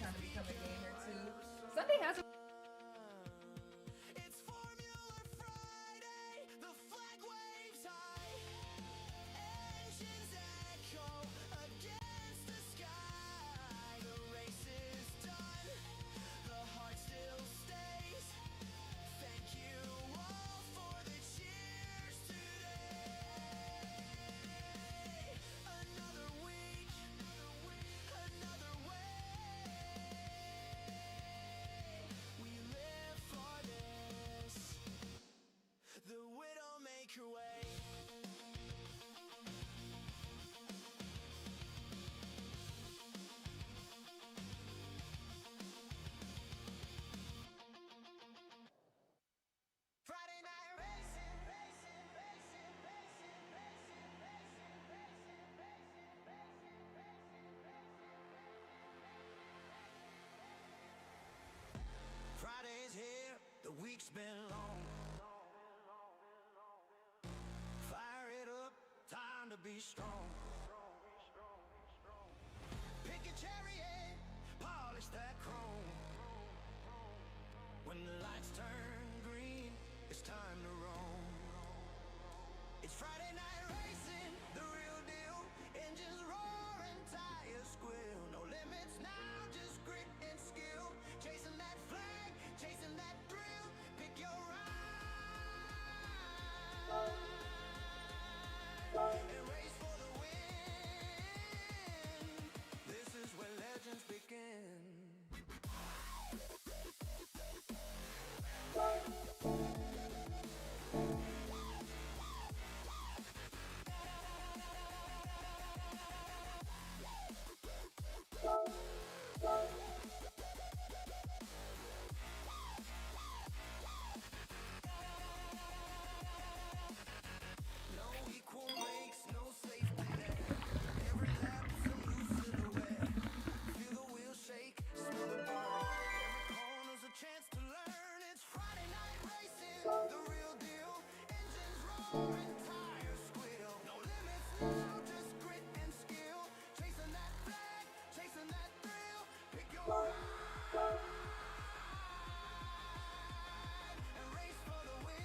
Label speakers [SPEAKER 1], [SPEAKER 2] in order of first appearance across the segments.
[SPEAKER 1] trying to become a gamer too. Sunday has a
[SPEAKER 2] It's Formula Friday, the flag waves high, engines echo against the sky. The race is done, the heart still stays. Thank you all for the cheers today. Another week, another way. We live for this, the Widdowmaker way. Friday night racing, racing, racing, racing, racing, racing, racing, racing, racing, racing. Friday's here, the week's been long. Fire it up, time to be strong. Pick a chariot, polish that chrome. When the lights turn green, it's time to roam. It's Friday night racing, the real deal. Engines roaring, tires squeal. No limits now, just grit and skill. Chasing that flag, chasing that thrill. Pick your ride and race for the win. This is where legends begin. No equal makes no safety net. Every lap's a new silhouette. Feel the wheels shake, smell the burn. Every corner's a chance to learn. It's Friday night racing, the real deal. Engines roaring, tires squeal. No limits now, just grit and skill. Chasing that flag, chasing that thrill. Pick your ride and race for the win.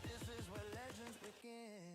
[SPEAKER 2] This is where legends begin.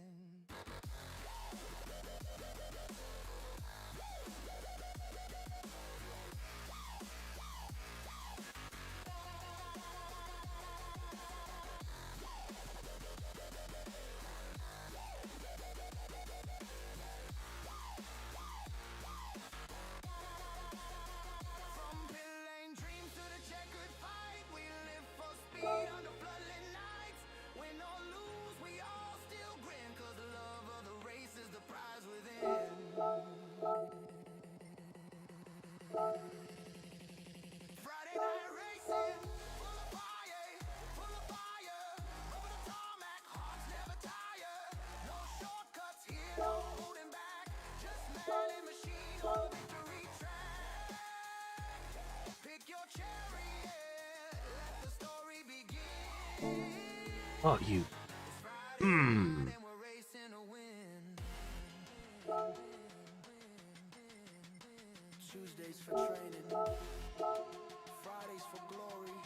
[SPEAKER 2] From pit lane dreams to the checkered fight, we live for speed under floodlit nights. Win or lose, we all still grin, 'cause the love of the race is the prize within. Friday night racing, full of fire, full of fire. Over the tarmac, hearts never tire. No shortcuts here, no holding back. Just man and machine on the victory track. Pick your chariot, let the story begin.
[SPEAKER 3] Oh, you.
[SPEAKER 2] It's Friday night and we're racing to win. Tuesdays for training, Fridays for glory.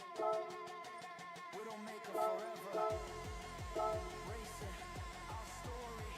[SPEAKER 2] Widdowmaker forever. Racing, our story.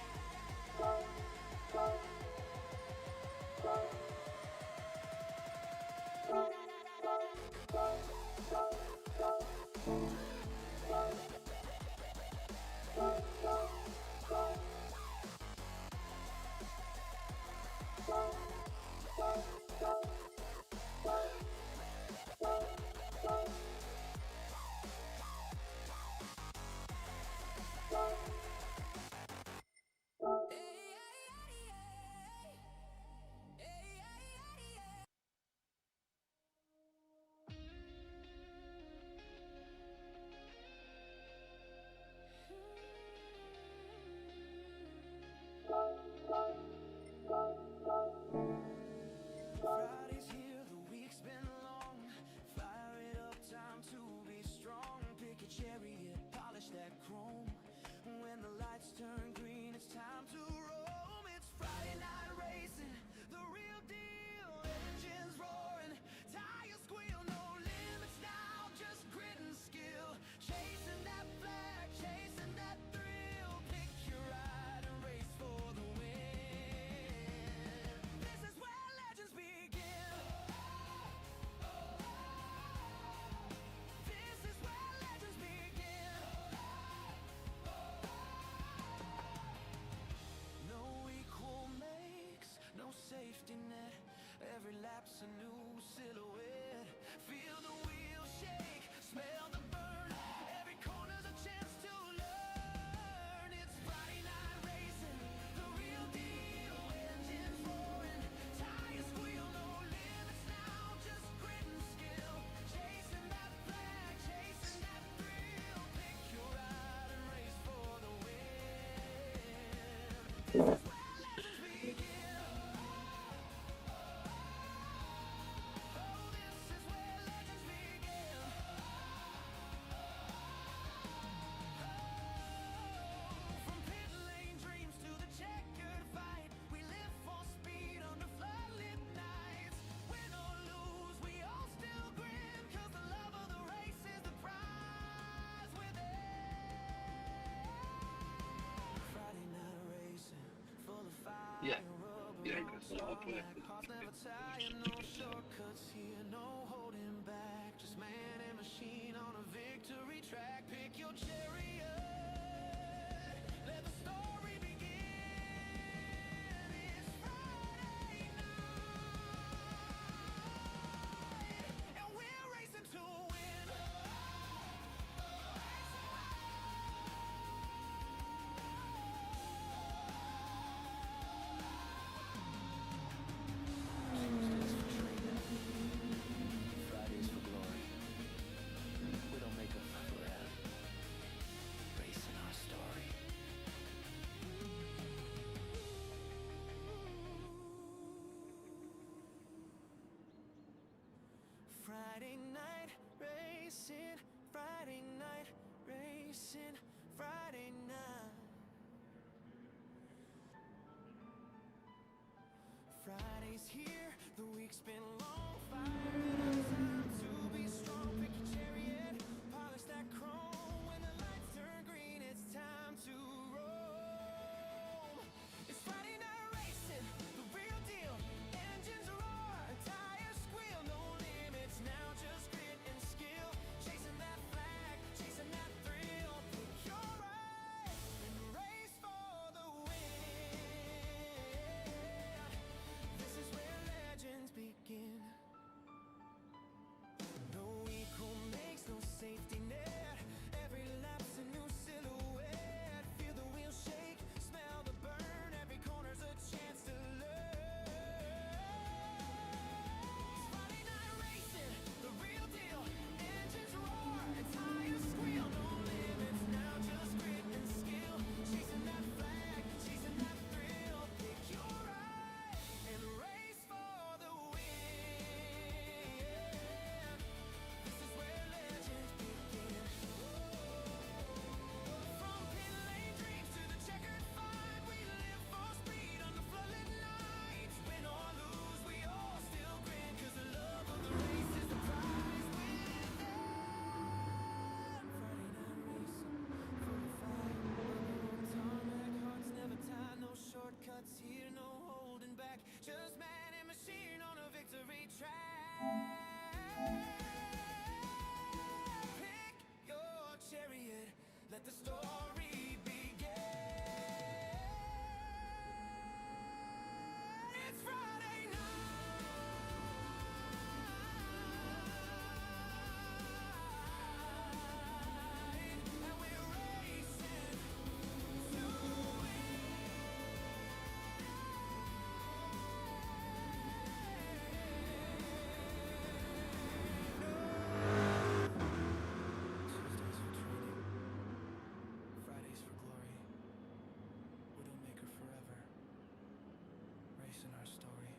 [SPEAKER 2] Friday's here, the week's been long. Fire it up, time to be strong. Pick a chariot, polish that chrome. When the lights turn green, it's time to roam. It's Friday night racing, the real deal.
[SPEAKER 3] Yeah. Yeah, because a lot of work was
[SPEAKER 2] Shortcuts here, no holding back. Just man and machine on a victory track. Pick your chariot, let the story begin. It's Friday night, and we're racing to win. Tuesdays for training, Fridays for glory. Widdowmaker forever, racing our story. Friday night racing, Friday night racing, Friday night. Friday's here, the week's been long, firing up time to be strong. Pick your chariot, polish that chrome. When the lights turn green, it's time to roll. It's Friday night racing, the real deal. Engines roar, tires squeal, no limits now, just grit and skill. Chasing that flag, chasing that thrill. Pick your ride and race for the win. This is where legends begin. No equal makes no safety net. Every lap's a new silhouette. Feel the wheels shake, smell the burn. Every corner's a chance to learn. It's Friday night racing, the real deal. Engines roar and tires squeal. No limits now, just grit and skill. Chasing that flag, chasing that thrill. Pick your ride and race for the win. This is where legends begin. From pit lane dreams to the checkered flag, we live for speed on the floodlit nights. Win or lose, we all still grin, 'cause the love of the race is the prize within. Friday night racing, full fight, on tarmac, hearts never tied. No shortcuts here, no holding back. Just man and machine on a victory track. Pick your chariot, let the story begin. It's Friday night, and we're racing to win. Tuesdays for training, Fridays for glory. Widdowmaker forever, racing our story.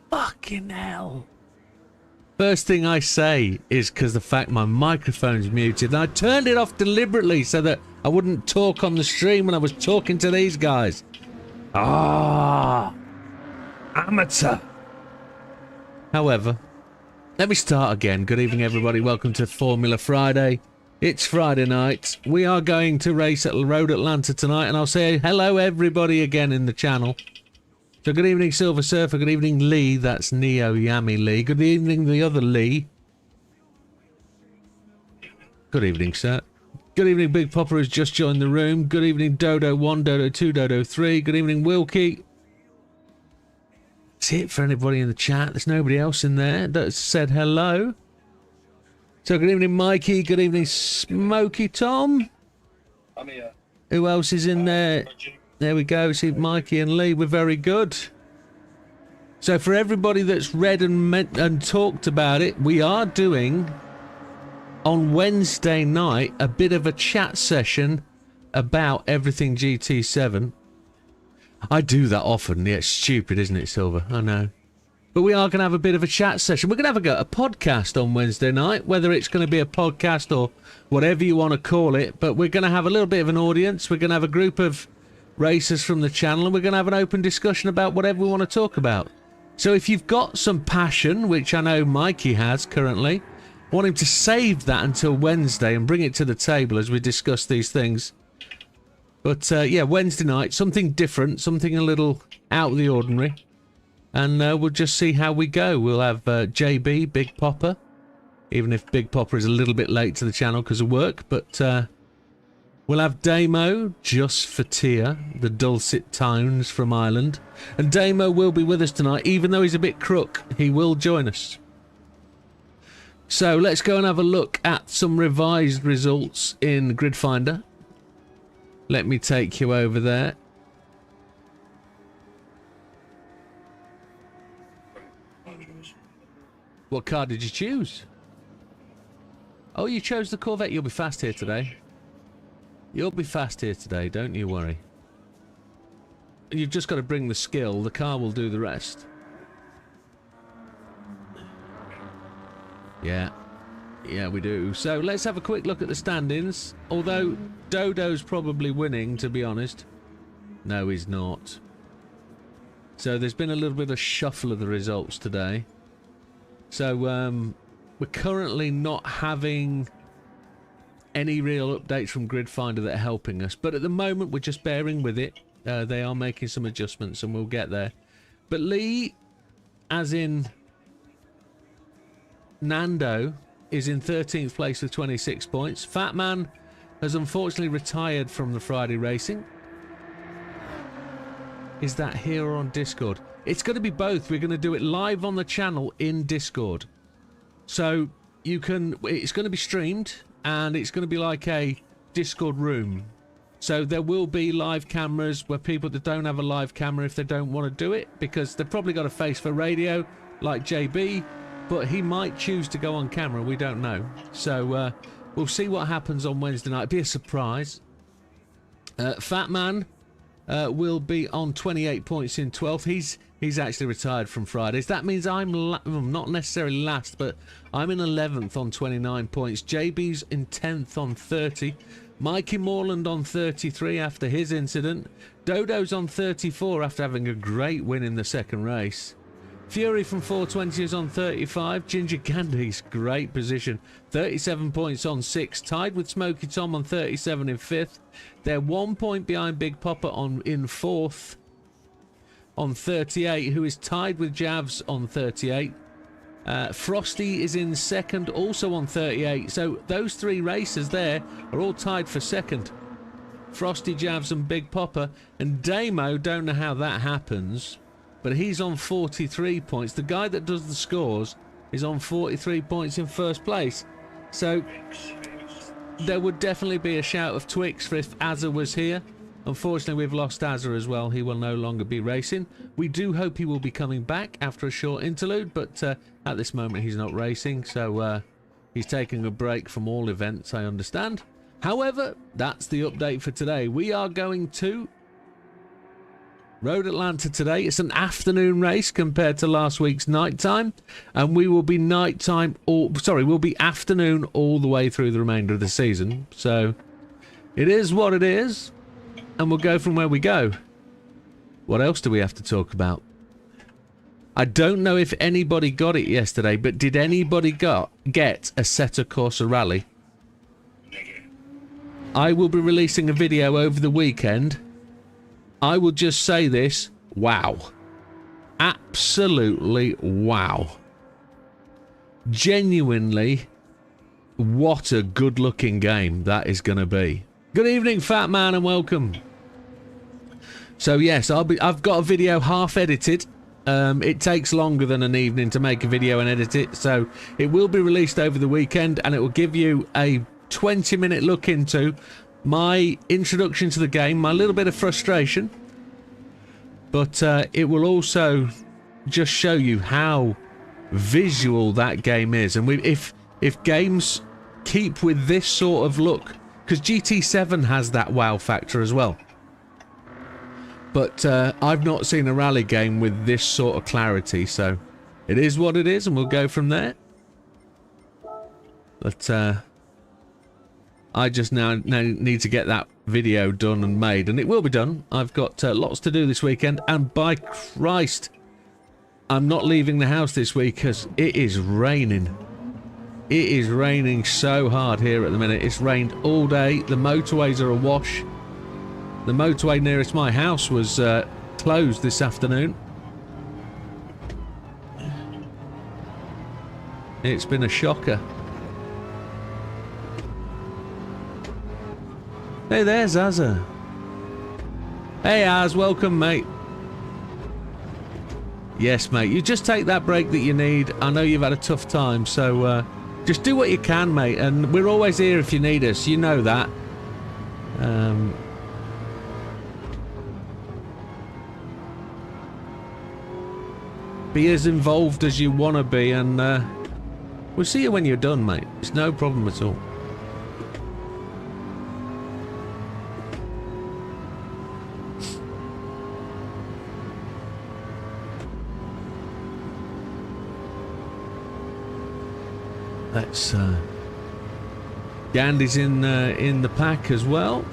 [SPEAKER 4] Fucking hell. First thing I say is because the fact my microphone's muted, and I turned it off deliberately so that I wouldn't talk on the stream when I was talking to these guys. Ah, amateur. However, let me start again. Good evening, everybody. Welcome to Formula Friday. It's Friday night. We are going to race at Road Atlanta tonight, and I'll say hello everybody again in the channel. So good evening Silver Surfer, good evening Lee, that's Neo Yami Lee. Good evening the other Lee. Good evening sir. Good evening Big Popper who's just joined the room. Good evening Dodo 1, Dodo 2, Dodo 3. Good evening Wilkie. That's it for anybody in the chat. There's nobody else in there that said hello. So good evening Mikey, good evening Smoky Tom.
[SPEAKER 3] I'm here.
[SPEAKER 4] Who else is in there? There we go, see Mikey and Lee, we're very good. So for everybody that's read and talked about it, we are doing on Wednesday night a bit of a chat session about everything GT7. I do that often, yeah, it's stupid isn't it Silver, I know. But we are going to have a bit of a chat session. We're going to have a podcast on Wednesday night, whether it's going to be a podcast or whatever you want to call it. But we're going to have a little bit of an audience. We're going to have a group of racers from the channel, and we're going to have an open discussion about whatever we want to talk about. So if you've got some passion, which I know Mikey has currently, I want him to save that until Wednesday and bring it to the table as we discuss these things. But yeah, Wednesday night, something different, something a little out of the ordinary. And we'll just see how we go. We'll have JB, Big Popper, even if Big Popper is a little bit late to the channel because of work. But we'll have Damo, just for Tia, the dulcet tones from Ireland. And Damo will be with us tonight, even though he's a bit crook. He will join us. So let's go and have a look at some revised results in Grid Finder. Let me take you over there. What car did you choose? Oh, you chose the Corvette. You'll be fast here today. You'll be fast here today, don't you worry. You've just got to bring the skill. The car will do the rest. Yeah. Yeah, we do. So let's have a quick look at the standings. Although Dodo's probably winning, to be honest. No, he's not. So there's been a little bit of shuffle of the results today. So we're currently not having any real updates from Grid Finder that are helping us. But at the moment, we're just bearing with it. They are making some adjustments and we'll get there. But Lee, as in Nando, is in 13th place with 26 points. Fat Man has unfortunately retired from the Friday racing. Is that here or on Discord? It's going to be both. We're going to do it live on the channel in Discord. So you can, it's going to be streamed and it's going to be like a Discord room. So there will be live cameras where people that don't have a live camera, if they don't want to do it, because they've probably got a face for radio like JB, but he might choose to go on camera. We don't know. So we'll see what happens on Wednesday night. It'll be a surprise. Fat Man will be on 28 points in 12th. He's actually retired from Fridays. That means I'm not necessarily last, but I'm in 11th on 29 points. JB's in 10th on 30. Mikey Morland on 33 after his incident. Dodo's on 34 after having a great win in the second race. Fury from 420 is on 35. Ginger Candy's great position. 37 points on 6th. Tied with Smoky Tom on 37 in 5th. They're 1 point behind Big Popper in 4th on 38, who is tied with Javs on 38. Frosty is in 2nd, also on 38. So those three racers there are all tied for 2nd. Frosty, Javs and Big Popper. And Damo, don't know how that happens, but he's on 43 points. The guy that does the scores is on 43 points in 1st place. So there would definitely be a shout of Twix for if Azza was here. Unfortunately, we've lost Azza as well. He will no longer be racing. We do hope he will be coming back after a short interlude, but at this moment he's not racing, so he's taking a break from all events, I understand. However, that's the update for today. We are going to Road Atlanta today. It's an afternoon race compared to last week's nighttime, and we will be nighttime, we'll be afternoon all the way through the remainder of the season. So it is what it is, and we'll go from where we go. What else do we have to talk about? I don't know if anybody got it yesterday, but did anybody get Assetto Corsa Rally?
[SPEAKER 3] No.
[SPEAKER 4] I will be releasing a video over the weekend. I will just say this. Wow. Absolutely wow. Genuinely, what a good looking game that is going to be. Good evening, fat man, and welcome. So yes, I've got a video half edited. It takes longer than an evening to make a video and edit it, so it will be released over the weekend, and it will give you a 20-minute look into my introduction to the game, my little bit of frustration, but it will also just show you how visual that game is. And if games keep with this sort of look, because GT7 has that wow factor as well, but I've not seen a rally game with this sort of clarity, so it is what it is, and we'll go from there. But I just now need to get that video done and made, and it will be done. I've got lots to do this weekend, and by Christ, I'm not leaving the house this week because it is raining. It is raining so hard here at the minute. It's rained all day. The motorways are awash. The motorway nearest my house was closed this afternoon. It's been a shocker. Hey there, Zaza. Hey, Az, welcome, mate. Yes, mate, you just take that break that you need. I know you've had a tough time, so just do what you can, mate, and we're always here if you need us. You know that. Be as involved as you want to be, and we'll see you when you're done, mate. It's no problem at all. Let's Gandhi's in the pack as well.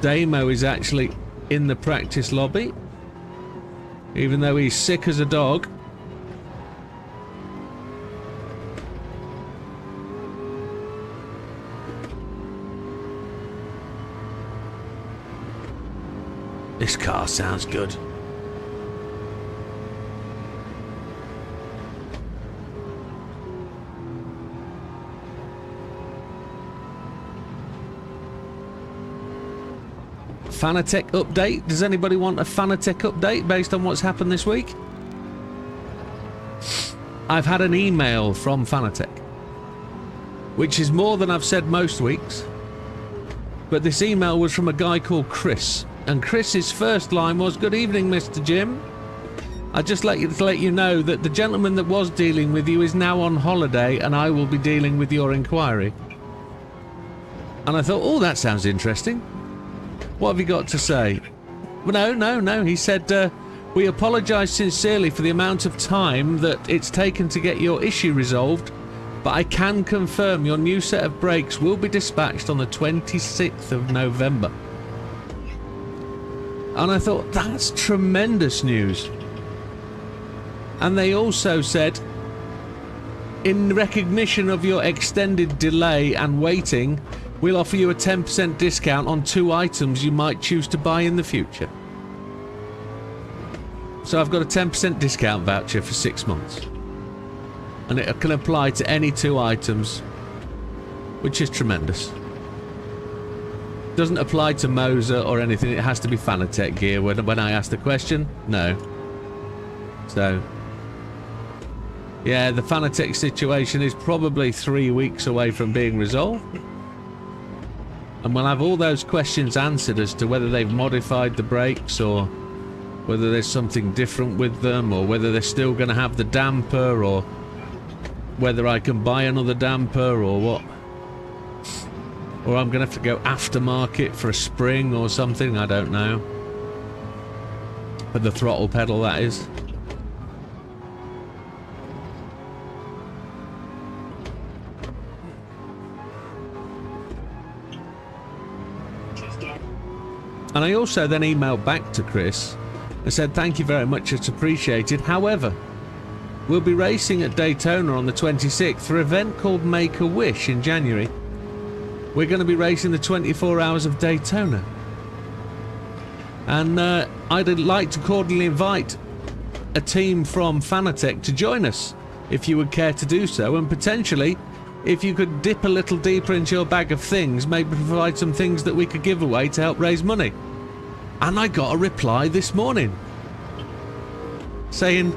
[SPEAKER 4] Damo is actually in the practice lobby, even though he's sick as a dog. This car sounds good. Fanatec update. Does anybody want a Fanatec update based on what's happened this week? I've had an email from Fanatec, which is more than I've said most weeks. But this email was from a guy called Chris, and Chris's first line was, "Good evening, Mr. Jim. I'd just like to let you know that the gentleman that was dealing with you is now on holiday, and I will be dealing with your inquiry." And I thought, oh, that sounds interesting. What have you got to say? Well, no. He said, we apologise sincerely for the amount of time that it's taken to get your issue resolved, but I can confirm your new set of brakes will be dispatched on the 26th of November. And I thought, that's tremendous news. And they also said, in recognition of your extended delay and waiting, we'll offer you a 10% discount on 2 items you might choose to buy in the future. So I've got a 10% discount voucher for 6 months. And it can apply to any 2 items, which is tremendous. Doesn't apply to Moser or anything. It has to be Fanatec gear. When I asked the question, no. So, yeah, the Fanatec situation is probably 3 weeks away from being resolved. And we'll have all those questions answered as to whether they've modified the brakes, or whether there's something different with them, or whether they're still going to have the damper, or whether I can buy another damper, or what. Or I'm going to have to go aftermarket for a spring or something, I don't know. For the throttle pedal, that is. And I also then emailed back to Chris and said, thank you very much, it's appreciated. However, we'll be racing at Daytona on the 26th for an event called Make a Wish in January. we're going to be racing the 24 Hours of Daytona. And I'd like to cordially invite a team from Fanatec to join us, if you would care to do so, and potentially, if you could dip a little deeper into your bag of things, maybe provide some things that we could give away to help raise money. And I got a reply this morning saying,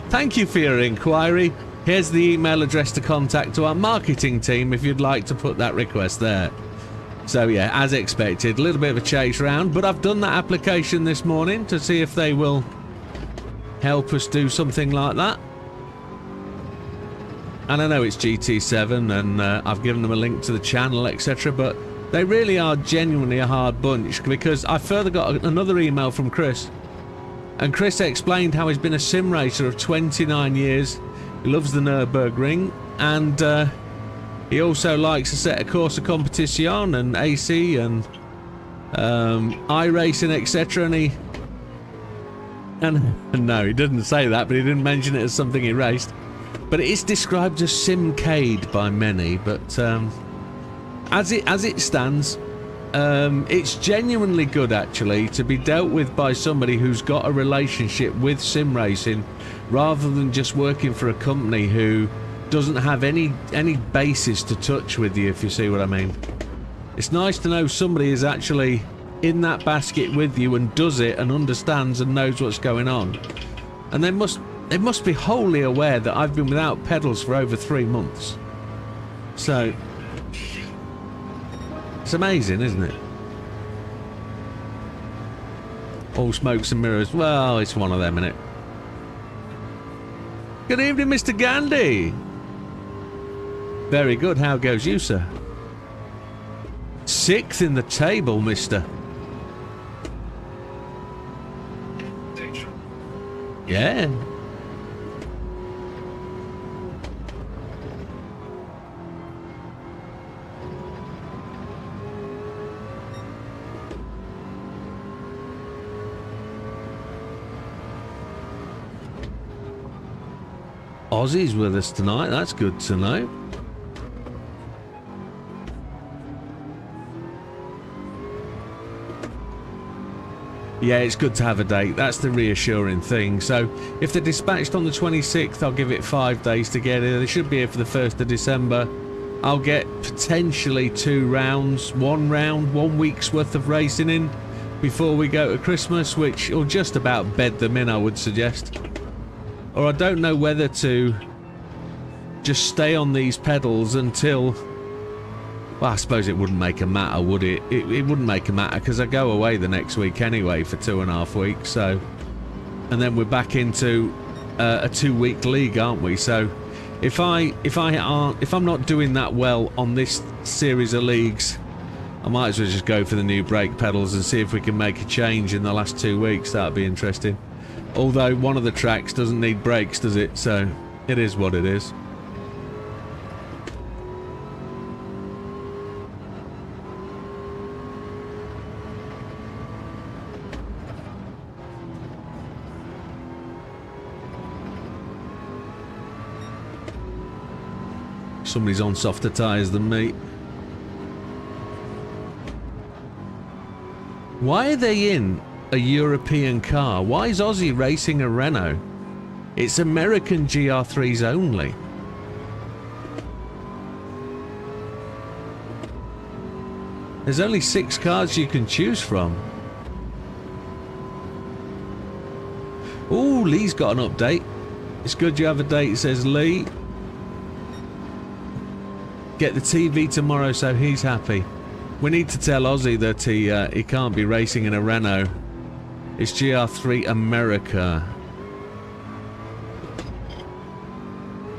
[SPEAKER 4] thank you for your inquiry. Here's the email address to contact to our marketing team if you'd like to put that request there. So yeah, as expected, a little bit of a chase round, but I've done that application this morning to see if they will help us do something like that. And I know it's GT7 and I've given them a link to the channel, etc., but they really are genuinely a hard bunch, because I further got another email from Chris, and Chris explained how he's been a sim racer of 29 years. He loves the Nürburgring, and he also likes a set of Corsa Competition and AC and iRacing, etc. And no, he didn't say that, but he didn't mention it as something he raced. But it is described as simcade by many. But as it stands, it's genuinely good actually to be dealt with by somebody who's got a relationship with sim racing, rather than just working for a company who doesn't have any basis to touch with you, if you see what I mean. It's nice to know somebody is actually in that basket with you and does it and understands and knows what's going on. And they must be wholly aware that I've been without pedals for over 3 months. So it's amazing, isn't it? All smokes and mirrors. Well, it's one of them, innit? Good evening, Mr. Gandhi. Very good. How goes you, sir? 6th in the table, mister. Yeah. Ozzy's with us tonight. That's good to know. Yeah, it's good to have a date. That's the reassuring thing. So if they're dispatched on the 26th, I'll give it 5 days to get here. They should be here for the 1st of December. I'll get potentially 2 rounds, 1 round, 1 week's worth of racing in before we go to Christmas, which will just about bed them in, I would suggest. Or I don't know whether to just stay on these pedals until... Well, I suppose it wouldn't make a matter, would it? It wouldn't make a matter, because I go away the next week anyway for 2.5 weeks, so... And then we're back into a 2-week league, aren't we? So if I'm not doing that well on this series of leagues, I might as well just go for the new brake pedals and see if we can make a change in the last 2 weeks. That'd be interesting. Although one of the tracks doesn't need brakes, does it? So it is what it is. Somebody's on softer tyres than me. Why are they in a European car? Why is Aussie racing a Renault? It's American GR3s only. There's only 6 cars you can choose from. Ooh, Lee's got an update. It's good you have a date, says Lee. Get the TV tomorrow, so he's happy. We need to tell Aussie that he can't be racing in a Renault. It's GR3 America.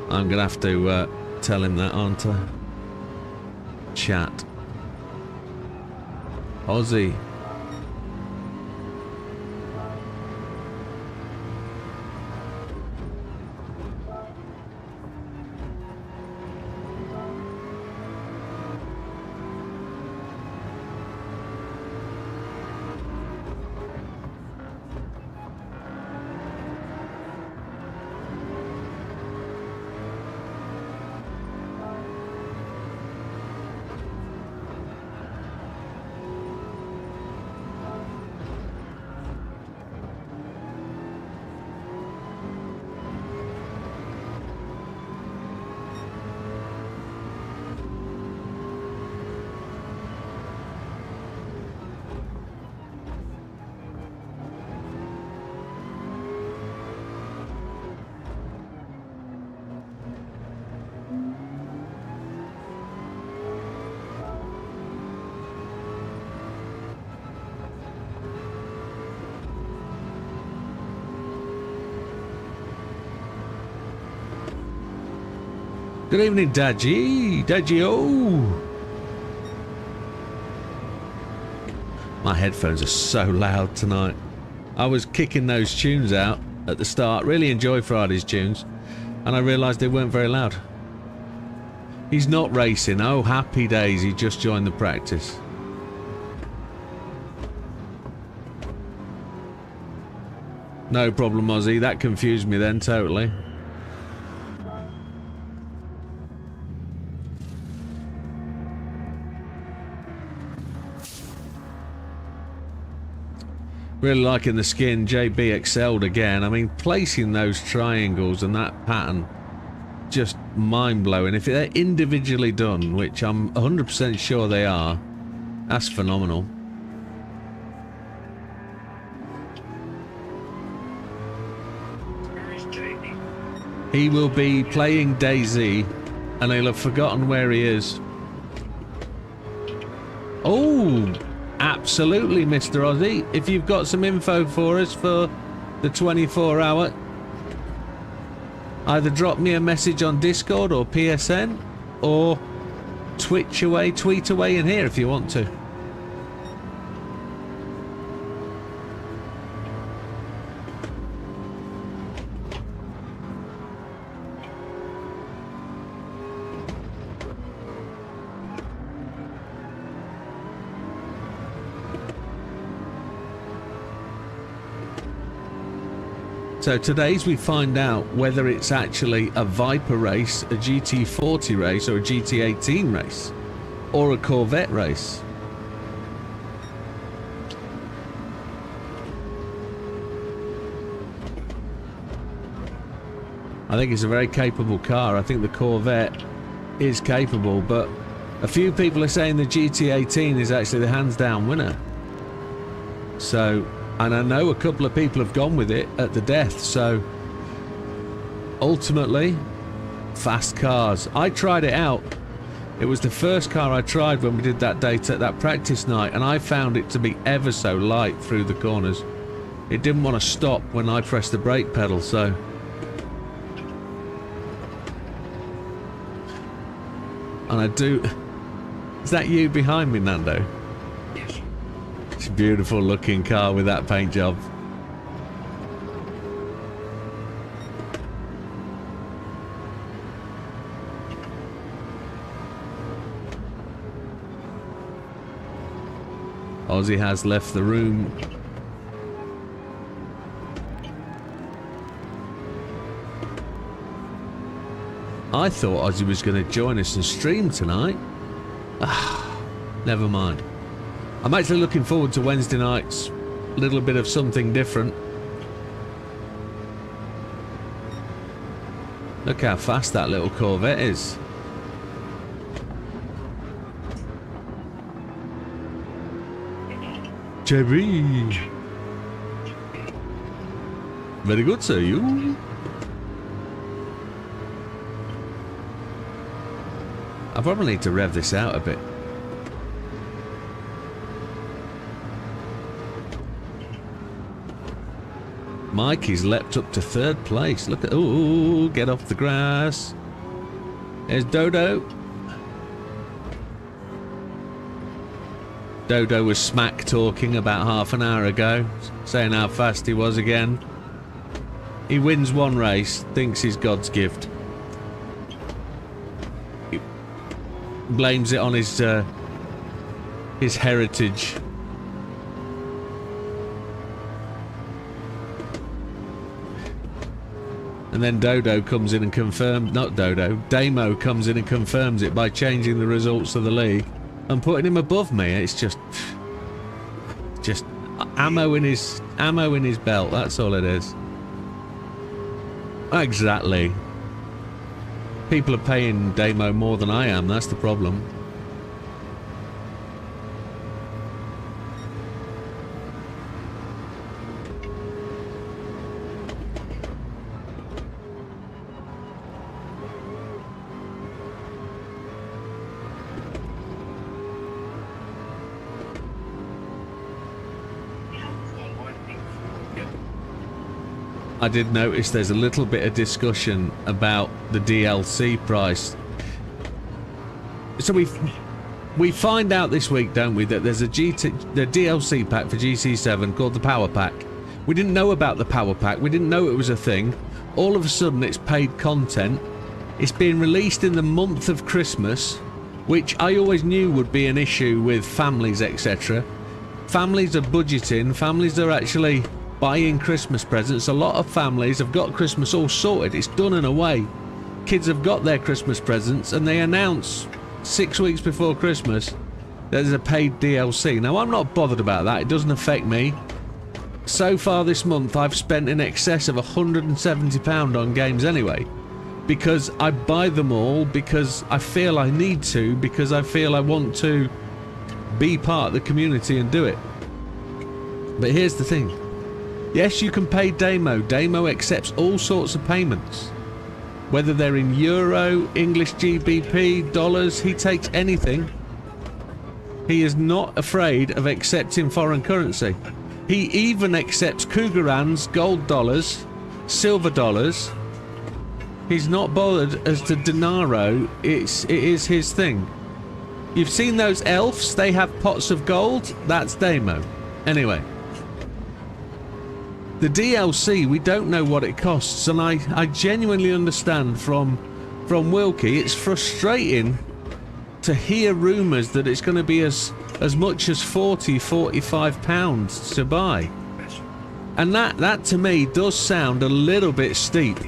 [SPEAKER 4] I'm gonna have to tell him that, aren't I? Chat. Aussie. Good evening, Dadgy. Dadgy-o. My headphones are so loud tonight. I was kicking those tunes out at the start. Really enjoy Friday's tunes. And I realised they weren't very loud. He's not racing. Oh, happy days. He just joined the practice. No problem, Ozzy. That confused me then, totally. Really liking the skin. JB excelled again. I mean, placing those triangles and that pattern, just mind-blowing. If they're individually done, which I'm 100% sure they are, that's phenomenal. He will be playing Daisy, and he'll have forgotten where he is. Oh, absolutely, Mr. Ozzy. If you've got some info for us for the 24-hour, either drop me a message on Discord or PSN, or tweet away in here if you want to. So today's we find out whether it's actually a Viper race, a GT40 race, or a GT18 race, or a Corvette race. I think it's a very capable car. I think the Corvette is capable, but a few people are saying the GT18 is actually the hands-down winner. So... and I know a couple of people have gone with it at the death, so ultimately, fast cars. I tried it out. It was the first car I tried when we did that that practice night, and I found it to be ever so light through the corners. It didn't want to stop when I pressed the brake pedal, so... and I do... Is that you behind me, Nando? It's a beautiful looking car with that paint job. Ozzy has left the room. I thought Ozzy was going to join us and stream tonight. Ah, never mind. I'm actually looking forward to Wednesday nights. A little bit of something different. Look how fast that little Corvette is. JB. Very good, sir. You? I probably need to rev this out a bit. Mikey's leapt up to third place. Look at... ooh, get off the grass. There's Dodo. Dodo was smack talking about half an hour ago, saying how fast he was again. He wins one race, thinks he's God's gift. He blames it on his heritage. And then Dodo comes in and confirms... not Dodo, Damo comes in and confirms it by changing the results of the league and putting him above me. It's just ammo in his belt. That's all it is. Exactly. People are paying Damo more than I am. That's the problem. I did notice there's a little bit of discussion about the DLC price. So we find out this week, don't we, that there's the DLC pack for GC7 called the Power Pack. We didn't know about the Power Pack. We didn't know it was a thing. All of a sudden, it's paid content. It's being released in the month of Christmas, which I always knew would be an issue with families, etc. Families are budgeting. Families are actually buying Christmas presents. A lot of families have got Christmas all sorted. It's done and away. Kids have got their Christmas presents, and they announce 6 weeks before Christmas that there's a paid DLC. Now, I'm not bothered about that. It doesn't affect me. So far this month, I've spent in excess of £170 on games anyway, because I buy them all because I feel I need to, because I feel I want to be part of the community and do it. But here's the thing. Yes, you can pay Damo. Damo accepts all sorts of payments. Whether they're in euro, English GBP, dollars, he takes anything. He is not afraid of accepting foreign currency. He even accepts Cougarans, gold dollars, silver dollars. He's not bothered as to dinaro. It is his thing. You've seen those elves? They have pots of gold? That's Damo. Anyway. The DLC, we don't know what it costs, and I genuinely understand from Wilkie, it's frustrating to hear rumours that it's going to be as much as £45 to buy. And that to me does sound a little bit steep.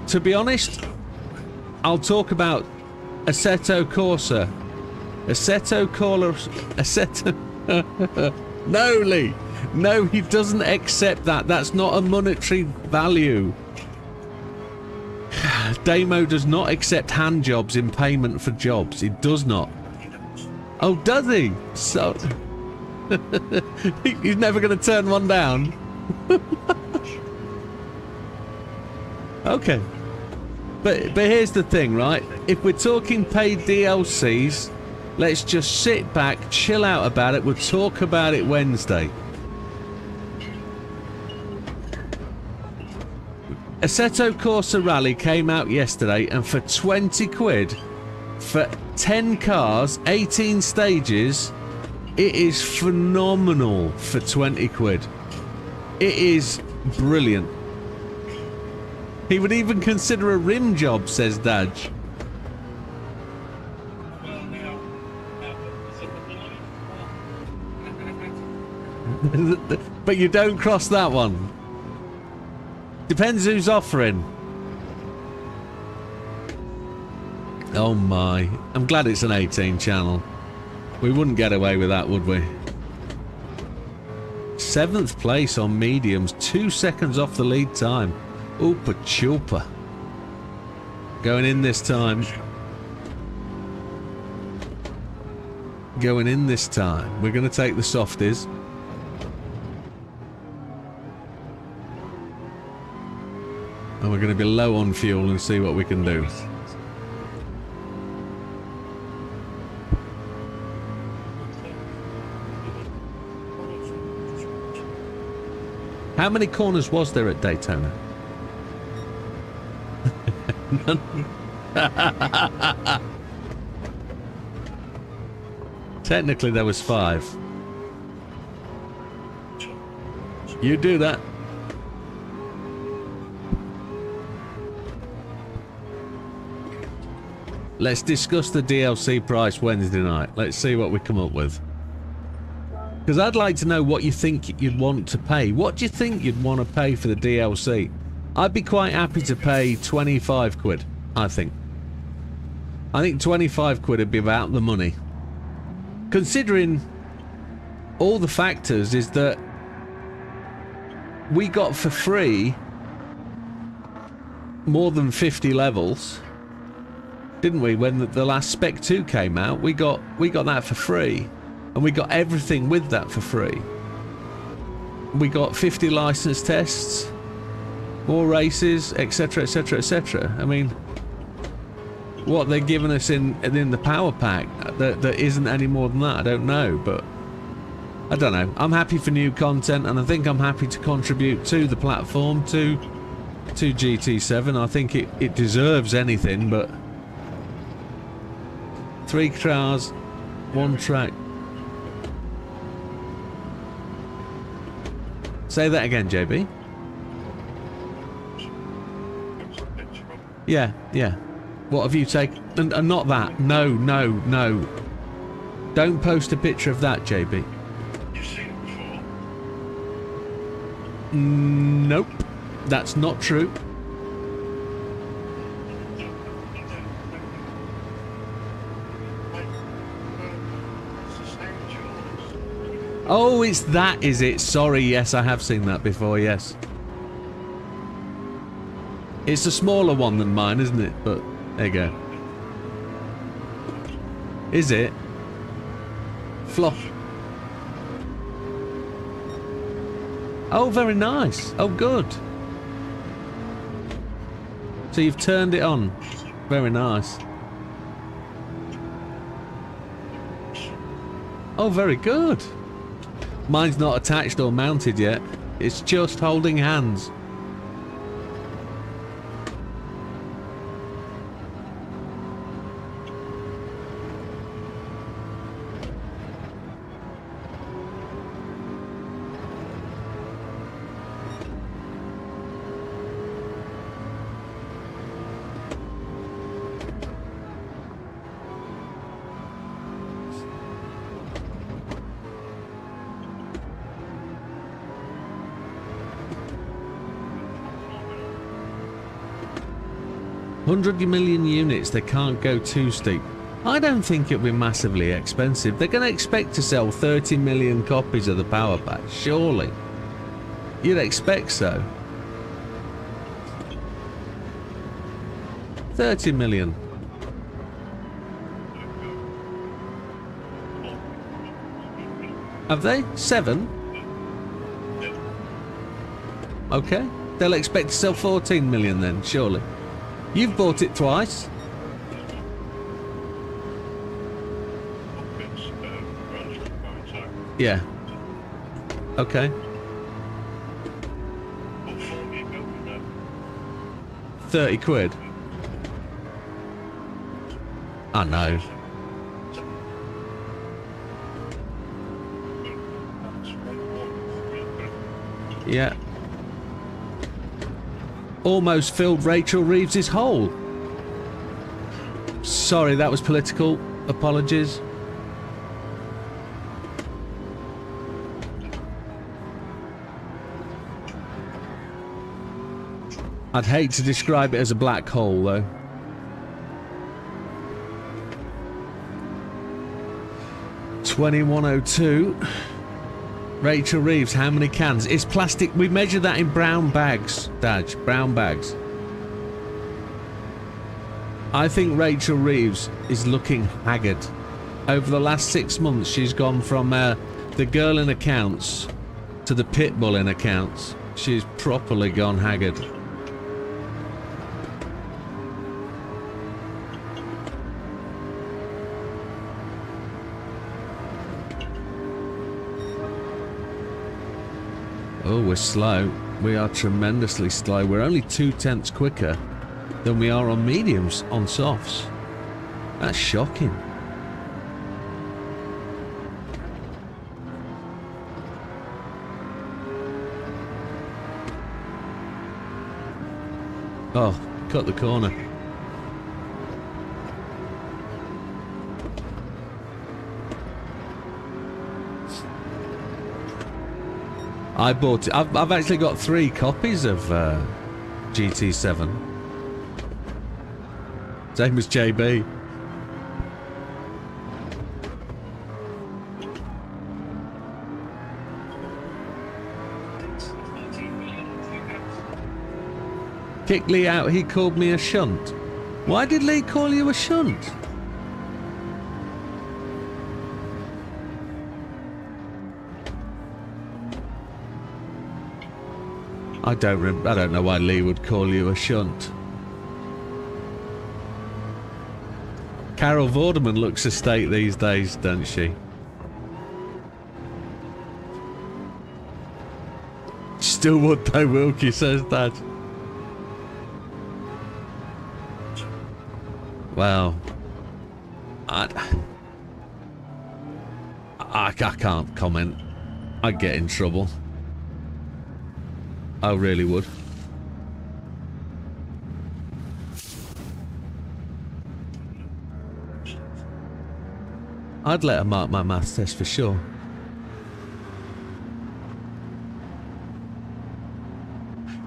[SPEAKER 4] To be honest, I'll talk about Assetto Corsa. No, Lee. No, he doesn't accept that. That's not a monetary value. Damo does not accept hand jobs in payment for jobs. He does not. Oh, does he? So he's never going to turn one down. Okay. But here's the thing, right? If we're talking paid DLCs, let's just sit back, chill out about it. We'll talk about it Wednesday. Assetto Corsa Rally came out yesterday, and for 20 quid, for 10 cars, 18 stages, it is phenomenal for 20 quid. It is brilliant. He would even consider a rim job, says Dodge. But you don't cross that one. Depends who's offering. Oh my. I'm glad it's an 18 channel. We wouldn't get away with that, would we? 7th place on mediums. 2 seconds off the lead time. Oopa chupa. Going in this time. Going in this time. We're going to take the softies. And we're going to be low on fuel and see what we can do. How many corners was there at Daytona? Technically there was 5. You do that. Let's discuss the DLC price Wednesday night. Let's see what we come up with. Because I'd like to know what you think you'd want to pay. What do you think you'd want to pay for the DLC? I'd be quite happy to pay 25 quid, I think. I think 25 quid would be about the money. Considering all the factors is that we got for free more than 50 levels. Didn't we? When the last Spec 2 came out, we got that for free, and we got everything with that for free. We got 50 license tests, more races, etc, etc, etc. I mean, what they're giving us in the power pack that isn't any more than that, I don't know, but I don't know. I'm happy for new content, and I think I'm happy to contribute to the platform, to GT7. I think it deserves anything, but 3 cars, 1 track. Say that again, JB. Yeah, yeah. What have you taken? And not that. No, no, no. Don't post a picture of that, JB.
[SPEAKER 3] You've seen it before?
[SPEAKER 4] Nope. That's not true. Oh, it's that, is it? Sorry, yes, I have seen that before, yes. It's a smaller one than mine, isn't it? But, there you go. Is it? Flop. Oh, very nice. Oh, good. So you've turned it on. Very nice. Oh, very good. Mine's not attached or mounted yet. It's just holding hands. $100 million units, they can't go too steep. I don't think it'll be massively expensive. They're going to expect to sell 30 million copies of the Power Pack, surely. You'd expect so. 30 million. Have they? 7? Okay. They'll expect to sell 14 million then, surely. You've bought it twice. Yeah. Okay. 30 quid. I know. Yeah. Almost filled Rachel Reeves' hole. Sorry, that was political. Apologies. I'd hate to describe it as a black hole, though. $21.02. Rachel Reeves, how many cans? It's plastic. We measure that in brown bags, Daj. Brown bags. I think Rachel Reeves is looking haggard. Over the last 6 months, she's gone from the girl in accounts to the pit bull in accounts. She's properly gone haggard. Oh, we're slow. We are tremendously slow. We're only 0.2 quicker than we are on mediums on softs. That's shocking. Oh, cut the corner. I bought it. I've actually got 3 copies of GT7. Same as JB. Kicked Lee out. He called me a shunt. Why did Lee call you a shunt? I don't know why Lee would call you a shunt. Carol Vorderman looks a state these days, doesn't she? still would though, Wilkie, says Dad. Well, I can't comment. I'd get in trouble. I really would. I'd let her mark my maths test for sure.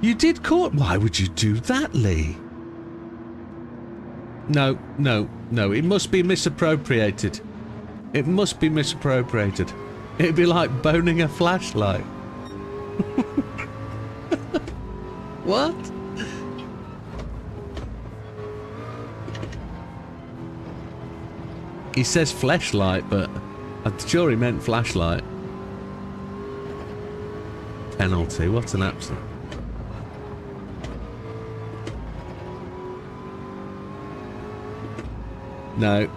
[SPEAKER 4] You did court? Why would you do that, Lee? No, no, no. It must be misappropriated. It must be misappropriated. It'd be like boning a flashlight. What? He says fleshlight, but I'm sure he meant flashlight. Penalty. What's an absent? No.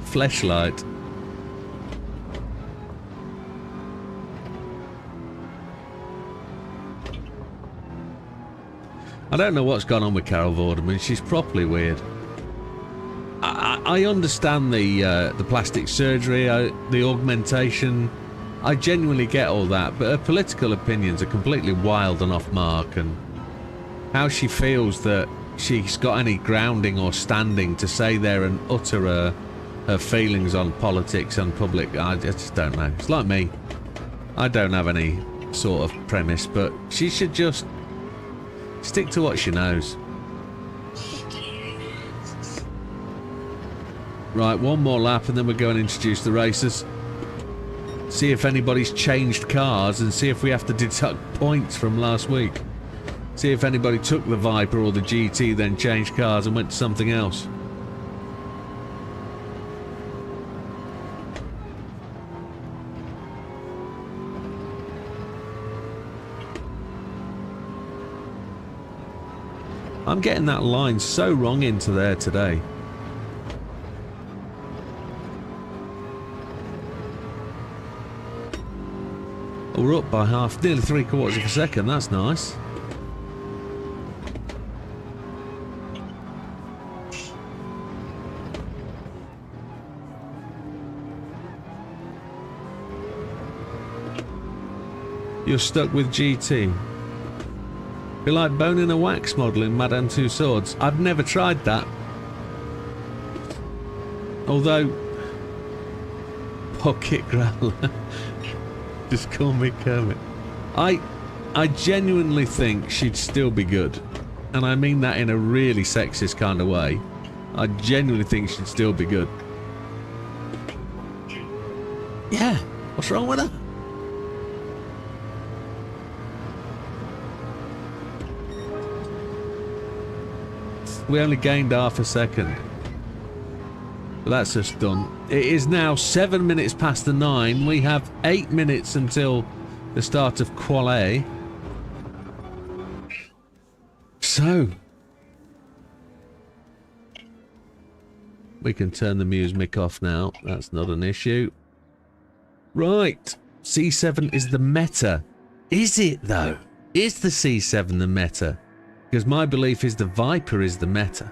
[SPEAKER 4] Fleshlight. I don't know what's gone on with Carol Vorderman. She's properly weird. I understand the plastic surgery, the augmentation. I genuinely get all that, but her political opinions are completely wild and off mark, and how she feels that she's got any grounding or standing to say there and utter her feelings on politics and public, I just don't know. It's like me. I don't have any sort of premise, but she should just stick to what she knows. Right, one more lap and then we're going to introduce the racers. See if anybody's changed cars and see if we have to deduct points from last week. See if anybody took the Viper or the GT, then changed cars and went to something else. I'm getting that line so wrong into there today. We're up by half, nearly 3/4 of a second. That's nice. You're stuck with GT. Be like boning a wax model in Madame Two Swords. I've never tried that. Although, pocket growler. Just call me Kermit. I genuinely think she'd still be good. And I mean that in a really sexist kind of way. I genuinely think she'd still be good. Yeah, what's wrong with her? We only gained half a second. But that's just done. It is now 7 minutes past the 9. We have 8 minutes until the start of Qual A. So, we can turn the music off now. That's not an issue. Right. C7 is the meta. Is it though? Is the C7 the meta? Because my belief is the Viper is the meta.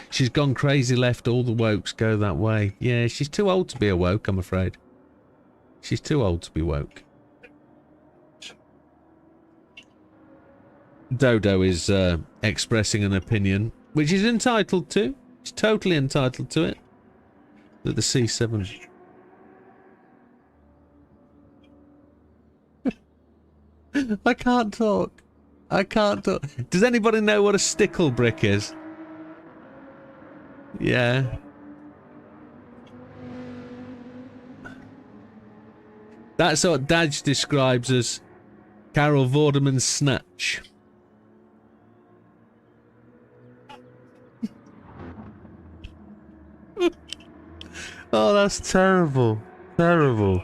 [SPEAKER 4] She's gone crazy left, all the wokes go that way. Yeah, she's too old to be a woke, I'm afraid. She's too old to be woke. Dodo is expressing an opinion, which he's entitled to. He's totally entitled to it. That the C7... I can't talk. I can't talk. Does anybody know what a stickle brick is? Yeah. That's what Daj describes as Carol Vorderman's snatch. Oh, that's terrible. Terrible.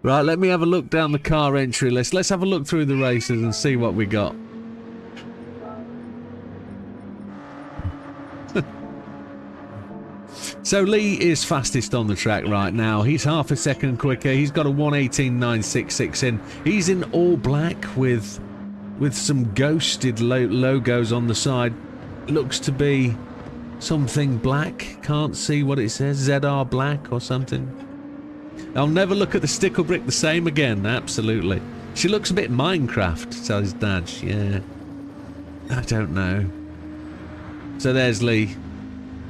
[SPEAKER 4] Right, let me have a look down the car entry list. Let's have a look through the races and see what we got. So Lee is fastest on the track right now. He's half a second quicker. He's got a 1:18.966 in. He's in all black with some ghosted logos on the side. Looks to be something black. Can't see what it says. ZR black or something. I'll never look at the stickle brick the same again. Absolutely. She looks a bit Minecraft, says Dad. Yeah. I don't know. So there's Lee.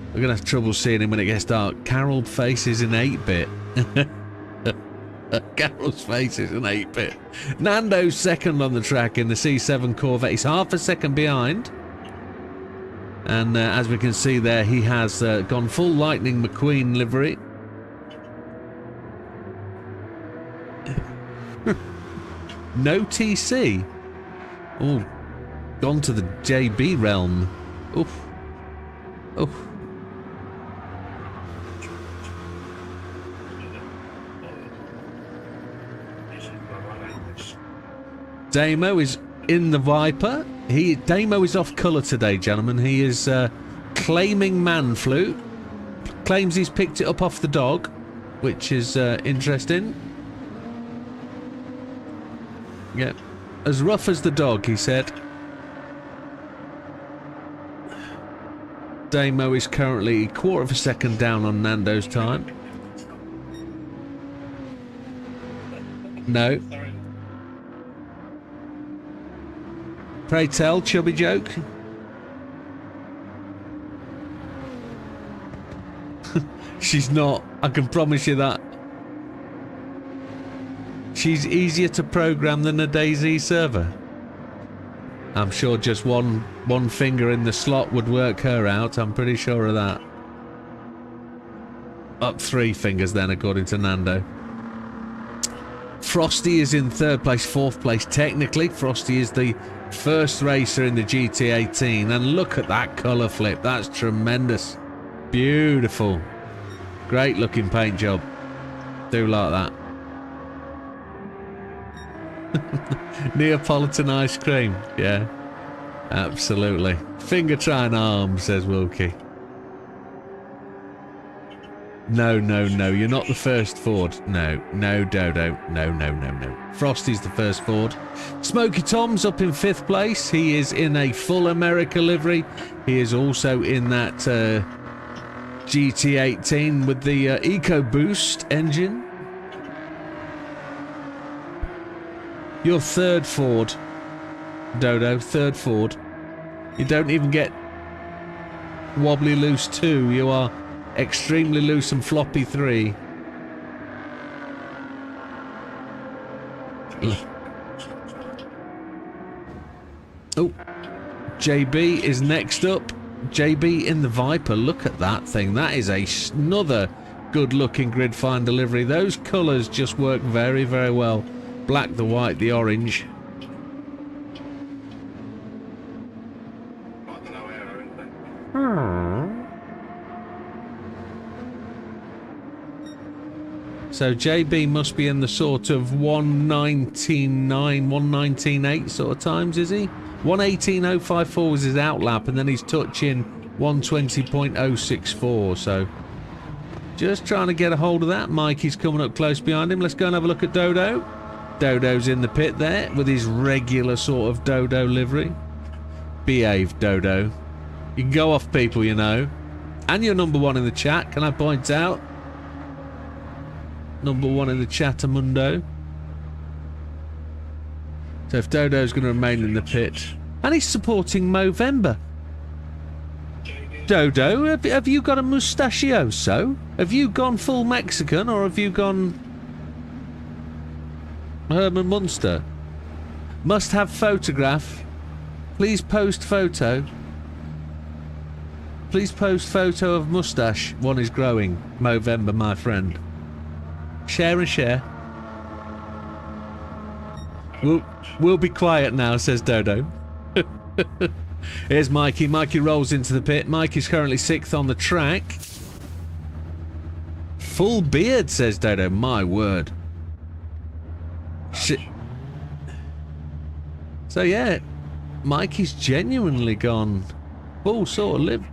[SPEAKER 4] We're going to have trouble seeing him when it gets dark. Carol faces in 8-bit. Carol's face is an 8-bit. Nando's second on the track in the C7 Corvette. He's half a second behind. And as we can see there, he has gone full Lightning McQueen livery. No TC. Oh, gone to the JB realm. Oof. Oof. Damo is in the Viper. Damo is off colour today, gentlemen. He is claiming man flu. Claims he's picked it up off the dog, which is interesting. Yeah, as rough as the dog, he said. Damo is currently a quarter of a second down on Nando's time. No. Pray tell, chubby joke. She's not. I can promise you that. She's easier to program than a DayZ server. I'm sure just one finger in the slot would work her out. I'm pretty sure of that. Up 3 fingers then, according to Nando. Frosty is in 3rd place, 4th place. Technically, Frosty is the first racer in the GT18. And look at that colour flip. That's tremendous. Beautiful. Great looking paint job. Do like that. Neapolitan ice cream. Yeah. Absolutely. Finger trying arm, says Wilkie. No, no, no. You're not the first Ford. No. No, Dodo. No, no, no, no. Frosty's the first Ford. Smoky Tom's up in 5th place. He is in a full America livery. He is also in that GT18 with the EcoBoost engine. Your 3rd Ford, Dodo. 3rd Ford. You don't even get wobbly loose 2. You are extremely loose and floppy 3. Oh, JB is next up. JB in the Viper. Look at that thing. That is another good-looking grid finder livery. Those colours just work very, very well. Black, the white, the orange. So JB must be in the sort of 119.9, 119.8 sort of times, is he? 118.054 was his outlap, and then he's touching 120.064. So just trying to get a hold of that. Mikey's coming up close behind him. Let's go and have a look at Dodo. Dodo's in the pit there with his regular sort of Dodo livery. Behave, Dodo. You can go off people, you know. And you're number 1 in the chat, can I point out? Number 1 in the Chatamundo. So if Dodo's going to remain in the pit. And he's supporting Movember. Dodo, have you got a mustachioso? Have you gone full Mexican, or have you gone Herman Munster? Must have photograph. Please post photo. Please post photo of mustache. One is growing. Movember, my friend. Share and share. We'll be quiet now, says Dodo. Here's Mikey. Mikey rolls into the pit. Mikey's currently 6th on the track. Full beard, says Dodo. My word. Shit. So yeah, Mikey's genuinely gone full sort of live.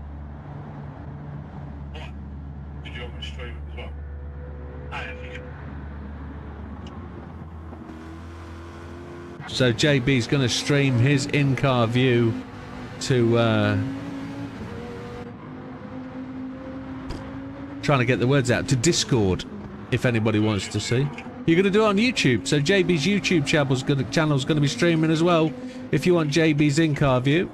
[SPEAKER 4] So JB's going to stream his in-car view to trying to get the words out to Discord, if anybody wants to see. You're going to do it on YouTube, so JB's YouTube channel's going to be streaming as well, if you want JB's in-car view.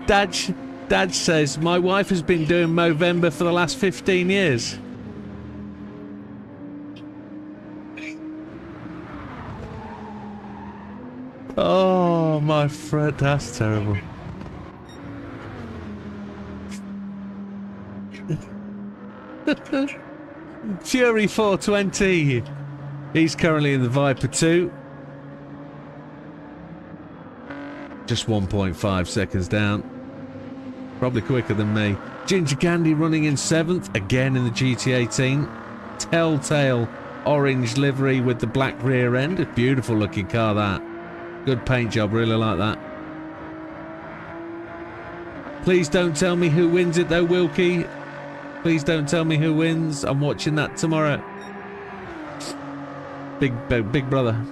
[SPEAKER 4] Dad says, my wife has been doing Movember for the last 15 years. Oh, my friend, that's terrible. Fury 420. He's currently in the Viper 2. Just 1.5 seconds down. Probably quicker than me. Ginger Candy running in 7th. Again in the GT18. Telltale orange livery with the black rear end. A beautiful looking car, that. Good paint job, really like that. Please don't tell me who wins it though, Wilkie. Please don't tell me who wins. I'm watching that tomorrow. Big brother.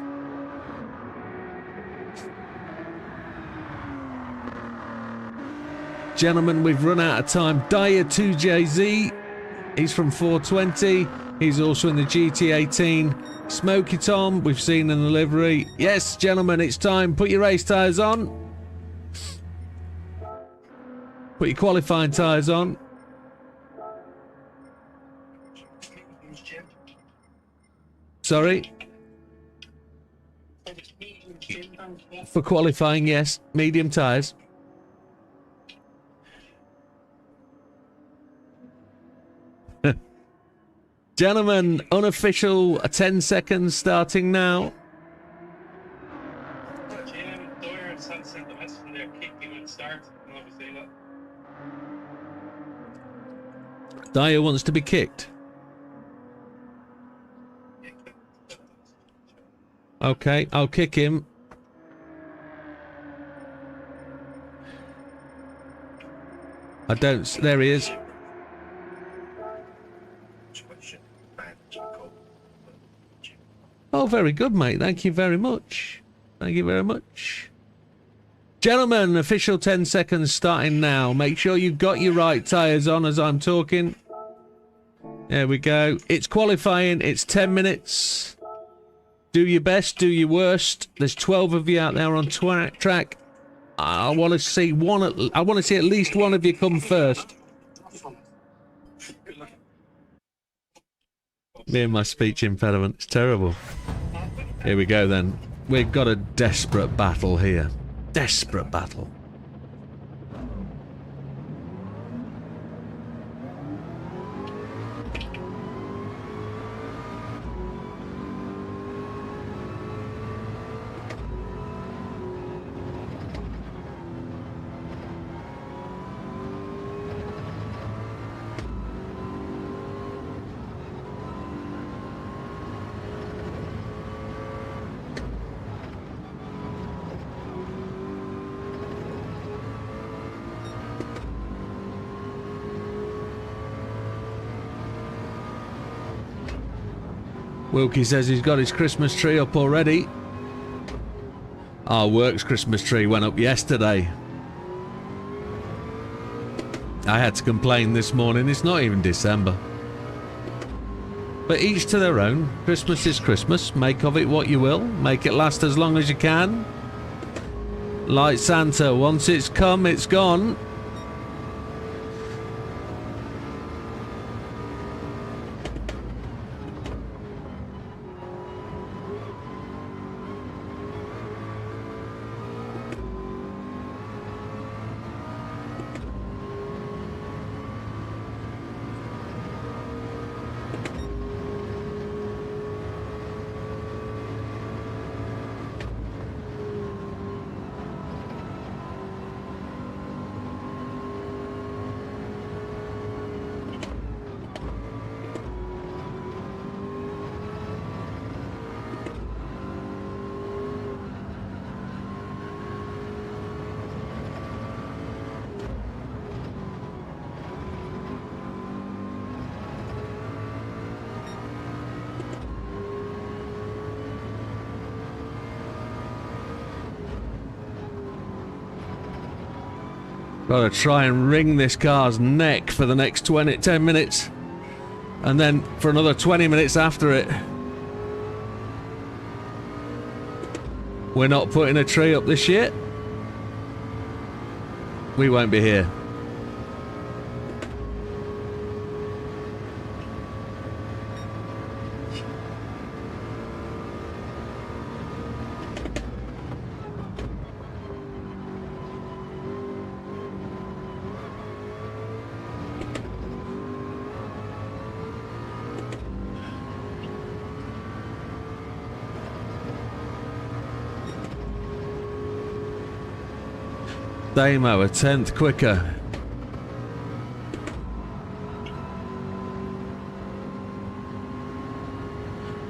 [SPEAKER 4] Gentlemen, we've run out of time. Dyer 2JZ. He's from 420. He's also in the GT18. Smoky Tom, we've seen in the livery. Yes, gentlemen, it's time. Put your race tyres on. Put your qualifying tyres on. Sorry? For qualifying, yes. Medium tyres. Gentlemen, unofficial 10 seconds starting now. Dyer wants to be kicked. Okay, I'll kick him. I don't... There he is. Oh, very good, mate. Thank you very much. Thank you very much. Gentlemen, official 10 seconds starting now. Make sure you've got your right tyres on as I'm talking. There we go. It's qualifying. It's 10 minutes. Do your best. Do your worst. There's 12 of you out there on track. I want to see I want to see at least one of you come first. Me and my speech impediment. It's terrible. Here we go then. We've got a desperate battle here. Desperate battle. Wilkie says he's got his Christmas tree up already. Our work's Christmas tree went up yesterday. I had to complain this morning. It's not even December. But each to their own. Christmas is Christmas. Make of it what you will. Make it last as long as you can. Like Santa, once it's come, it's gone. Gotta try and wring this car's neck for the next 10 minutes. And then for another 20 minutes after it. We're not putting a tree up this year. We won't be here. Damo, a tenth quicker.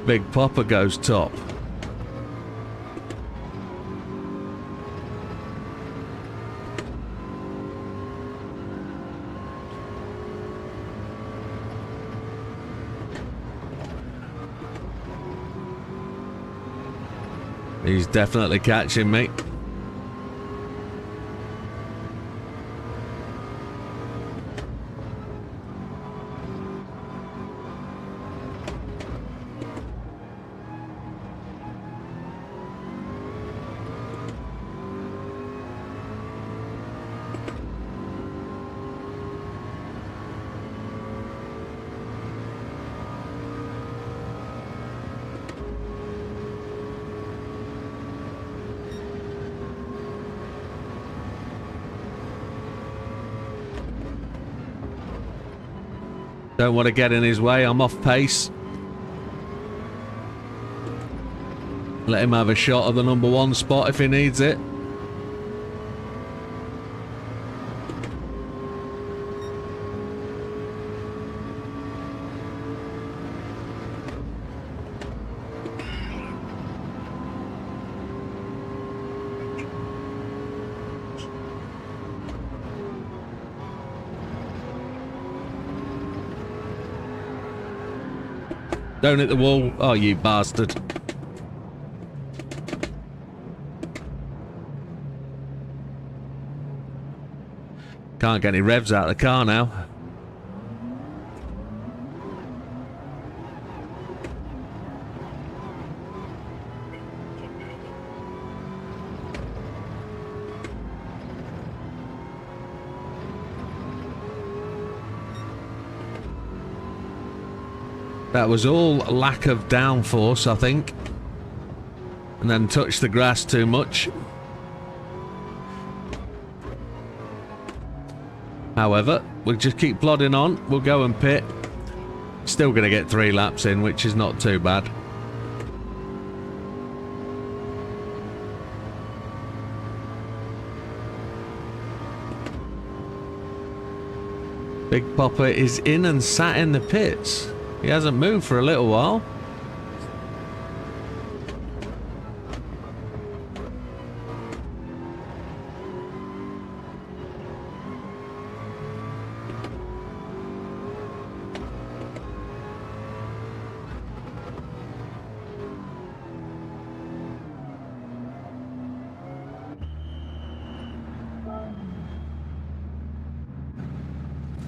[SPEAKER 4] Big Popper goes top. He's definitely catching me. Don't want to get in his way, I'm off pace. Let him have a shot at the number 1 spot if he needs it. Don't hit the wall. Oh, you bastard. Can't get any revs out of the car now. That was all lack of downforce, I think. And then touched the grass too much. However, we'll just keep plodding on. We'll go and pit. Still going to get 3 laps in, which is not too bad. Big Popper is in and sat in the pits. He hasn't moved for a little while.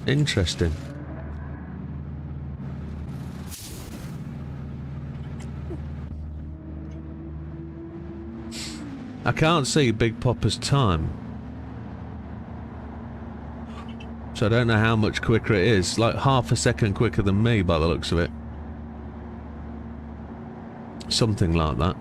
[SPEAKER 4] Interesting. I can't see Big Popper's time. So I don't know how much quicker it is. Like half a second quicker than me by the looks of it. Something like that.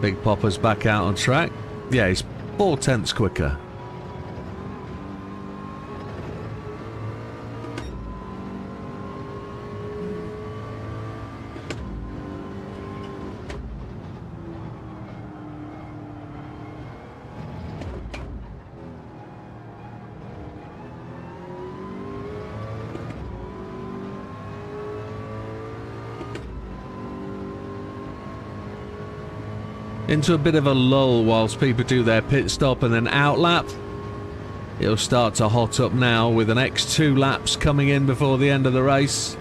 [SPEAKER 4] Big Popper's back out on track. Yeah, he's 4/10 quicker. into a bit of a lull whilst people do their pit stop and then outlap. It'll start to hot up now with the next 2 laps coming in before the end of the race.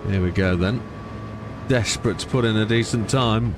[SPEAKER 4] Here we go then. Desperate to put in a decent time.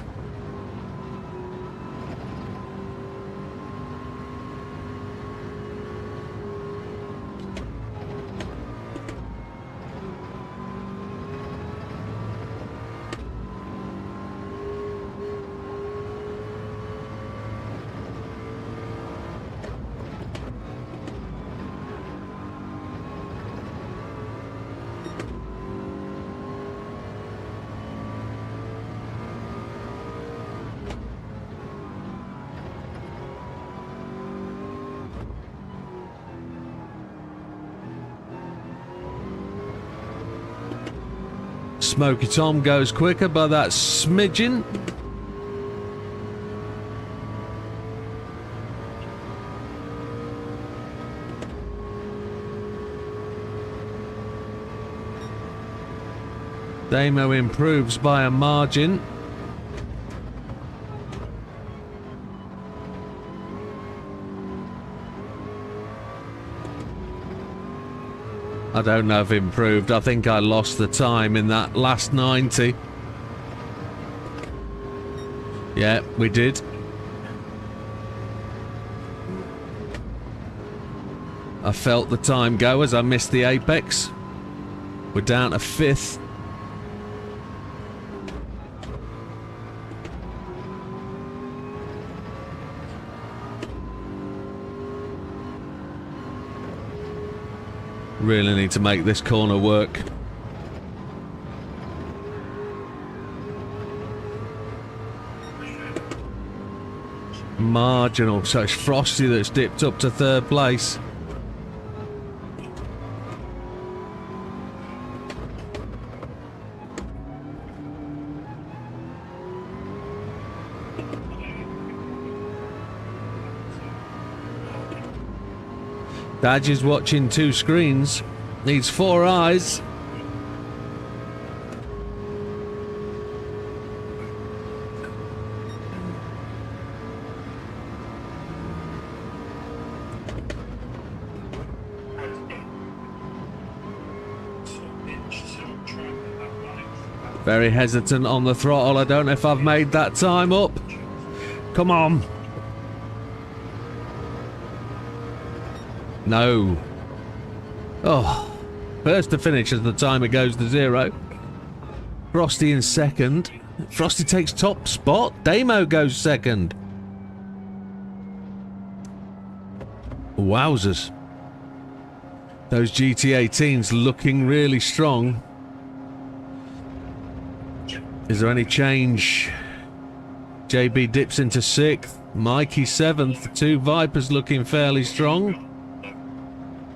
[SPEAKER 4] Smoky Tom goes quicker by that smidgen. Damo improves by a margin. I don't know if improved. I think I lost the time in that last 90. Yeah, we did. I felt the time go as I missed the apex. We're down to 5th. Really need to make this corner work. Marginal, so it's Frosty that's dipped up to 3rd place. Dodge is watching 2 screens. Needs 4 eyes. Very hesitant on the throttle. I don't know if I've made that time up. Come on. No. Oh. First to finish as the timer goes to 0. Frosty in 2nd. Frosty takes top spot. Damo goes 2nd. Wowzers. Those GT18s looking really strong. Is there any change? JB dips into 6th. Mikey 7th. 2 Vipers looking fairly strong.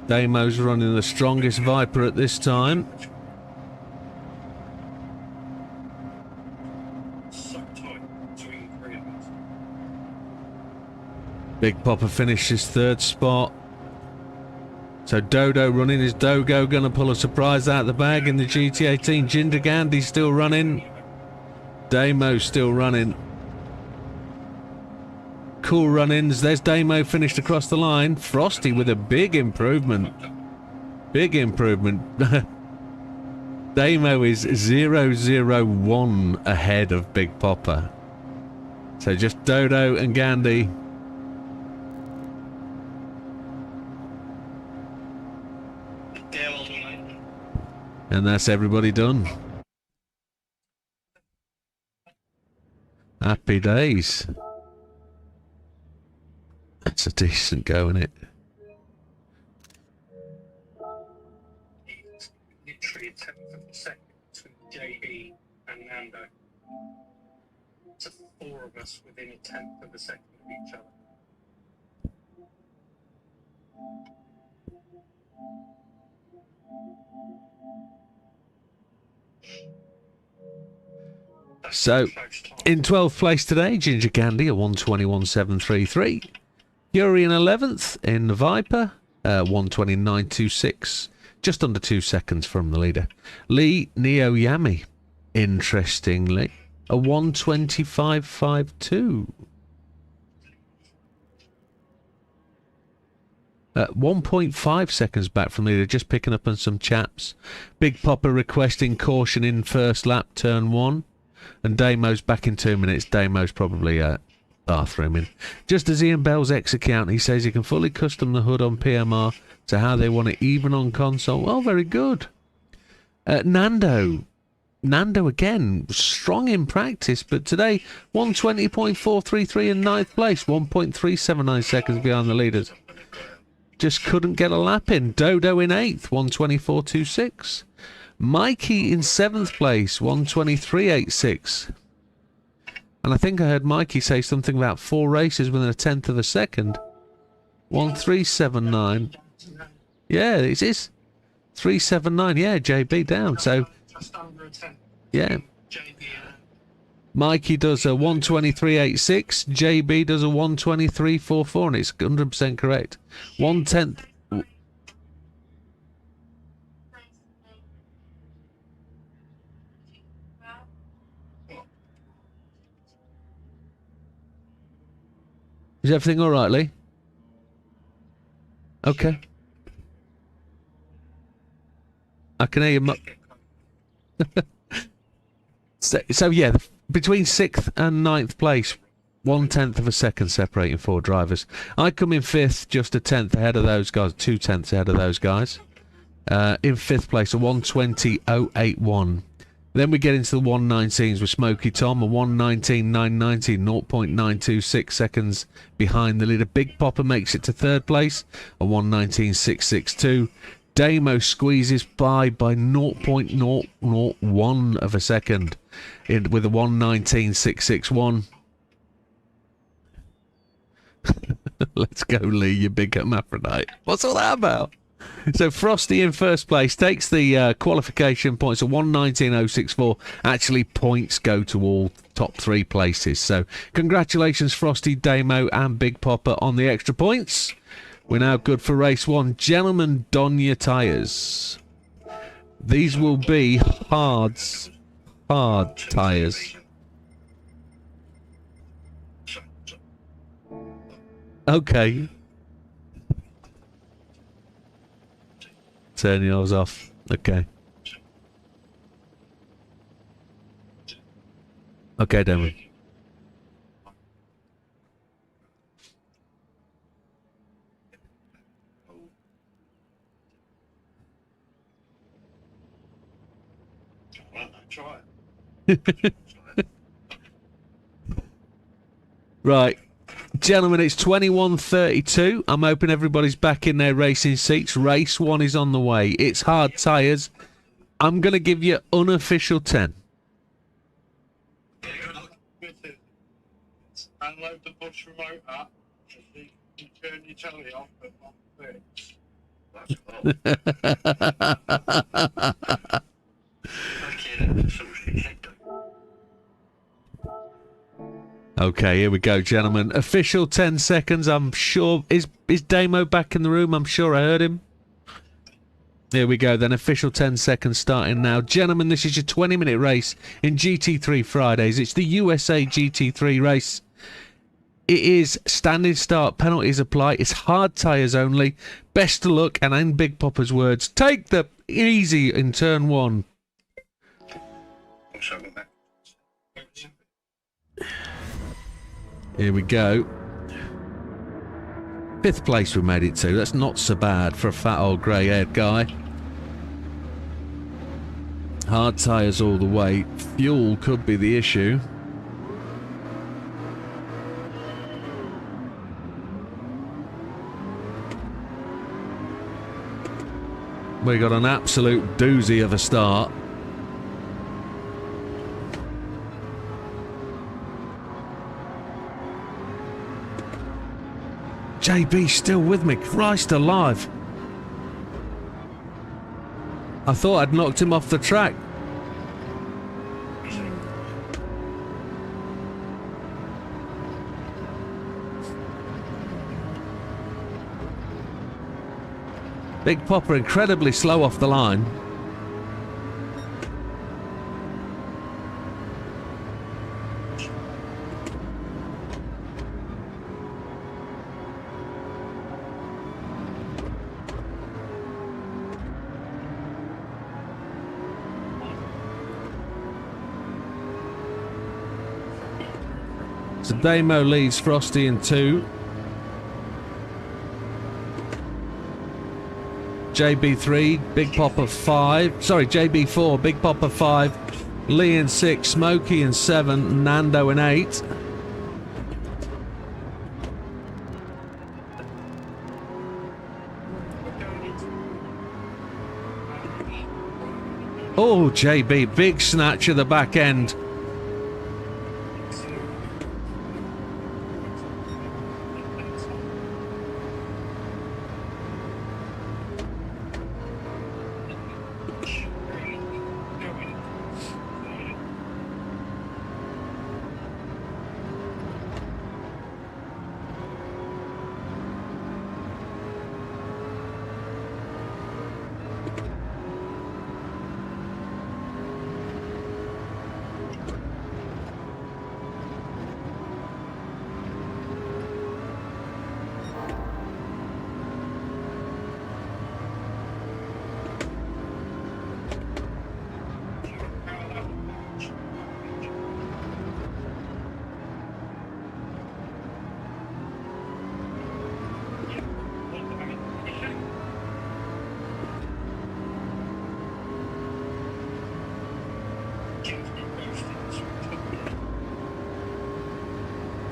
[SPEAKER 4] Damo's running the strongest Viper at this time. Big Popper finishes 3rd spot. So Dodo running. Is Dogo going to pull a surprise out of the bag in the GT18? Jinder Gandhi's still running. Damo's still running. Cool run-ins. There's Damo finished across the line. Frosty with a big improvement. Big improvement. Damo is 001 ahead of Big Popper. So just Dodo and Gandhi. And that's everybody done. Happy days. That's a decent go, isn't it?
[SPEAKER 5] It's literally a tenth of a second between JB and Nando. So 4 of us within a tenth of a second of each other.
[SPEAKER 4] So,
[SPEAKER 5] close time.
[SPEAKER 4] in 12th place today, Ginger Candy, a 121.733. Fury in 11th in Viper, 129.26. Just under 2 seconds from the leader. Lee Neo Yami, interestingly, a 125.52. 1.5 seconds back from the leader, just picking up on some chaps. Big Popper requesting caution in first lap, turn 1. And Damo's back in 2 minutes. Damo's probably bathrooming. Just as Ian Bell's X account, he says he can fully custom the HUD on PMR to how they want it, even on console. Well, very good. Nando again, strong in practice, but today 120.433 in 9th place, 1.379 seconds behind the leaders. Just couldn't get a lap in. Dodo in 8th, 124.26. Mikey in 7th place, 123.86. And I think I heard Mikey say something about 4 races within a tenth of a second. 1.379. Yeah, it is. 3.79. Yeah, JB down. So,
[SPEAKER 5] Just under a 10.
[SPEAKER 4] yeah.
[SPEAKER 5] JB
[SPEAKER 4] Mikey does a 123.86. JB does a 123.44, and it's 100% correct. 1/10. Is everything all right, Lee? Okay. I can hear you. So yeah, between 6th and 9th place, 1/10 of a second separating 4 drivers. I come in 5th, just a 10th ahead of those guys, 2/10 ahead of those guys. In 5th place, a 120.081. Then we get into the 119s with Smokey Tom, a 119.990, 0.926 seconds behind the leader. Big Popper makes it to 3rd place, a 119.662. Damo squeezes by 0.001 of a second with a 119.661. Let's go, Lee, you big hermaphrodite. What's all that about? So Frosty in 1st place takes the qualification points of 119.064. Actually, points go to all top 3 places. So congratulations, Frosty, Damo and Big Popper on the extra points. We're now good for race 1. Gentlemen, don your tyres. These will be hard tyres. Okay. Turn yours off. Okay. Okay, Damon.
[SPEAKER 5] Well, try it.
[SPEAKER 4] Right. Gentlemen, it's 21:32. I'm hoping everybody's back in their racing seats. Race 1 is on the way. It's hard tyres. I'm going to give you unofficial 10.
[SPEAKER 5] Download the Bush remote app. So you can turn your telly off at 1:30.
[SPEAKER 4] Okay, here we go, gentlemen. Official 10 seconds. I'm sure... Is Damo back in the room? I'm sure I heard him. Here we go, then. Official 10 seconds starting now. Gentlemen, this is your 20-minute race in GT3 Fridays. It's the USA GT3 race. It is standing start. Penalties apply. It's hard tyres only. Best of luck, and in Big Popper's words, take the easy in turn 1. Here we go. 5th place we made it to. That's not so bad for a fat old grey-haired guy. Hard tyres all the way. Fuel could be the issue. We got an absolute doozy of a start. JB still with me. Christ alive. I thought I'd knocked him off the track. Big Popper incredibly slow off the line. So Damo leads Frosty in 2. JB3, Big Popper 5. Sorry, JB4, Big Popper 5. Lee in 6, Smokey in 7, Nando in 8. Oh, JB, big snatch at the back end.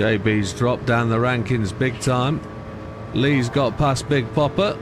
[SPEAKER 4] JB's dropped down the rankings big time. Lee's got past Big Popper.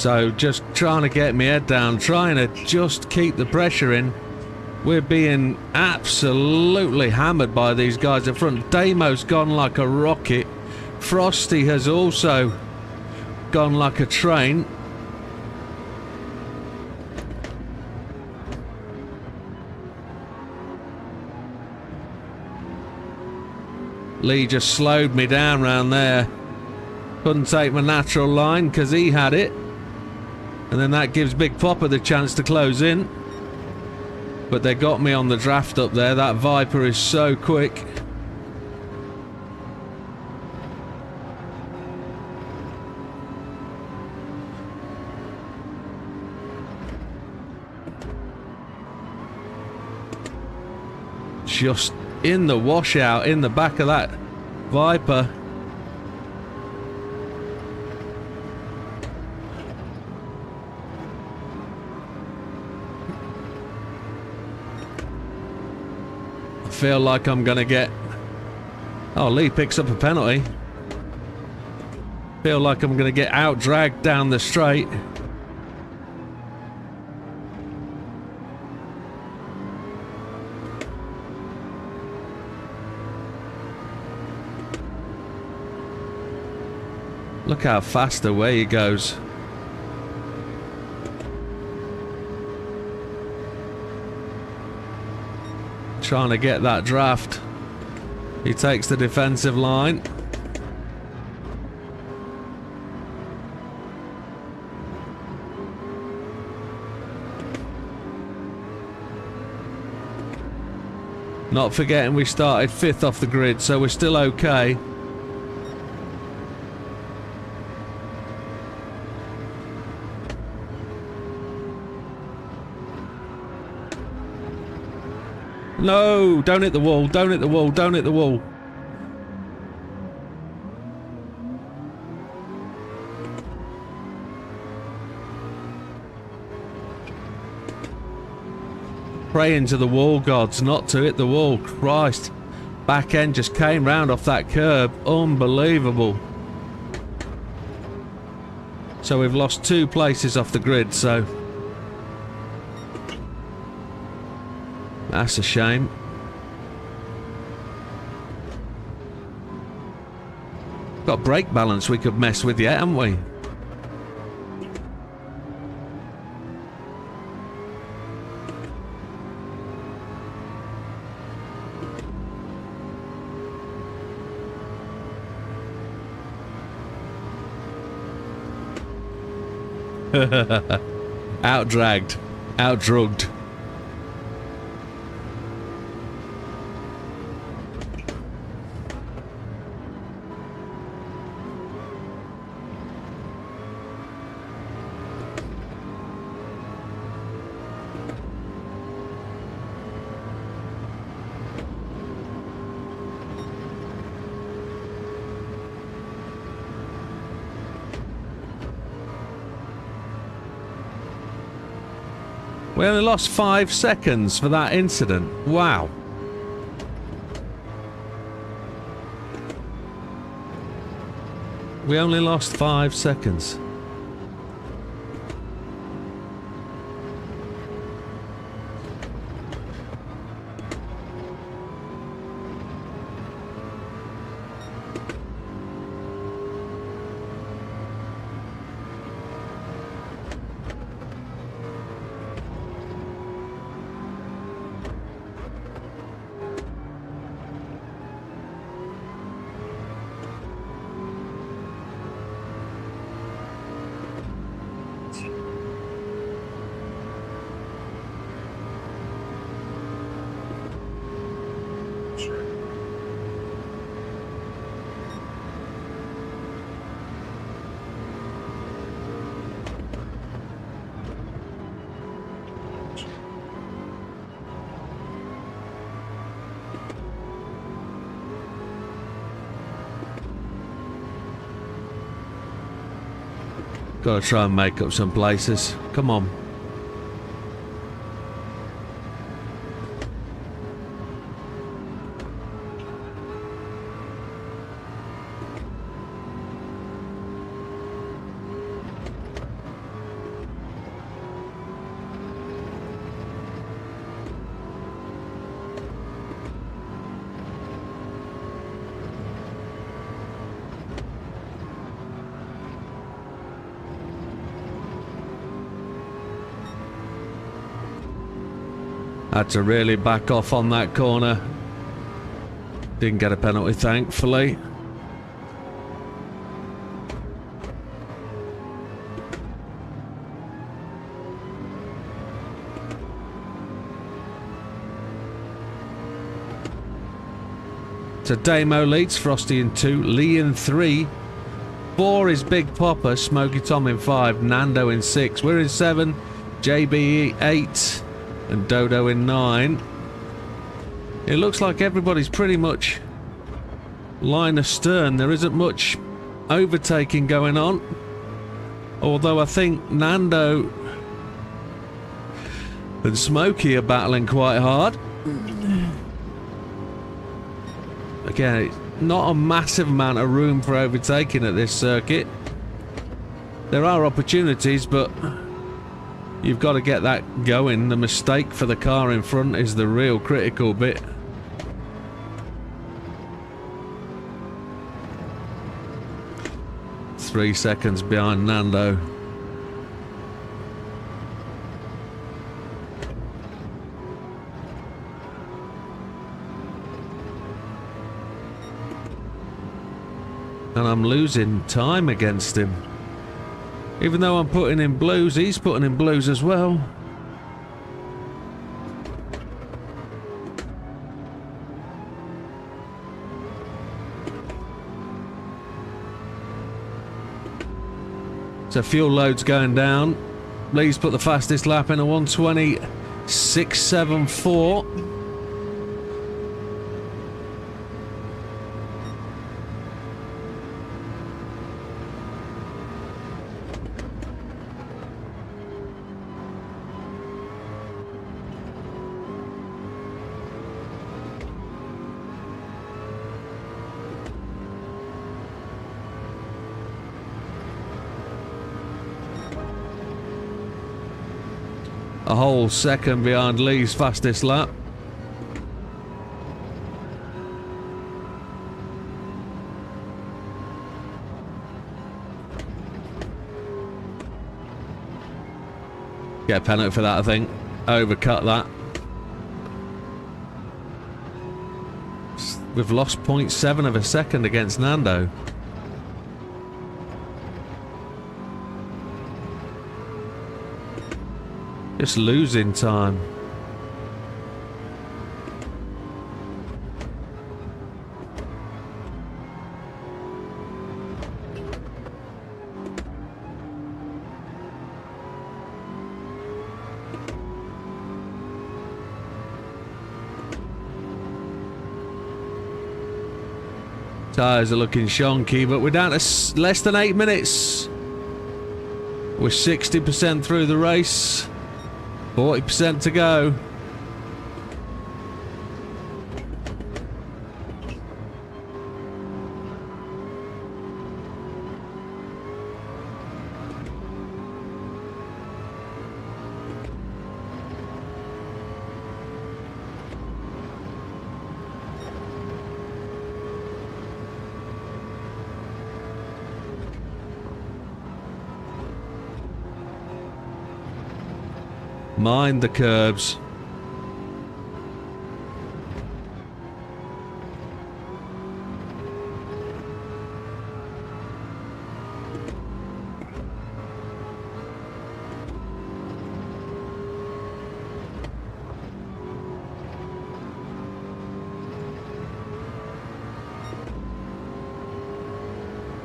[SPEAKER 4] So just trying to get my head down, trying to just keep the pressure in. We're being absolutely hammered by these guys in front. Damo's gone like a rocket. Frosty has also gone like a train. Lee just slowed me down round there. Couldn't take my natural line because he had it. And then that gives Big Popper the chance to close in. But they got me on the draft up there. That Viper is so quick. Just in the washout, in the back of that Viper. Feel like I'm gonna get... Oh, Lee picks up a penalty. Feel like I'm gonna get out dragged down the straight. Look how fast away he goes. Trying to get that draft. He takes the defensive line. Not forgetting we started 5th off the grid, so we're still okay. No, don't hit the wall, don't hit the wall, don't hit the wall. Praying to the wall gods not to hit the wall. Christ. Back end just came round off that curb. Unbelievable. So we've lost 2 places off the grid, so that's a shame. Got brake balance we could mess with yet, haven't we? Out-dragged. Out-drugged. We only lost 5 seconds for that incident. Wow. We only lost 5 seconds. Gotta try and make up some places. Come on. Had to really back off on that corner. Didn't get a penalty, thankfully. So Damo leads, Frosty in 2, Lee in 3. 4 is Big Popper, Smoky Tom in 5, Nando in 6. We're in 7, JB 8. And Dodo in 9. It looks like everybody's pretty much line astern. There isn't much overtaking going on. Although I think Nando and Smokey are battling quite hard. Again, it's not a massive amount of room for overtaking at this circuit. There are opportunities, but you've got to get that going. The mistake for the car in front is the real critical bit. Three seconds behind Nando. And I'm losing time against him. Even though I'm putting in blues, he's putting in blues as well. So fuel load's going down. Lee's put the fastest lap in a 1:20.674. A whole second behind Lee's fastest lap. Get a penalty for that, I think. Overcut that. We've lost 0.7 of a second against Nando. Just losing time. Tyres are looking shonky, but we're down to less than 8 minutes. We're 60% through the race. 40% to go. Mind the curbs.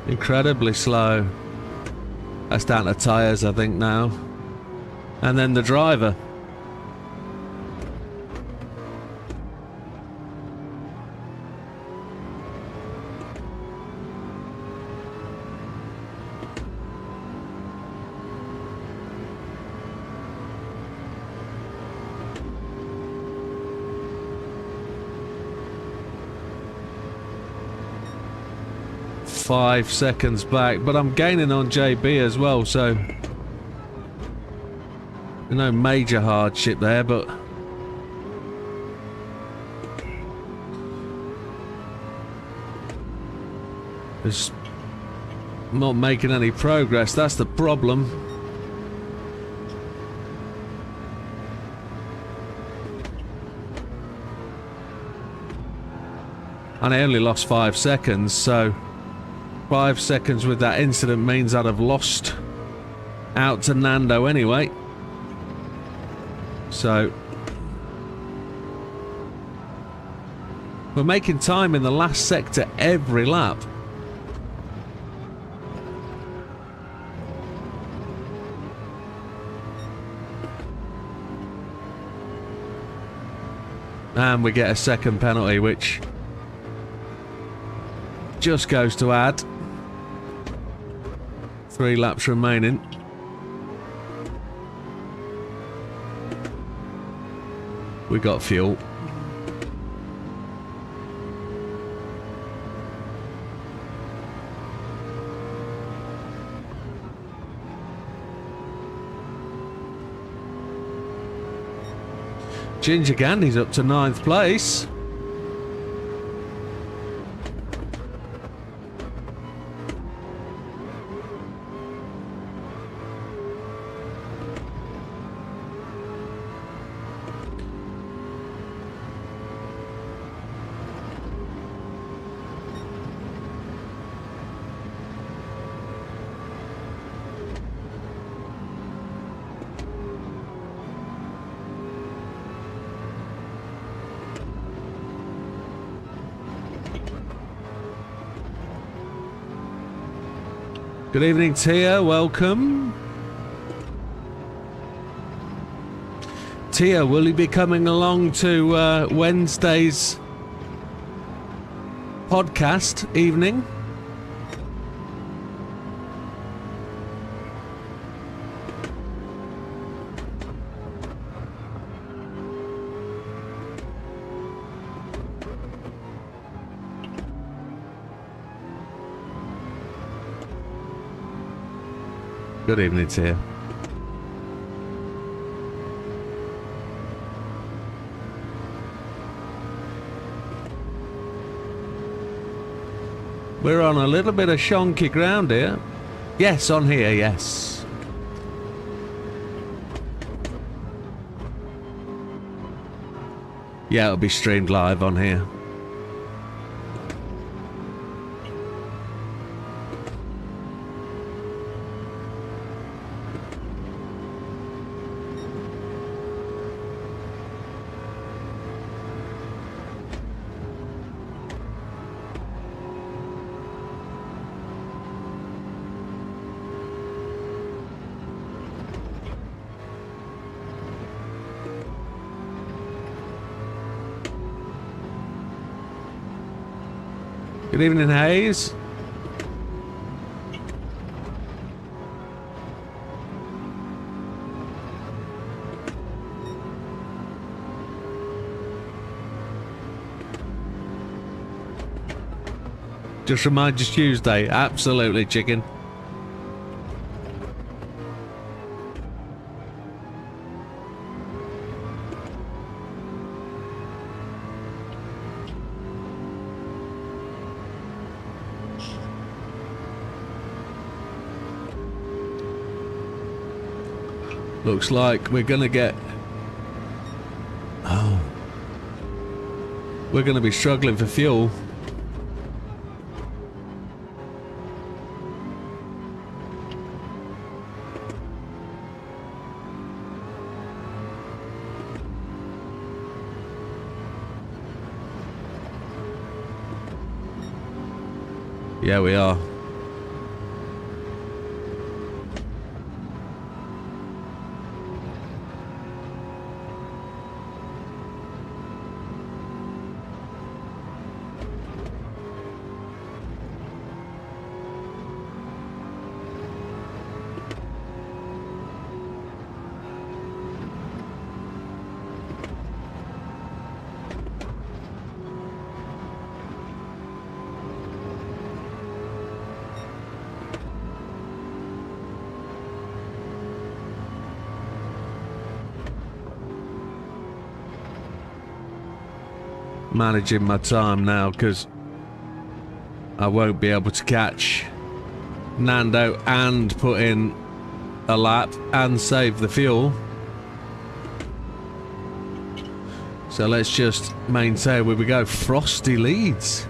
[SPEAKER 4] Incredibly slow. That's down to tyres, I think, now. And then the driver. Five seconds back, but I'm gaining on JB as well, so no major hardship there, but it's not making any progress. That's the problem. And I only lost 5 seconds, so 5 seconds with that incident means I'd have lost out to Nando anyway. So we're making time in the last sector every lap. And we get a second penalty, which just goes to add. 3 laps remaining. We got fuel. Ginger Gandy's up to 9th place. Good evening, Tia. Welcome. Tia, will you be coming along to Wednesday's podcast evening? Good evening, Tia. We're on a little bit of shonky ground here. Yes, on here, yes. Yeah, it'll be streamed live on here. Good evening, Hayes. Just remind us Tuesday. Absolutely, chicken. Looks like we're gonna get... Oh. We're gonna be struggling for fuel. Yeah, we are. Managing my time now because I won't be able to catch Nando and put in a lap and save the fuel. So let's just maintain where we go. Frosty leads.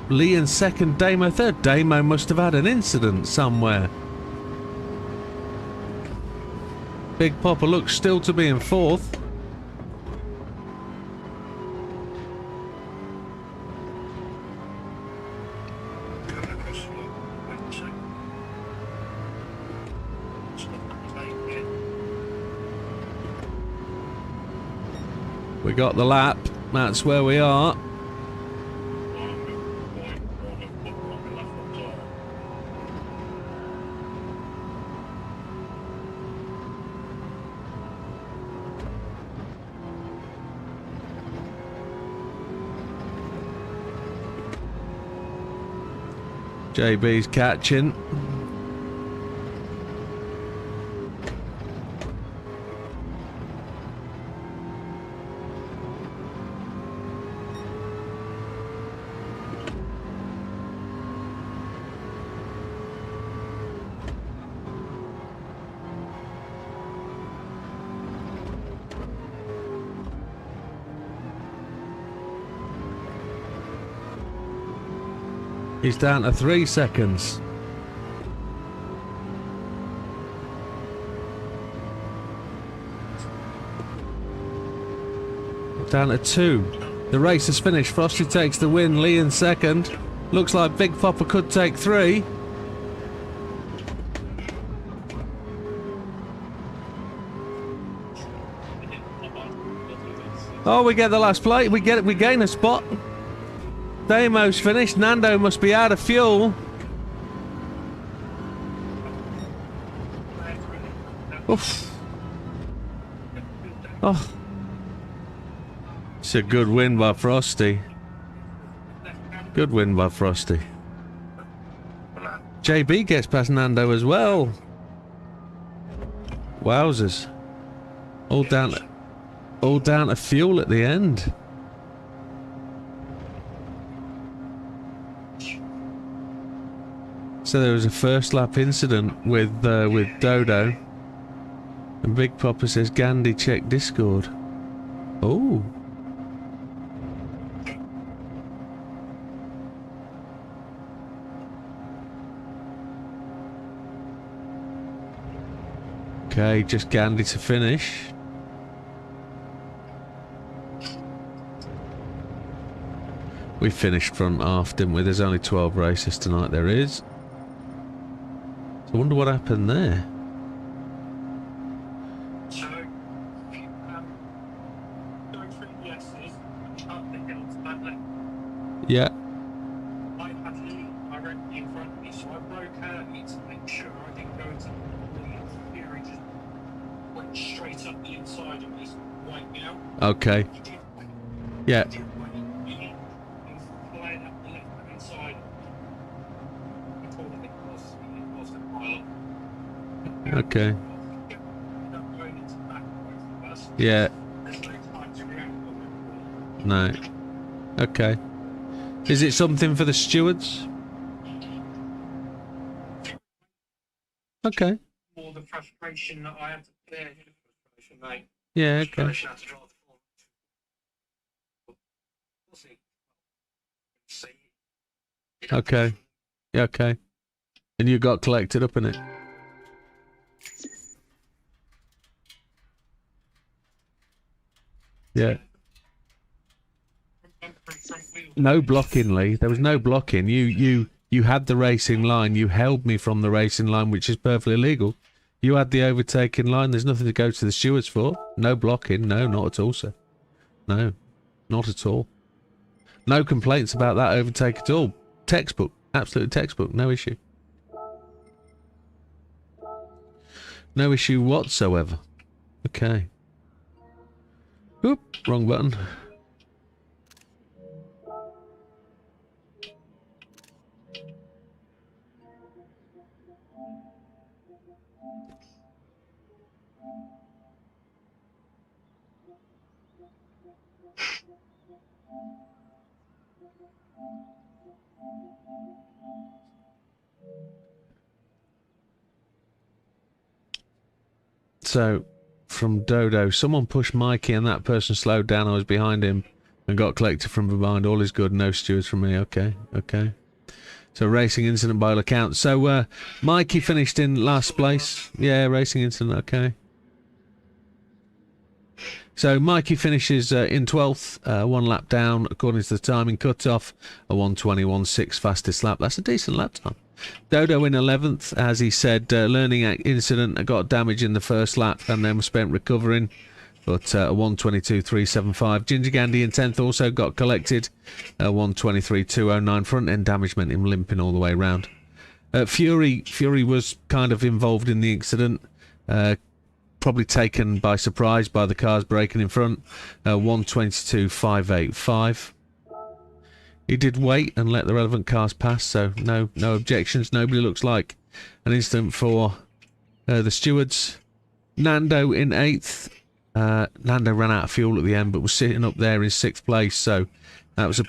[SPEAKER 4] Lee in second, Damo third. Damo must have had an incident somewhere. Big Papa looks still to be in fourth. We got the lap, that's where we are. JB's catching. He's down to 3 seconds. Down to 2. The race is finished. Frosty takes the win. Lee in second. Looks like Big Papa could take 3. Oh, we get the last plate. We get it. We gain a spot. Damo's finished. Nando must be out of fuel. Oof. Oh. It's a good win by Frosty. Good win by Frosty. JB gets past Nando as well. Wowzers. All down to fuel at the end. So there was a first lap incident with Dodo. And Big Papa says, Gandhi, check Discord. Oh. Okay, just Gandhi to finish. We finished front half, didn't we? There's only 12 races tonight, there is. So I wonder what happened there.
[SPEAKER 5] So, going through the S's, up the hill to that left.
[SPEAKER 4] Yeah.
[SPEAKER 5] I had Lee directly in front of me, so I broke out to make sure I didn't go into the theory, just went straight up the inside and just wiped me out.
[SPEAKER 4] Okay.
[SPEAKER 5] He did wait.
[SPEAKER 4] Yeah.
[SPEAKER 5] He did wait. He flying up the left-hand side. I thought it was the pilot.
[SPEAKER 4] Okay.
[SPEAKER 5] Not going into the back of the bus.
[SPEAKER 4] Yeah.
[SPEAKER 5] There's no time to react.
[SPEAKER 4] No. Okay. Is it something for the stewards? Okay.
[SPEAKER 5] More the frustration that I had to bear. Frustration, mate.
[SPEAKER 4] Yeah, okay.
[SPEAKER 5] Frustration I had to drive the form. We'll see. See.
[SPEAKER 4] Okay. Yeah, okay. And you got collected up in it? Yeah. No blocking, Lee. There was no blocking. You had the racing line. You held me from the racing line, which is perfectly legal. You had the overtaking line. There's nothing to go to the stewards for. No blocking. No, not at all, sir. No, not at all. No complaints about that overtake at all. Textbook. Absolute textbook. No issue. No issue whatsoever. Okay. Oop, wrong button. So, from Dodo, someone pushed Mikey and that person slowed down. I was behind him and got collected from behind. All is good. No stewards from me. Okay, okay. So, racing incident by all accounts. So, Mikey finished in last place. Yeah, racing incident. Okay. So, Mikey finishes in 12th, 1 lap down, according to the timing cut-off, a 1:21.6 fastest lap. That's a decent lap time. Dodo in 11th, as he said, learning incident, got damage in the first lap and then was spent recovering, but a 1:22.375. Ginger Gandhi in 10th also got collected, 1:23.209. Front end damage meant him limping all the way around. Fury was kind of involved in the incident, probably taken by surprise by the cars braking in front, 1:22.585. He did wait and let the relevant cars pass, so no objections. Nobody looks like an incident for the stewards. Nando in 8th. Nando ran out of fuel at the end, but was sitting up there in 6th place, so that was a...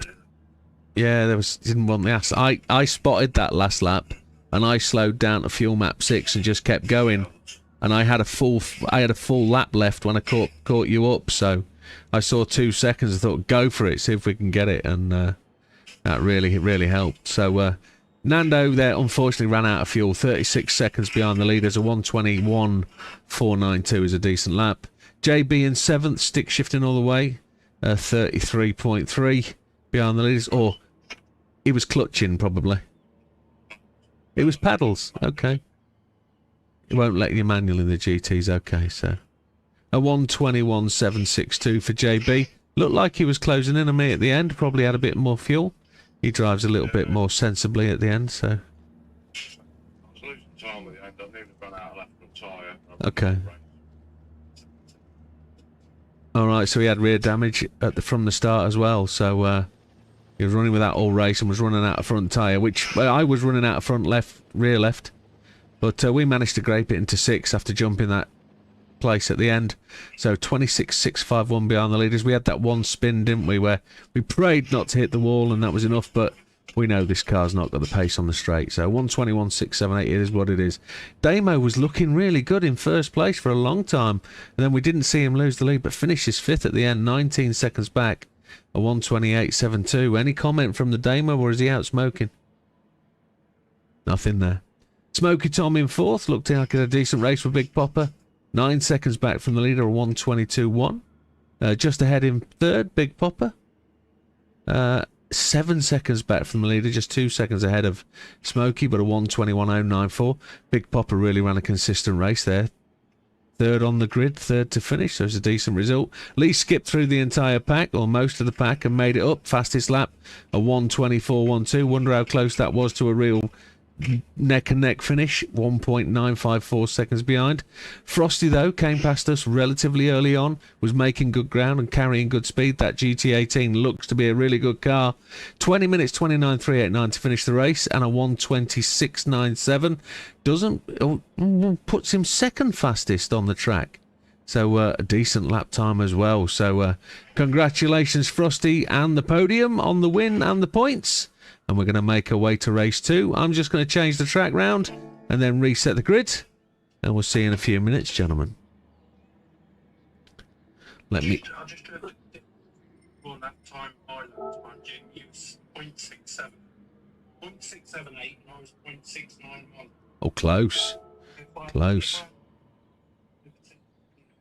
[SPEAKER 4] Yeah, didn't want the ass. I spotted that last lap, and I slowed down to fuel map 6 and just kept going. And I had a full lap left when I caught you up, so I saw 2 seconds. I thought, go for it, see if we can get it, and that really helped. So Nando there unfortunately ran out of fuel, 36 seconds behind the leaders. A 1:21.492 is a decent lap. JB in 7th, stick shifting all the way, 33.3 behind the leaders. Or he was clutching probably. It was paddles. Okay. It won't let you manual in the GTs. Okay, so a 1:21.762 for JB. Looked like he was closing in on me at the end. Probably had a bit more fuel. He drives a little bit more sensibly at the end, so.
[SPEAKER 3] I was losing time at the end. I nearly run out of left front tyre.
[SPEAKER 4] Okay. Alright, so he had rear damage from the start as well, so he was running without all race and was running out of front tyre, which I was running out of front left, rear left. But we managed to grape it into 6 after jumping that place at the end. So 26.651 behind the leaders. We had that one spin, didn't we, where we prayed not to hit the wall and that was enough, but we know this car's not got the pace on the straight. So 121.678 is what it is. Damo was looking really good in first place for a long time, and then we didn't see him lose the lead, but finishes 5th at the end, 19 seconds back, a 128.72. Any comment from the Damo, or is he out smoking? Nothing there. Smoky Tom in 4th, looked like a decent race with Big Popper. 9 seconds back from the leader, a 122.1. Just ahead in 3rd, Big Popper. 7 seconds back from the leader, just 2 seconds ahead of Smokey, but a 121.094. Big Popper really ran a consistent race there. 3rd on the grid, 3rd to finish, so it's a decent result. Lee skipped through the entire pack, or most of the pack, and made it up. Fastest lap, a 124.12. Wonder how close that was to a real neck and neck finish, 1.954 seconds behind. Frosty though came past us relatively early on, was making good ground and carrying good speed. That GT18 looks to be a really good car. 20 minutes 29.389 to finish the race, and a 126.97 puts him 2nd fastest on the track. So a decent lap time as well. So congratulations Frosty and the podium on the win and the points. And we're going to make our way to race 2. I'm just going to change the track round and then reset the grid. And we'll see you in a few minutes, gentlemen. Let me...
[SPEAKER 5] I just on that time I use 0.67. 0.678 and I was 0.691.
[SPEAKER 4] Oh, close. Close.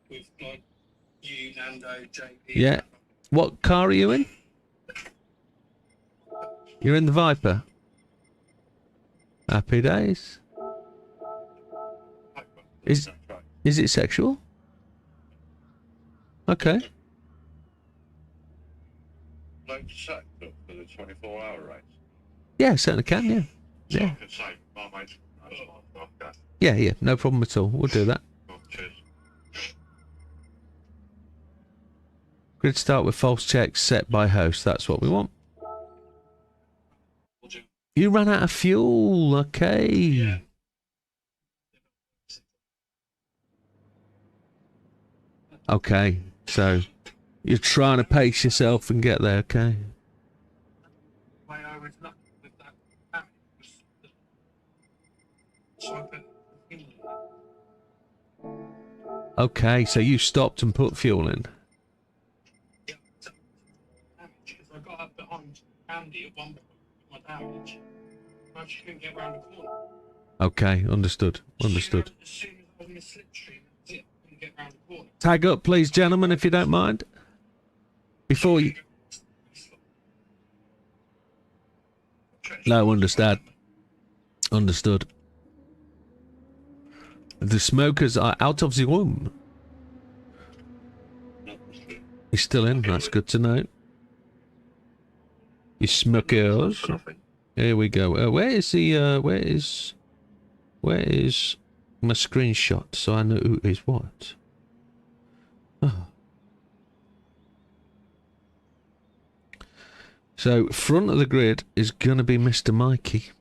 [SPEAKER 5] With you, Nando, JP.
[SPEAKER 4] Yeah. What car are you in? You're in the Viper. Happy days. Is it sexual? Okay.
[SPEAKER 3] Load set up for the 24-hour race.
[SPEAKER 4] Yeah, certainly can, yeah.
[SPEAKER 3] So
[SPEAKER 4] Yeah.
[SPEAKER 3] I can say, my mate, okay.
[SPEAKER 4] Yeah, yeah, no problem at all. We'll do that.
[SPEAKER 3] Well, cheers.
[SPEAKER 4] Grid start with false checks set by host. That's what we want. You ran out of fuel, okay.
[SPEAKER 5] Yeah.
[SPEAKER 4] Okay, so you're trying to pace yourself and get there, okay.
[SPEAKER 5] Why I was lucky with that damage was so I put fuel in.
[SPEAKER 4] Okay, so you stopped and put fuel in.
[SPEAKER 5] Yeah, so damage, because I got up behind Andy at one point with my damage. I just couldn't get around the corner.
[SPEAKER 4] Okay, understood, understood.
[SPEAKER 5] As soon as I was in the slipstream, that's it. I couldn't get around the corner.
[SPEAKER 4] Tag up, please, gentlemen, if you don't mind. Before you... No, understand. Understood. The smokers are out of the room. He's still in, that's good to know. You smokers. Here we go. Where is the, where is my screenshot so I know who is what? Oh. So, front of the grid is going to be Mr. Mikey.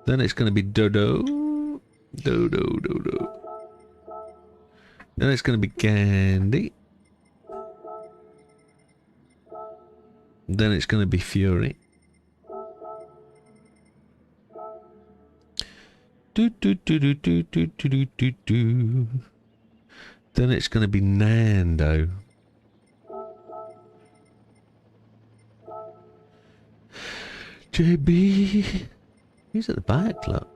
[SPEAKER 4] Then it's going to be Dodo. Dodo. Then it's going to be Candy. Then it's going to be Fury. Then it's going to be Nando. JB. He's at the back, look.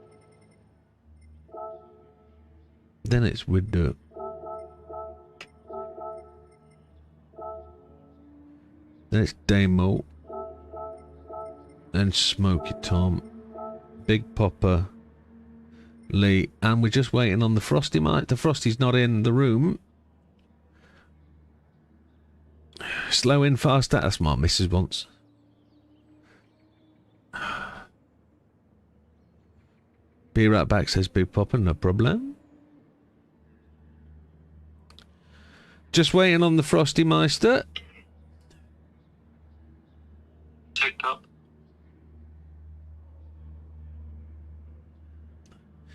[SPEAKER 4] Then it's Widow. Then it's Damo. Then Smoky Tom. Big Popper. Lee, and we're just waiting on the Frosty mic. The Frosty's not in the room. Slow in, fast out. That's my missus once. Be right back, says Big Popper. No problem. Just waiting on the Frosty Meister.
[SPEAKER 5] Ticked up.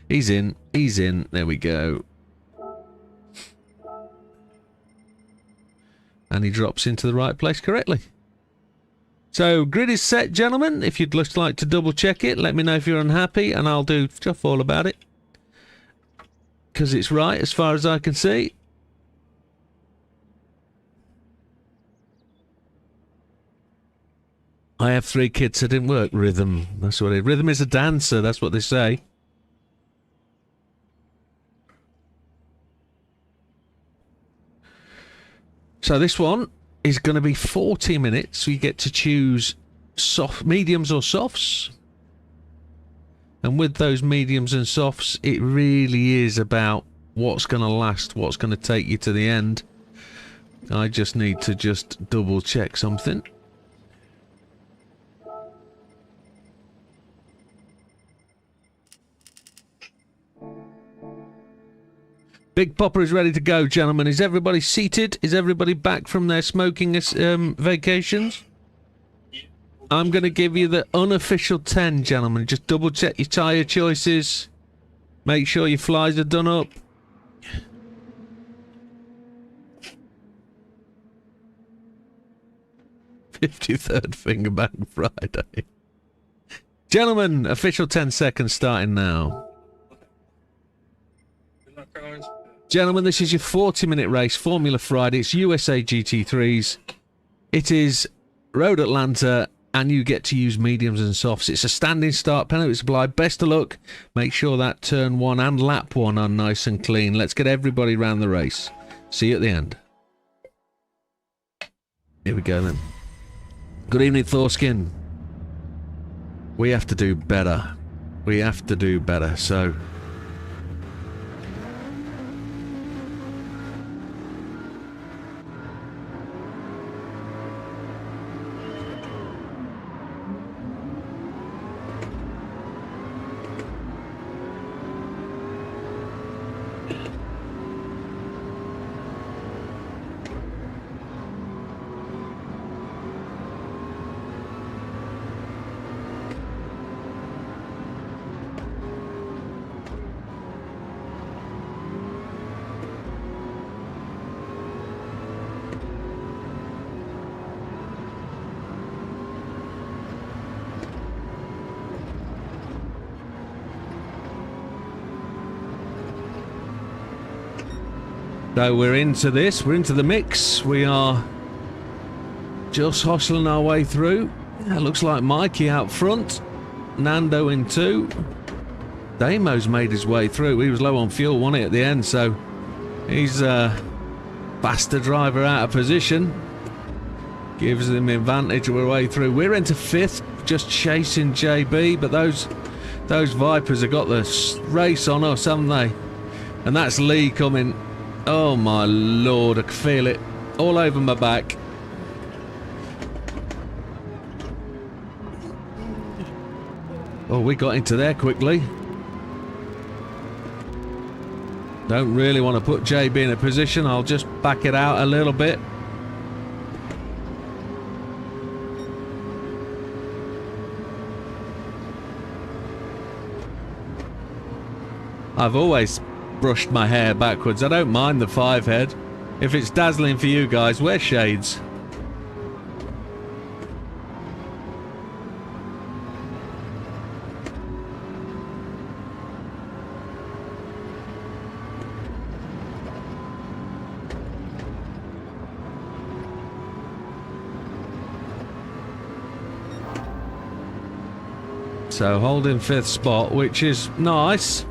[SPEAKER 4] He's in. He's in. There we go. And he drops into the right place correctly. So, grid is set, gentlemen. If you'd just like to double check it, let me know if you're unhappy, and I'll do stuff all about it. Because it's right as far as I can see. I have 3 kids that didn't work. Rhythm. That's what it is. Rhythm is a dancer. That's what they say. So this one is going to be 40 minutes. So you get to choose soft, mediums or softs. And with those mediums and softs, it really is about what's going to last, what's going to take you to the end. I just need to just double check something. Big Popper is ready to go, gentlemen. Is everybody seated? Is everybody back from their smoking vacations? I'm going to give you the unofficial 10, gentlemen. Just double check your tyre choices. Make sure your flies are done up. "53rd Finger Bang Friday." Gentlemen, official 10 seconds starting now. Gentlemen, this is your 40-minute race, Formula Friday. It's USA GT3s. It is Road Atlanta, and you get to use mediums and softs. It's a standing start, penalty supply. Best of luck. Make sure that turn 1 and lap 1 are nice and clean. Let's get everybody around the race. See you at the end. Here we go then. Good evening, Thorskin. We have to do better. We have to do better, so... So we're into this, we're into the mix, we are just hustling our way through. Yeah, looks like Mikey out front, Nando in 2. Damo's made his way through, he was low on fuel, wasn't he, at the end, so he's a faster driver out of position. Gives him the advantage of our way through. We're into 5th, just chasing JB, but those Vipers have got the race on us, haven't they? And that's Lee coming. Oh my lord, I can feel it all over my back. Oh, we got into there quickly. Don't really want to put JB in a position, I'll just back it out a little bit. I've always brushed my hair backwards. I don't mind the 5 head. If it's dazzling for you guys, wear shades. So holding 5th spot, which is nice.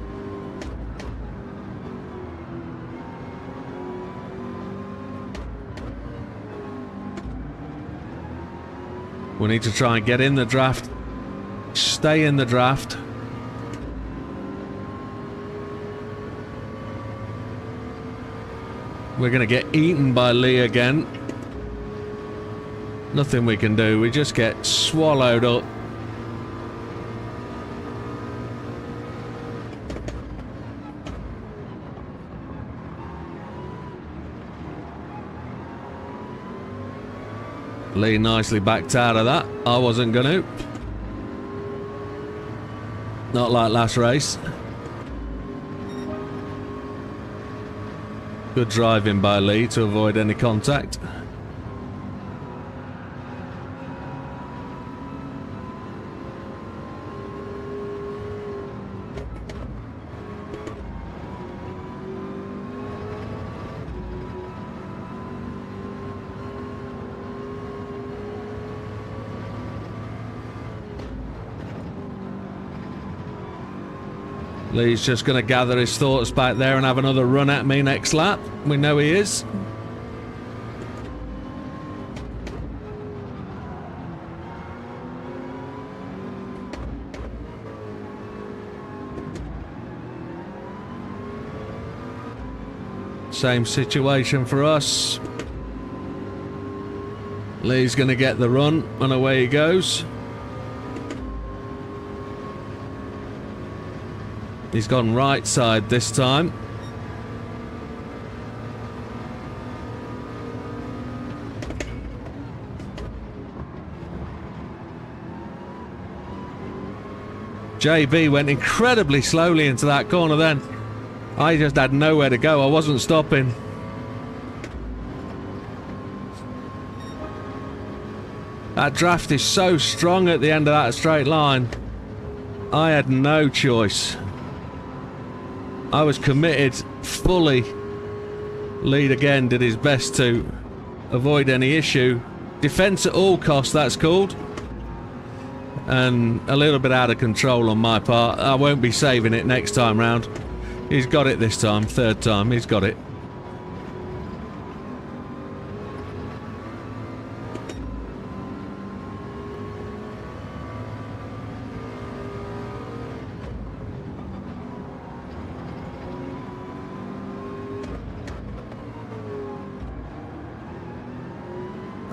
[SPEAKER 4] We need to try and get in the draft. Stay in the draft. We're going to get eaten by Lee again. Nothing we can do. We just get swallowed up. Lee nicely backed out of that. I wasn't going to. Not like last race. Good driving by Lee to avoid any contact. Lee's just going to gather his thoughts back there and have another run at me next lap. We know he is. Same situation for us. Lee's going to get the run and away he goes. He's gone right side this time. JB went incredibly slowly into that corner then. I just had nowhere to go. I wasn't stopping. That draft is so strong at the end of that straight line. I had no choice. I was committed fully. Lead again did his best to avoid any issue. Defence at all costs, that's called. And a little bit out of control on my part. I won't be saving it next time round. He's got it this time, third time, he's got it.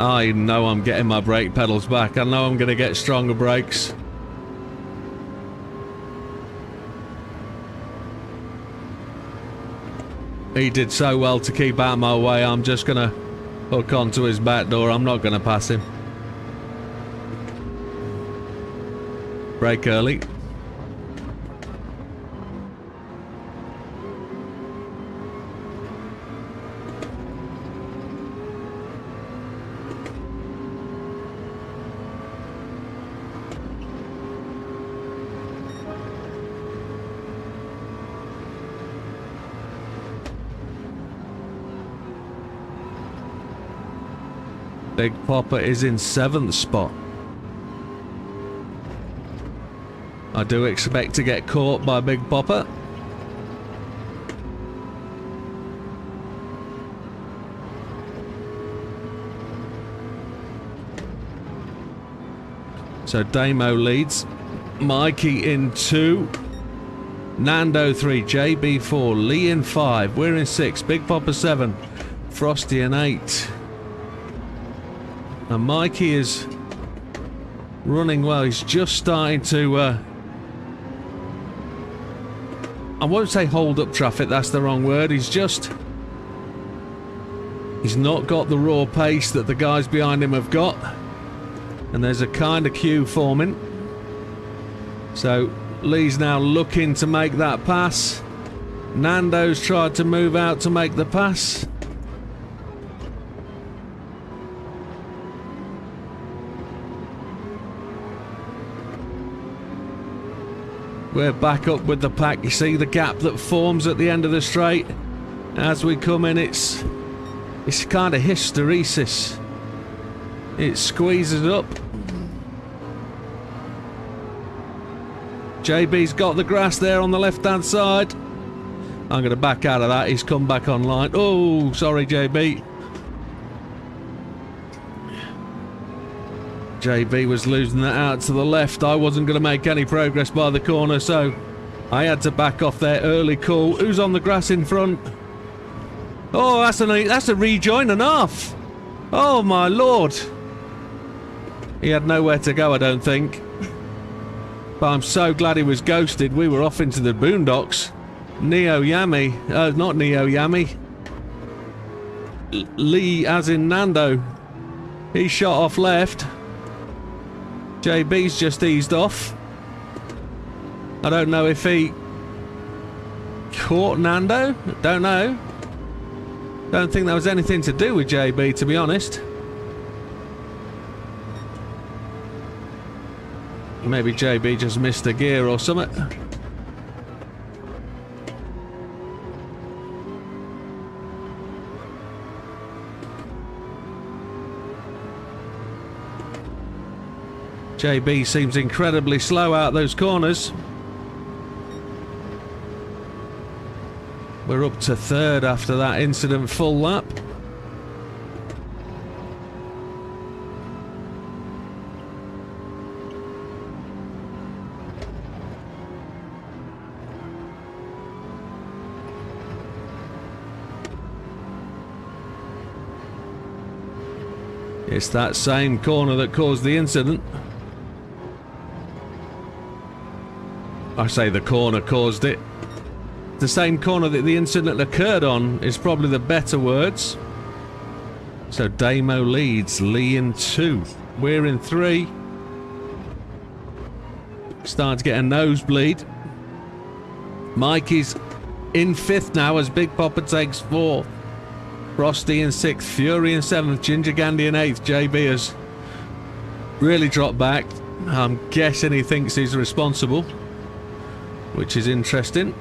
[SPEAKER 4] I know I'm getting my brake pedals back. I know I'm going to get stronger brakes. He did so well to keep out of my way. I'm just going to hook onto his back door. I'm not going to pass him. Brake early. Big Popper is in 7th spot. I do expect to get caught by Big Popper. So Damo leads. Mikey in 2. Nando 3. JB 4. Lee in 5. We're in 6. Big Popper 7. Frosty in 8. And Mikey is running well. He's just starting to... I won't say hold up traffic, that's the wrong word. He's not got the raw pace that the guys behind him have got. And there's a kind of queue forming. So Lee's now looking to make that pass. Nando's tried to move out to make the pass. We're back up with the pack. You see the gap that forms at the end of the straight. As we come in, it's kind of hysteresis. It squeezes up. JB's got the grass there on the left-hand side. I'm going to back out of that. He's come back online. Oh, sorry, JB. JB was losing that out to the left. I wasn't going to make any progress by the corner, so I had to back off there early. Cool. Who's on the grass in front? Oh, that's a rejoin and half. Oh my lord. He had nowhere to go, I don't think. But I'm so glad he was ghosted. We were off into the boondocks. Neo Yami. Not Neo Yami. Lee, as in Nando. He shot off left. JB's just eased off. I don't know if he caught Nando. Don't know. Don't think that was anything to do with JB, to be honest. Maybe JB just missed a gear or something. JB seems incredibly slow out those corners. We're up to third after that incident full lap. It's that same corner that caused the incident. I say the corner caused it. The same corner that the incident occurred on is probably the better words. So Damo leads, Lee in 2. We're in 3. Starting to get a nosebleed. Mikey's in 5th now as Big Papa takes 4th. Frosty in 6th, Fury in 7th, Ginger Gandhi in 8th. JB has really dropped back. I'm guessing he thinks he's responsible, which is interesting.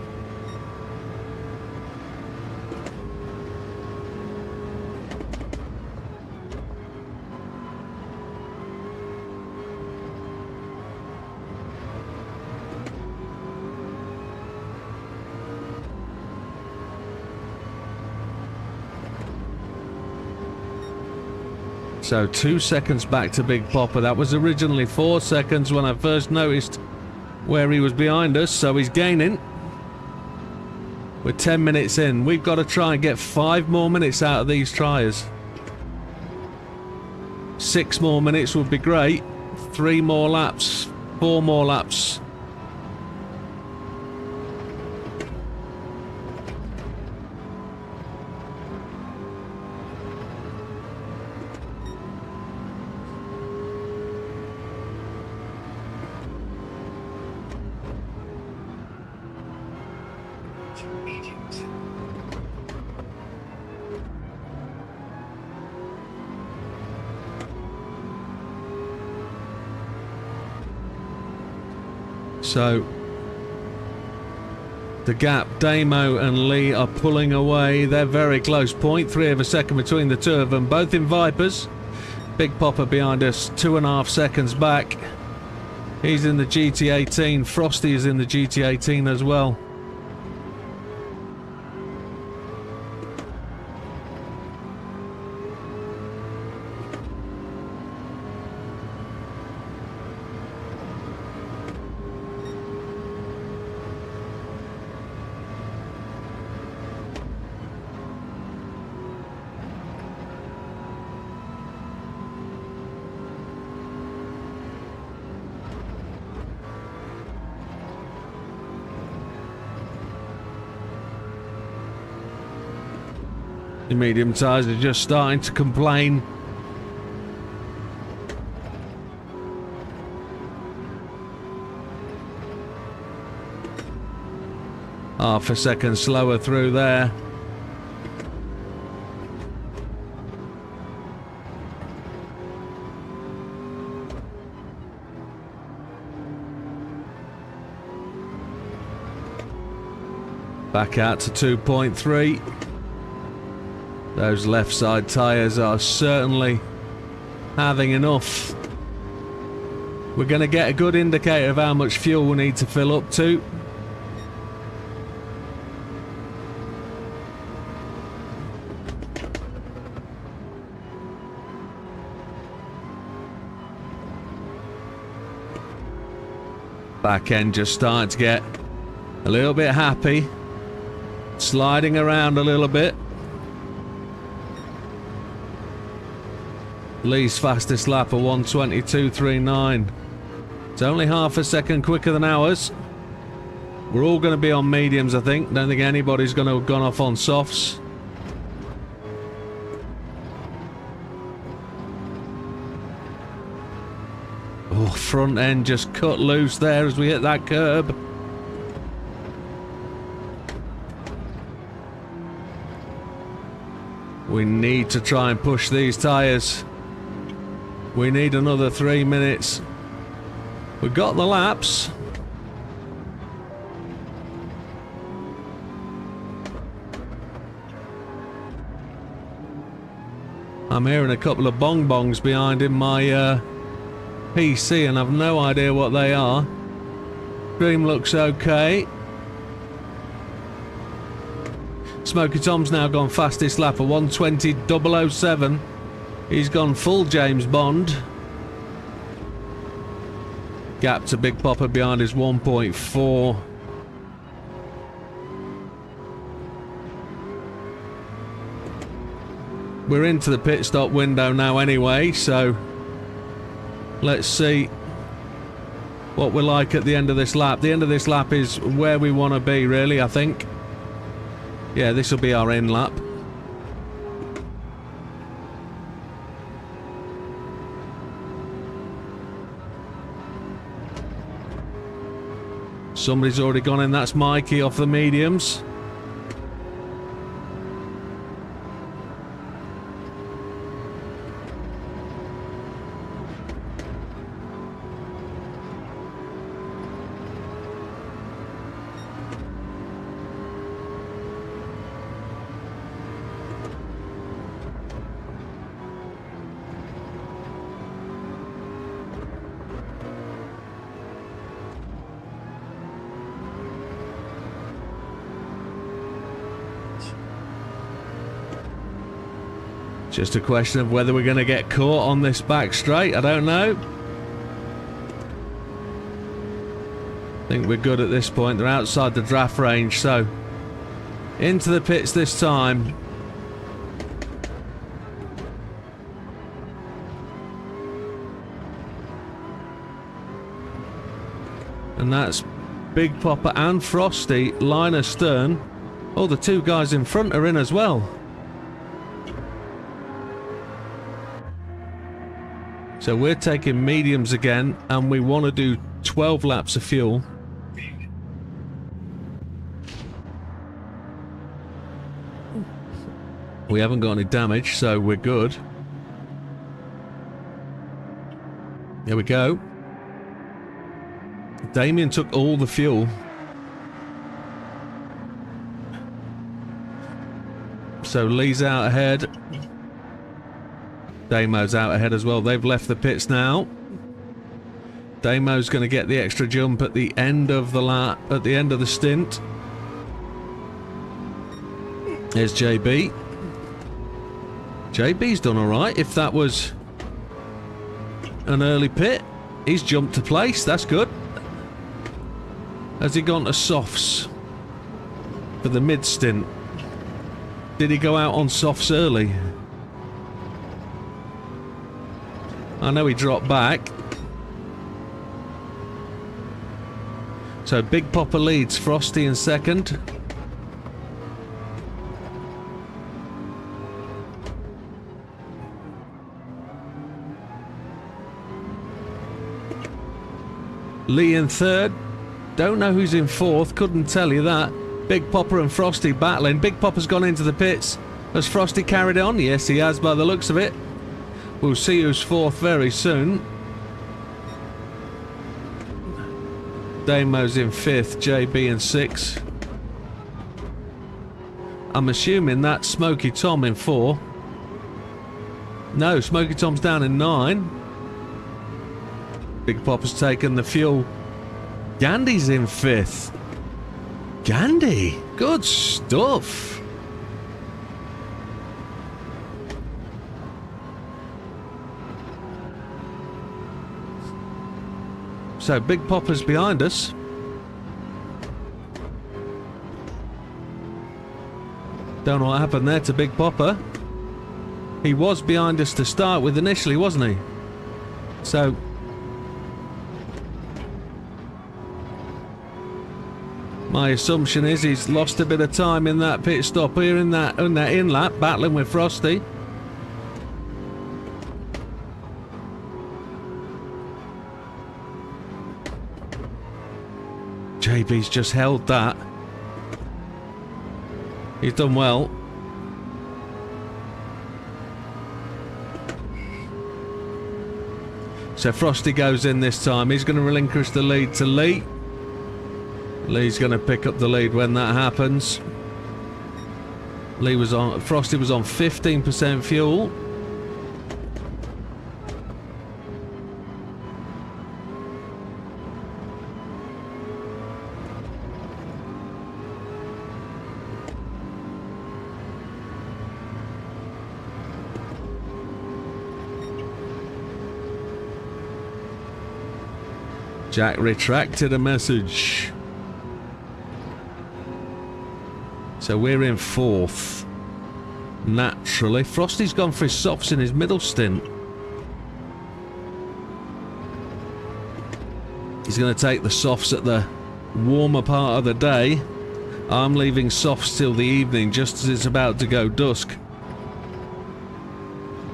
[SPEAKER 4] So 2 seconds back to Big Popper. That was originally 4 seconds when I first noticed where he was behind us, so he's gaining. We're 10 minutes in. We've got to try and get 5 more minutes out of these tires. 6 more minutes would be great. 3 more laps, 4 more laps. So the gap, Damo and Lee are pulling away. They're very close. 0.3 of a second between the two of them, both in Vipers. Big Popper behind us, 2.5 seconds back. He's in the GT18. Frosty is in the GT18 as well. The medium tyres are just starting to complain. Half a second slower through there. Back out to 2.3. Those left side tyres are certainly having enough. We're going to get a good indicator of how much fuel we need to fill up to. Back end just starting to get a little bit happy. Sliding around a little bit. Lee's fastest lap of 1:22.39. It's only half a second quicker than ours. We're all going to be on mediums, I think. Don't think anybody's going to have gone off on softs. Oh, front end just cut loose there as we hit that curb. We need to try and push these tyres. We need another 3 minutes. We've got the laps. I'm hearing a couple of bong bongs behind in my PC and I've no idea what they are. Stream looks okay. Smoky Tom's now gone fastest lap of 1:20.007. He's gone full James Bond. Gap to Big Popper behind is 1.4. We're into the pit stop window now anyway, so let's see what we're like at the end of this lap. The end of this lap is where we want to be, really, I think. Yeah, this will be our end lap. Somebody's already gone in, that's Mikey off the mediums. Just a question of whether we're going to get caught on this back straight. I don't know. I think we're good at this point. They're outside the draft range, so into the pits this time. And that's Big Popper and Frosty, line astern. Oh, the two guys in front are in as well. So we're taking mediums again, and we want to do 12 laps of fuel. We haven't got any damage, so we're good. There we go. Damien took all the fuel. So Lee's out ahead. Damo's out ahead as well. They've left the pits now. Damo's going to get the extra jump at the end of the lap, at the end of the stint. There's JB. JB's done alright. If that was an early pit, he's jumped to place. That's good. Has he gone to softs for the mid stint? Did he go out on softs early? I know he dropped back. So Big Popper leads, Frosty in second. Lee in third. Don't know who's in fourth, couldn't tell you that. Big Popper and Frosty battling. Big Popper's gone into the pits. Has Frosty carried on? Yes, he has by the looks of it. We'll see who's fourth very soon. Damo's in fifth, JB in sixth. I'm assuming that's Smoky Tom in four. No, Smoky Tom's down in 9. Big Popper's taken the fuel. Gandy's in 5th. Gandy, good stuff. So Big Popper's behind us. Don't know what happened there to Big Popper. He was behind us to start with initially, wasn't he? So... my assumption is he's lost a bit of time in that pit stop here, in that in-lap, battling with Frosty. JB's just held that. He's done well. So Frosty goes in this time. He's going to relinquish the lead to Lee. Lee's going to pick up the lead when that happens. Frosty was on 15% fuel. Jack retracted a message. So we're in 4th. Naturally. Frosty's gone for his softs in his middle stint. He's going to take the softs at the warmer part of the day. I'm leaving softs till the evening, just as it's about to go dusk.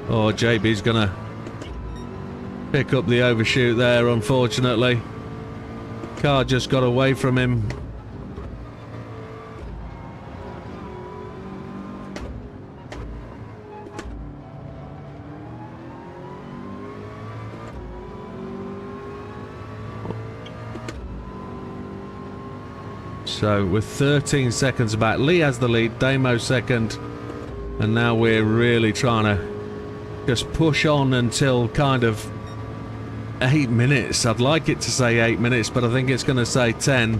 [SPEAKER 4] Oh, JB's going to pick up the overshoot there, unfortunately. Car just got away from him. So with 13 seconds back, Lee has the lead, Damo second, and now we're really trying to just push on until kind of 8 minutes. I'd like it to say 8 minutes, but I think it's going to say 10.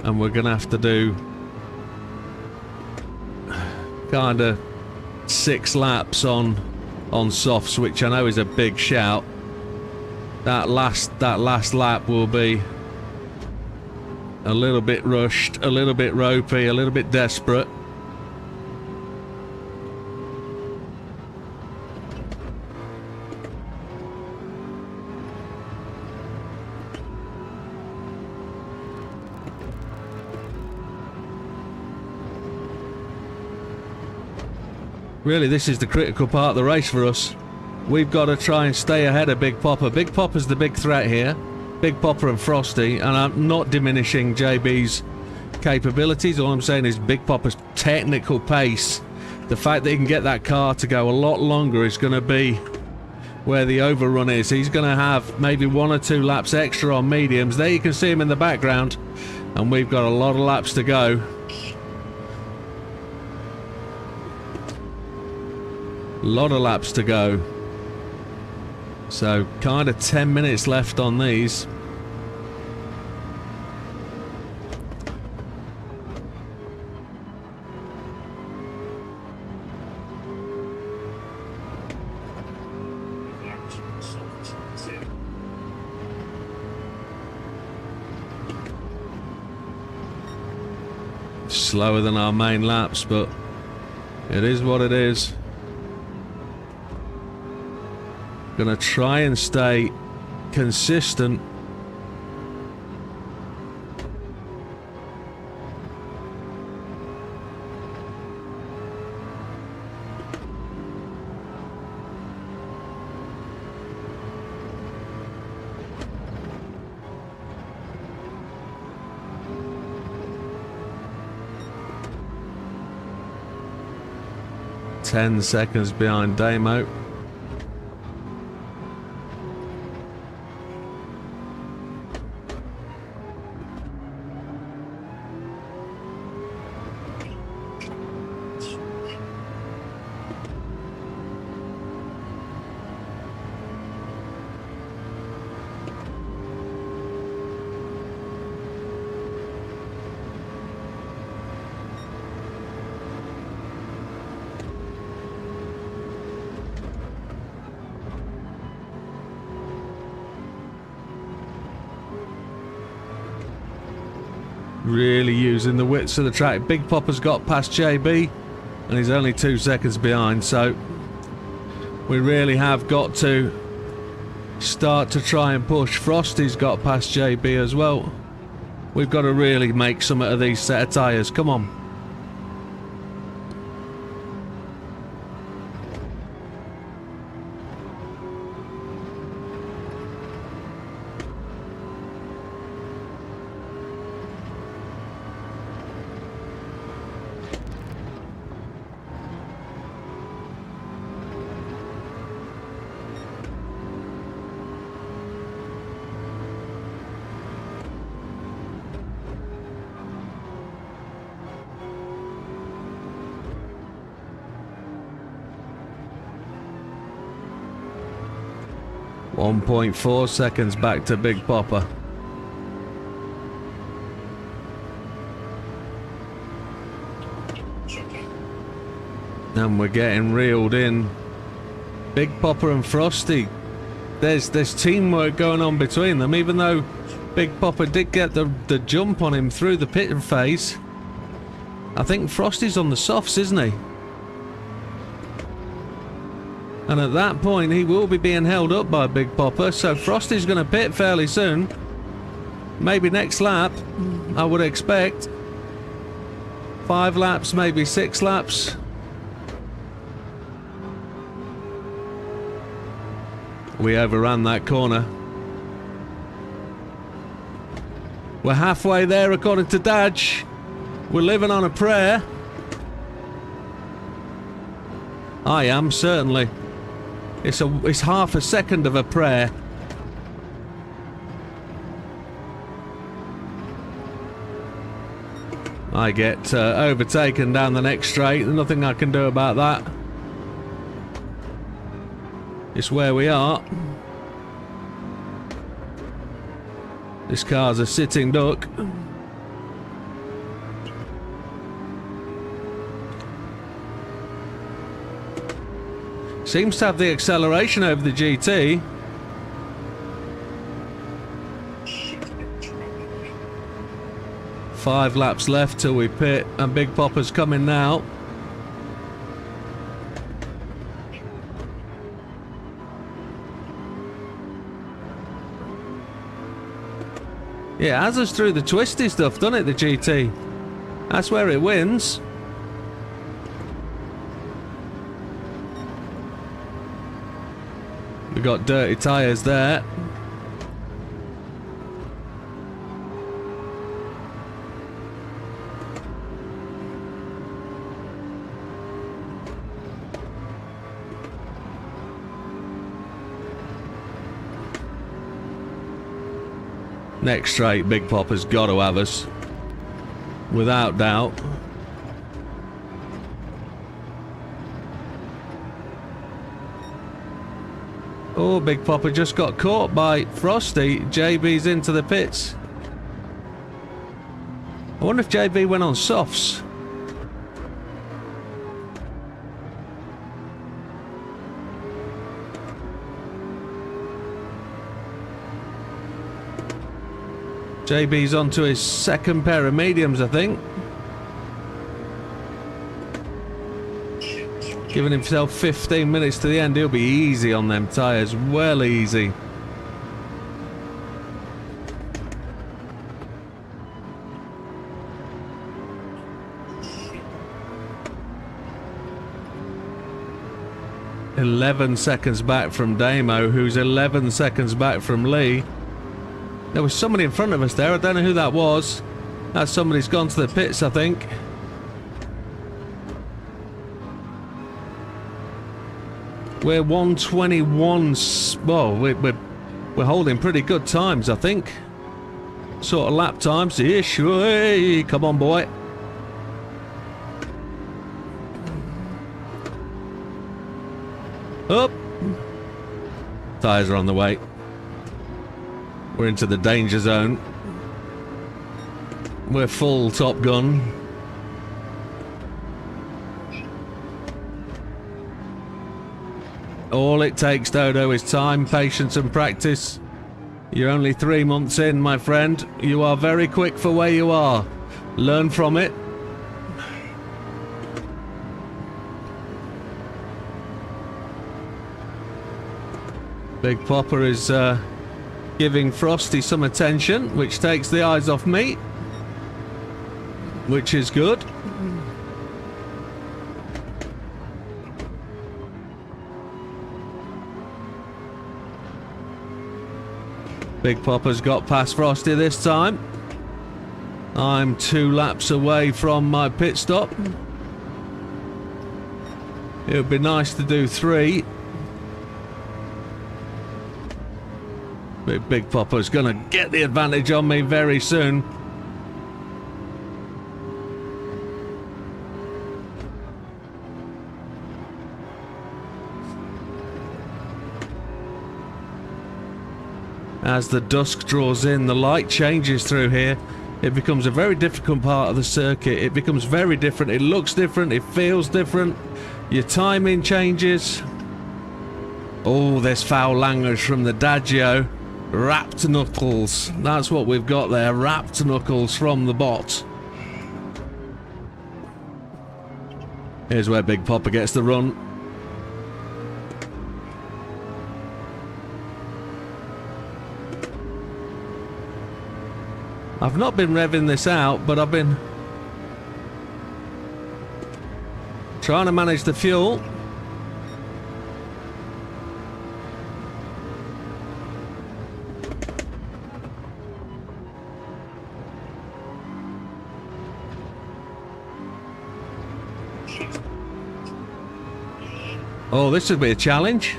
[SPEAKER 4] And we're going to have to do kind of 6 laps on softs, which I know is a big shout. That last lap will be a little bit rushed, a little bit ropey, a little bit desperate. Really, this is the critical part of the race for us. We've got to try and stay ahead of Big Popper. Big Popper's the big threat here. Big Popper and Frosty, and I'm not diminishing JB's capabilities. All I'm saying is Big Popper's technical pace. The fact that he can get that car to go a lot longer is going to be where the overrun is. He's going to have maybe 1 or 2 laps extra on mediums. There you can see him in the background, and we've got a lot of laps to go. Lot of laps to go. So kind of 10 minutes left on these. Slower than our main laps, but it is what it is. Gonna try and stay consistent. Ten seconds behind Damo. Really using the widths of the track. Big Popper's got past JB and he's only 2 seconds behind, so we really have got to start to try and push. Frosty's got past JB as well. We've got to really make some of these set of tyres. Come on. .4 seconds back to Big Popper. And we're getting reeled in. Big Popper and Frosty. There's teamwork going on between them, even though Big Popper did get the jump on him through the pit phase. I think Frosty's on the softs, isn't he? And at that point, he will be being held up by Big Popper, so Frosty's going to pit fairly soon. Maybe next lap, I would expect. 5 laps, maybe 6 laps. We overran that corner. We're halfway there according to Dodge. We're living on a prayer. I am, certainly. It's half a second of a prayer. I get overtaken down the next straight. Nothing I can do about that. It's where we are. This car's a sitting duck. Seems to have the acceleration over the GT. Five laps left till we pit, and Big Popper's coming now. Yeah, it has us through the twisty stuff, doesn't it, the GT? That's where it wins. We got dirty tyres there. Next straight, Big Popper's got to have us. Without doubt. Oh, Big Popper just got caught by Frosty. JB's into the pits. I wonder if JB went on softs. JB's onto his second pair of mediums, I think. Giving himself 15 minutes to the end. He'll be easy on them tyres. Well easy. "11 seconds back from Damo, who's 11 seconds back from Lee." There was somebody in front of us there. I don't know who that was. That somebody's gone to the pits, I think. We're 121. Well, we're holding pretty good times, I think. Sort of lap times-ish. Hey, come on, boy. Up. Tyres are on the way. We're into the danger zone. We're full Top Gun. All it takes, Dodo, is time, patience and practice. You're only 3 months in, my friend. You are very quick for where you are. Learn from it. Big Popper is giving Frosty some attention, which takes the eyes off me, which is good. Big Popper's got past Frosty this time. I'm 2 laps away from my pit stop. It would be nice to do 3. But Big Popper's gonna get the advantage on me very soon. As the dusk draws in, the light changes through here. It becomes a very difficult part of the circuit. It becomes very different. It looks different. It feels different. Your timing changes. Oh, there's foul language from the Daggio. Wrapped knuckles. That's what we've got there. Wrapped knuckles from the bot. Here's where Big Popper gets the run. I've not been revving this out, but I've been trying to manage the fuel. Oh, this would be a challenge.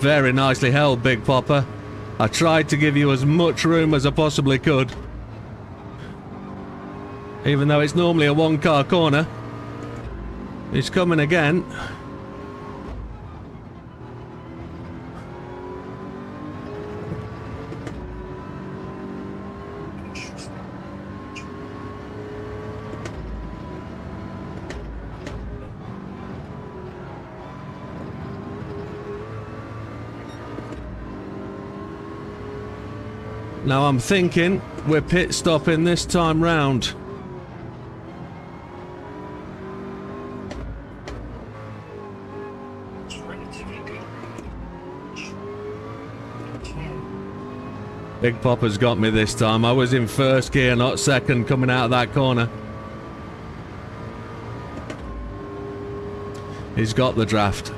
[SPEAKER 4] Very nicely held, Big Popper. I tried to give you as much room as I possibly could. Even though it's normally a 1-car corner. He's coming again. Now I'm thinking we're pit stopping this time round.
[SPEAKER 5] It's relatively good.
[SPEAKER 4] Big Popper's got me this time. I was in first gear, not second, coming out of that corner. He's got the draft.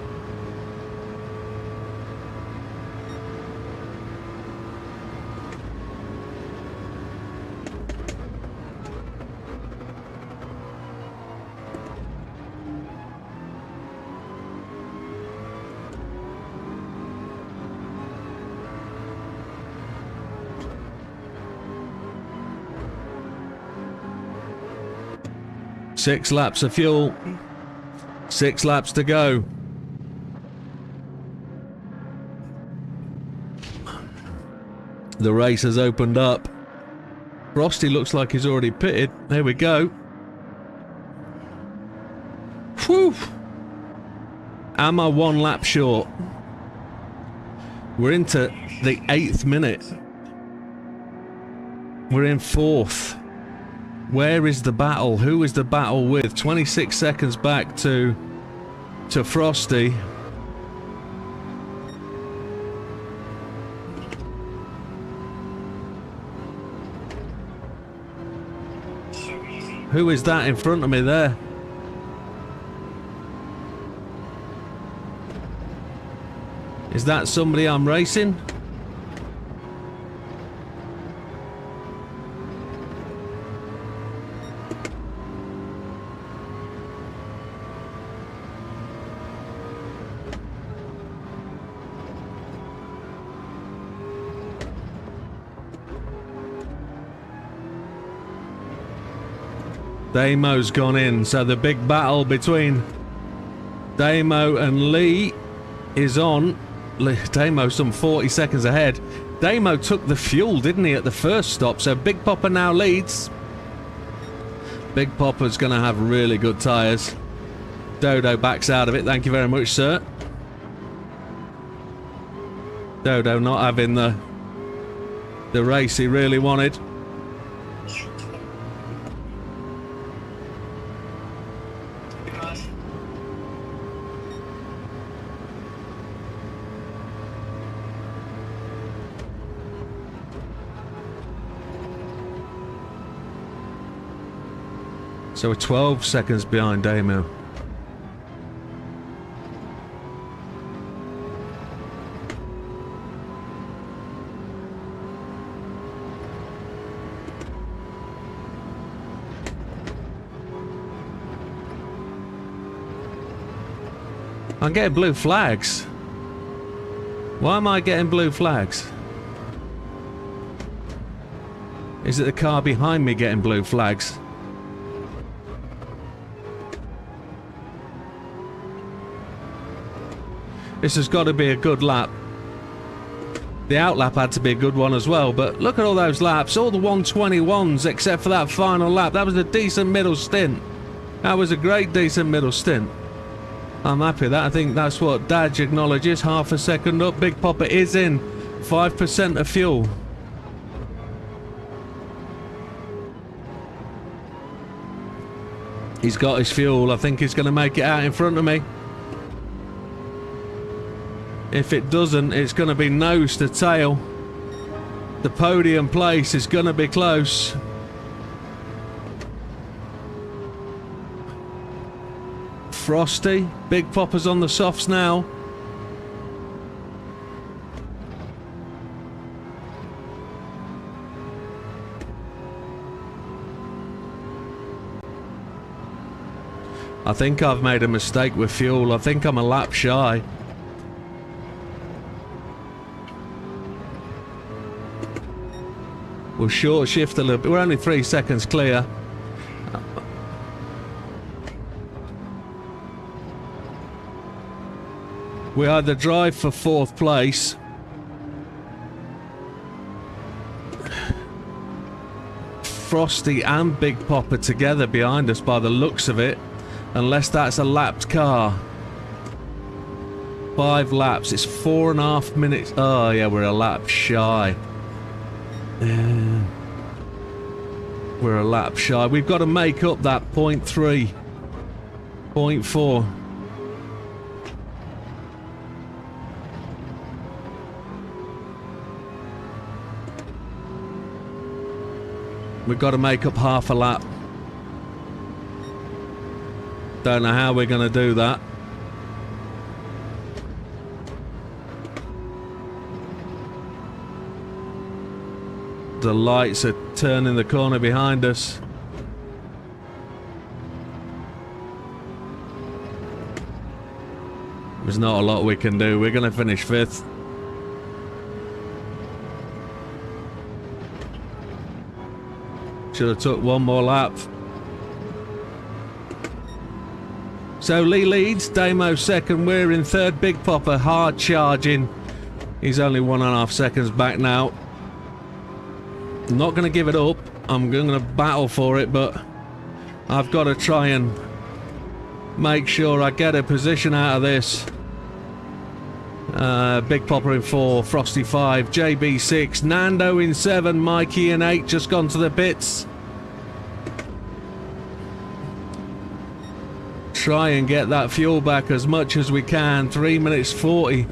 [SPEAKER 4] Six laps of fuel. 6 laps to go. The race has opened up. Frosty looks like he's already pitted. There we go. Whew. Am I 1 lap short? We're into the 8th minute. We're in 4th. Where is the battle? Who is the battle with? 26 seconds back to Frosty.
[SPEAKER 5] So easy.
[SPEAKER 4] Who is that in front of me there? Is that somebody I'm racing? Damo's gone in, so the big battle between Damo and Lee is on. Damo some 40 seconds ahead. Damo took the fuel, didn't he, at the first stop, so Big Popper now leads. Big Popper's going to have really good tyres. Dodo backs out of it, thank you very much, sir. Dodo not having the the race he really wanted. So we're 12 seconds behind Damo. I'm getting blue flags. Why am I getting blue flags? Is it the car behind me getting blue flags? This has got to be a good lap. The outlap had to be a good one as well, but look at all those laps, all the 121s except for that final lap. That was a decent middle stint. That was a great decent middle stint. I'm happy with that. I think that's what Dadge acknowledges. Half a second up. Big Popper is in. 5% of fuel. He's got his fuel. I think he's going to make it out in front of me. If it doesn't, it's going to be nose to tail. The podium place is going to be close. Frosty, Big Popper's on the softs now. I think I've made a mistake with fuel. I think I'm a lap shy. We'll short shift a little bit. We're only 3 seconds clear. We either drive for 4th place Frosty and Big Popper together behind us by the looks of it, unless that's a lapped car. 5 laps, it's 4.5 minutes. Oh yeah, we're a lap shy. We're a lap shy. We've got to make up that 0.3, 0.4. We've got to make up half a lap. Don't know how we're going to do that. The lights are turning the corner behind us. There's not a lot we can do. We're going to finish 5th. Should have took one more lap. So Lee leads, Damo second, we're in 3rd. Big Popper hard charging. He's only 1.5 seconds back now. I'm not going to give it up. I'm going to battle for it, but I've got to try and make sure I get a position out of this. Big Popper in 4, Frosty 5, JB 6, Nando in 7, Mikey in 8, just gone to the pits. Try and get that fuel back as much as we can. 3 minutes 40.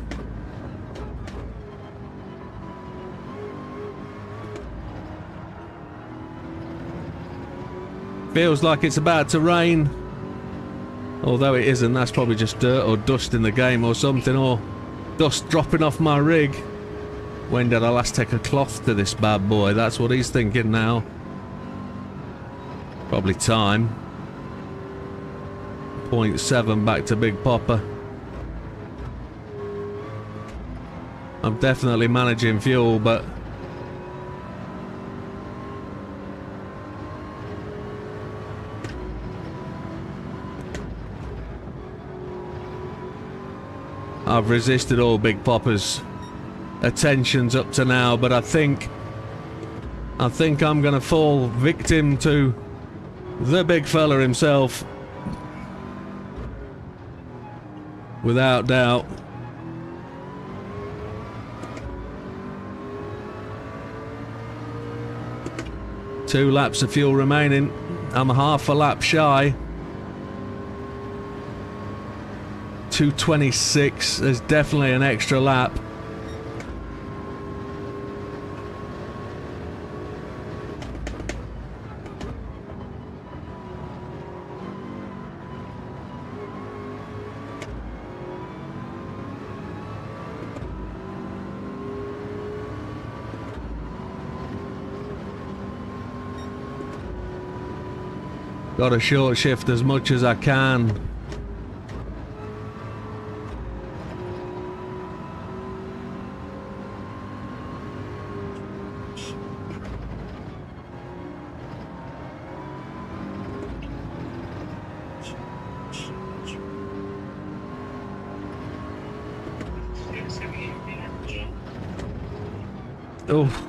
[SPEAKER 4] Feels like it's about to rain. Although it isn't, that's probably just dirt or dust in the game or something, or dust dropping off my rig. When did I last take a cloth to this bad boy? That's what he's thinking now. Probably time. 0.7 back to Big Popper. I'm definitely managing fuel, but I've resisted all Big Popper's attentions up to now, but I think I'm gonna fall victim to the big fella himself. Without doubt. . 2 laps of fuel remaining. I'm half a lap shy. 2:26. There's definitely an extra lap. Got to short shift as much as I can. Oh.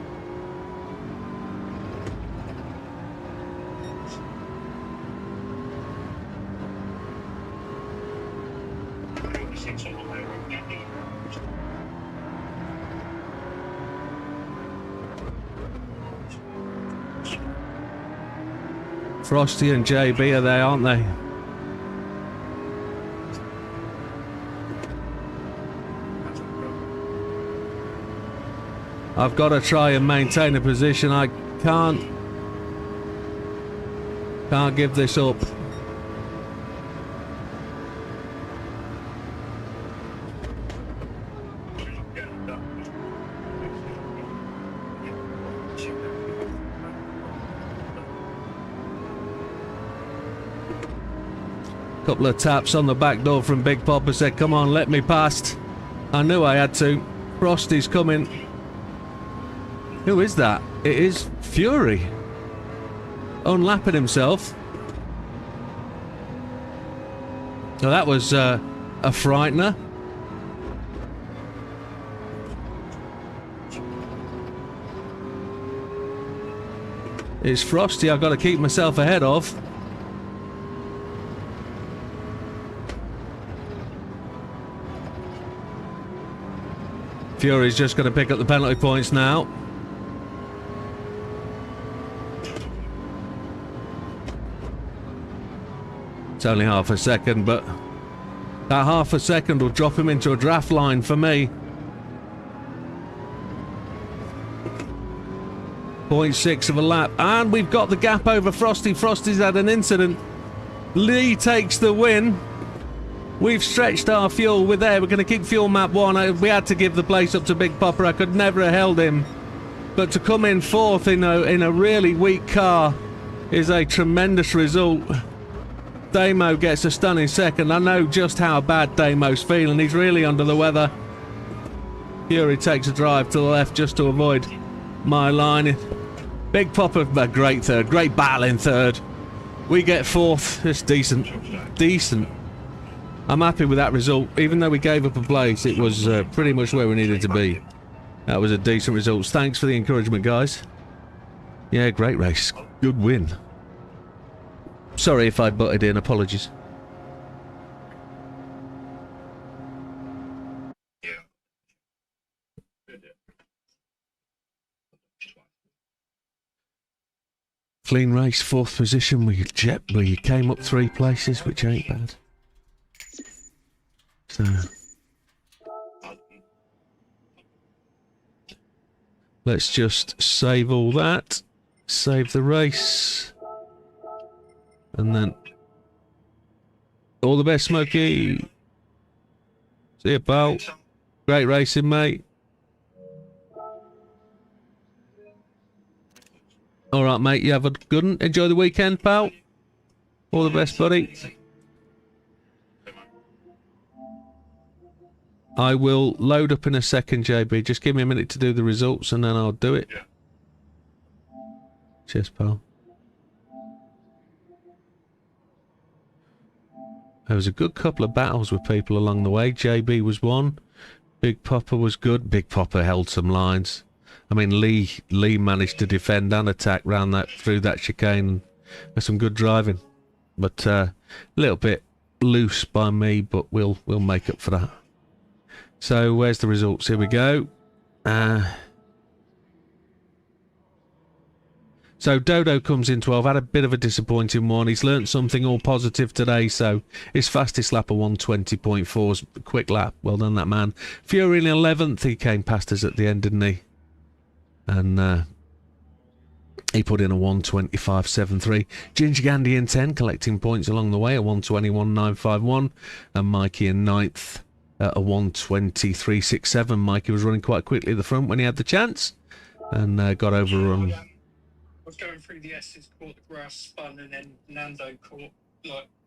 [SPEAKER 4] Frosty and JB are there, aren't they? I've got to try and maintain a position. I can't give this up. Couple of taps on the back door from Big Papa said, come on, let me past. I knew I had to. Frosty's coming. Who is that? It is Fury. Unlapping himself. So that was a frightener. It's Frosty I've got to keep myself ahead of. Fury's just going to pick up the penalty points now. It's only half a second, but that half a second will drop him into a draft line for me. 0.6 of a lap, and we've got the gap over Frosty. Frosty's had an incident. Lee takes the win. We've stretched our fuel. We're there. We're going to keep fuel map 1. We had to give the place up to Big Papa. I could never have held him. But to come in 4th in a really weak car is a tremendous result. Damo gets a stunning 2nd. I know just how bad Damo's feeling. He's really under the weather. Fury takes a drive to the left just to avoid my line. Big Papa, a great 3rd. Great battle in 3rd. We get 4th. It's decent. Decent. I'm happy with that result. Even though we gave up a place, it was pretty much where we needed to be. That was a decent result. Thanks for the encouragement, guys. Yeah, great race. Good win. Sorry if I butted in. Apologies. Clean race, 4th position. We came up 3 places, which ain't bad. So let's just save all that, save the race, and then all the best, Smokey. See you, pal. Great racing, mate. All right, mate. You have a good one. Enjoy the weekend, pal. All the best, buddy. I will load up in a second, JB. Just give me a minute to do the results and then I'll do it.
[SPEAKER 3] Yeah.
[SPEAKER 4] Cheers, pal. There was a good couple of battles with people along the way. JB was one. Big Papa was good. Big Papa held some lines. I mean, Lee managed to defend and attack round that through that chicane. There's some good driving, but a little bit loose by me. But we'll make up for that. So where's the results? Here we go. So Dodo comes in 12, had a bit of a disappointing one. He's learnt something all positive today, so his fastest lap of 120.4 is a quick lap. Well done, that man. Fury in 11th, he came past us at the end, didn't he? And he put in a 125.73. Ginger Gandhi in 10, collecting points along the way, a 121.951. And Mikey in 9th at a 123.67. Mikey was running quite quickly at the front when he had the chance, and got overrun.
[SPEAKER 5] I was going through the S's, caught the grass, spun, and then Nando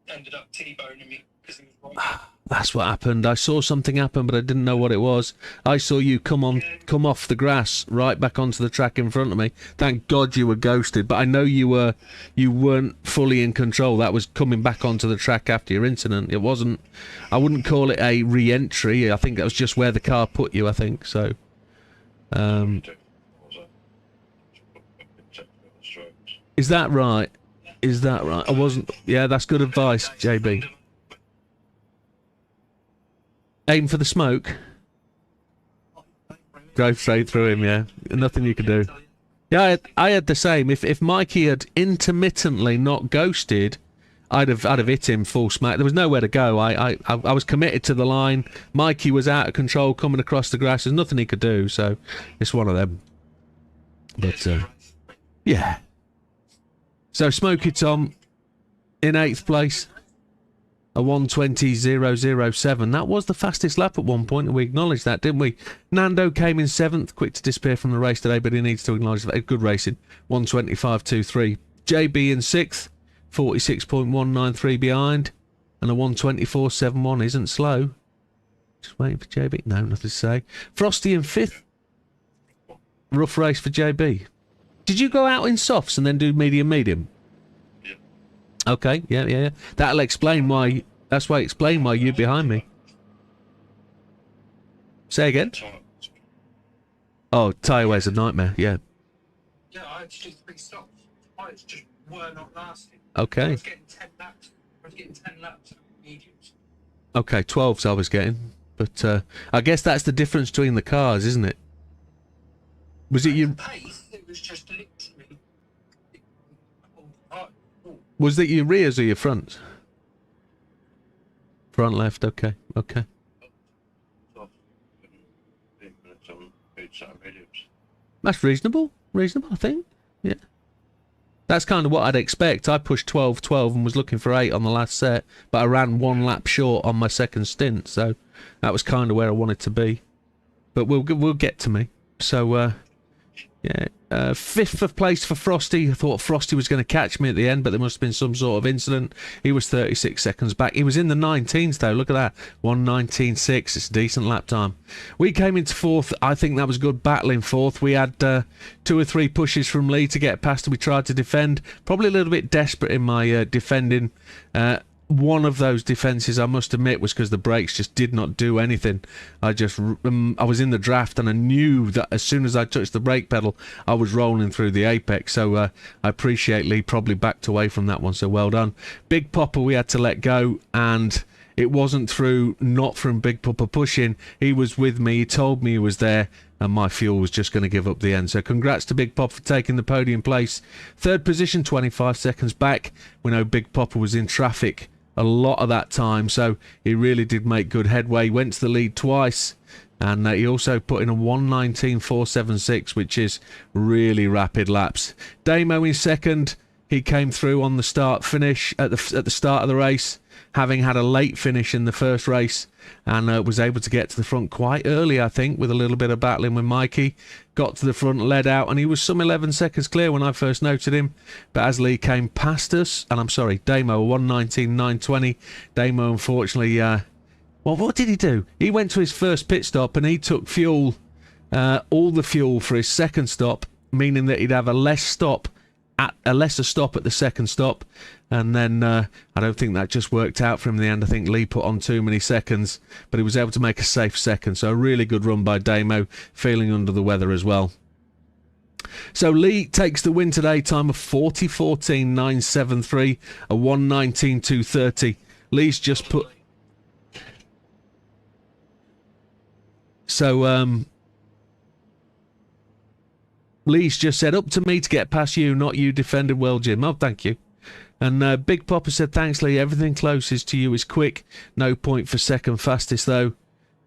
[SPEAKER 5] ended up T-boning me because he was right.
[SPEAKER 4] That's what happened. I saw something happen, but I didn't know what it was. I saw you come off the grass right back onto the track in front of me. Thank God you were ghosted, but I know you weren't fully in control. That was coming back onto the track after your incident. It wasn't. I wouldn't call it a re-entry. I think that was just where the car put you. I think so. Is that right? Is that right? I wasn't... Yeah, that's good advice, JB. Aim for the smoke. Go straight through him, yeah. Nothing you can do. Yeah, I had the same. If Mikey had intermittently not ghosted, I'd have hit him full smack. There was nowhere to go. I was committed to the line. Mikey was out of control coming across the grass. There's nothing he could do, so it's one of them. But, yeah. So Smokey Tom in 8th place, a 120.007. That was the fastest lap at one point, and we acknowledged that, didn't we? Nando came in 7th, quick to disappear from the race today, but he needs to acknowledge that. Good racing, 125.23. JB in 6th, 46.193 behind, and a 124.71 isn't slow. Just waiting for JB. No, nothing to say. Frosty in 5th. Rough race for JB. Did you go out in softs and then do medium?
[SPEAKER 3] Yeah.
[SPEAKER 4] Okay, yeah. That'll explain why. That's why explain why you're behind me. Say again. Oh, tyre wear's a nightmare. Yeah.
[SPEAKER 5] Yeah, I had to do 3 stops. I just were not lasting.
[SPEAKER 4] Okay.
[SPEAKER 5] I was getting 10 laps. I was getting 10 laps of mediums.
[SPEAKER 4] Okay, 12s I was getting, but I guess that's the difference between the cars, isn't it? Was it you?
[SPEAKER 5] Pace, it was just literally.
[SPEAKER 4] Was that your rears or your fronts? Front left. Okay. That's reasonable. Reasonable, I think. Yeah. That's kind of what I'd expect. I pushed 12 and was looking for 8 on the last set, but I ran 1 lap short on my second stint, so that was kind of where I wanted to be. But we'll get to me. So, yeah. 5th of place for Frosty. I thought Frosty was going to catch me at the end, but there must have been some sort of incident. He was 36 seconds back. He was in the 19s, though. Look at that. 1:19.6. It's a decent lap time. We came into 4th. I think that was good battle in 4th. We had 2 or 3 pushes from Lee to get past. We tried to defend. Probably a little bit desperate in my defending. One of those defences, I must admit, was because the brakes just did not do anything. I was in the draft and I knew that as soon as I touched the brake pedal, I was rolling through the apex. So I appreciate Lee probably backed away from that one. So well done. Big Popper we had to let go, and it wasn't not from Big Popper pushing. He was with me. He told me he was there, and my fuel was just going to give up the end. So congrats to Big Pop for taking the podium place. 3rd position, 25 seconds back. We know Big Popper was in traffic a lot of that time, so he really did make good headway. Went to the lead twice, and he also put in a 1:19.476, which is really rapid laps. Damo in 2nd. He came through on the start-finish at the start of the race, having had a late finish in the first race, and was able to get to the front quite early, I think, with a little bit of battling with Mikey. Got to the front, led out, and he was some 11 seconds clear when I first noted him. But as Lee came past us, and I'm sorry, Damo, 1:19.920. Damo, unfortunately, well, what did he do? He went to his first pit stop, and he took fuel, all the fuel for his second stop, meaning that he'd have a lesser stop at the second stop. And then I don't think that just worked out for him in the end. I think Lee put on too many seconds, but he was able to make a safe second. So a really good run by Damo, feeling under the weather as well. So Lee takes the win today, time of 40.14.973, a 1:19.230. Lee's just put... So, Lee's just said, up to me to get past you, not you defended well, Jim. Oh, thank you. And Big Popper said, thanks, Lee. Everything closest to you is quick. No point for second fastest, though.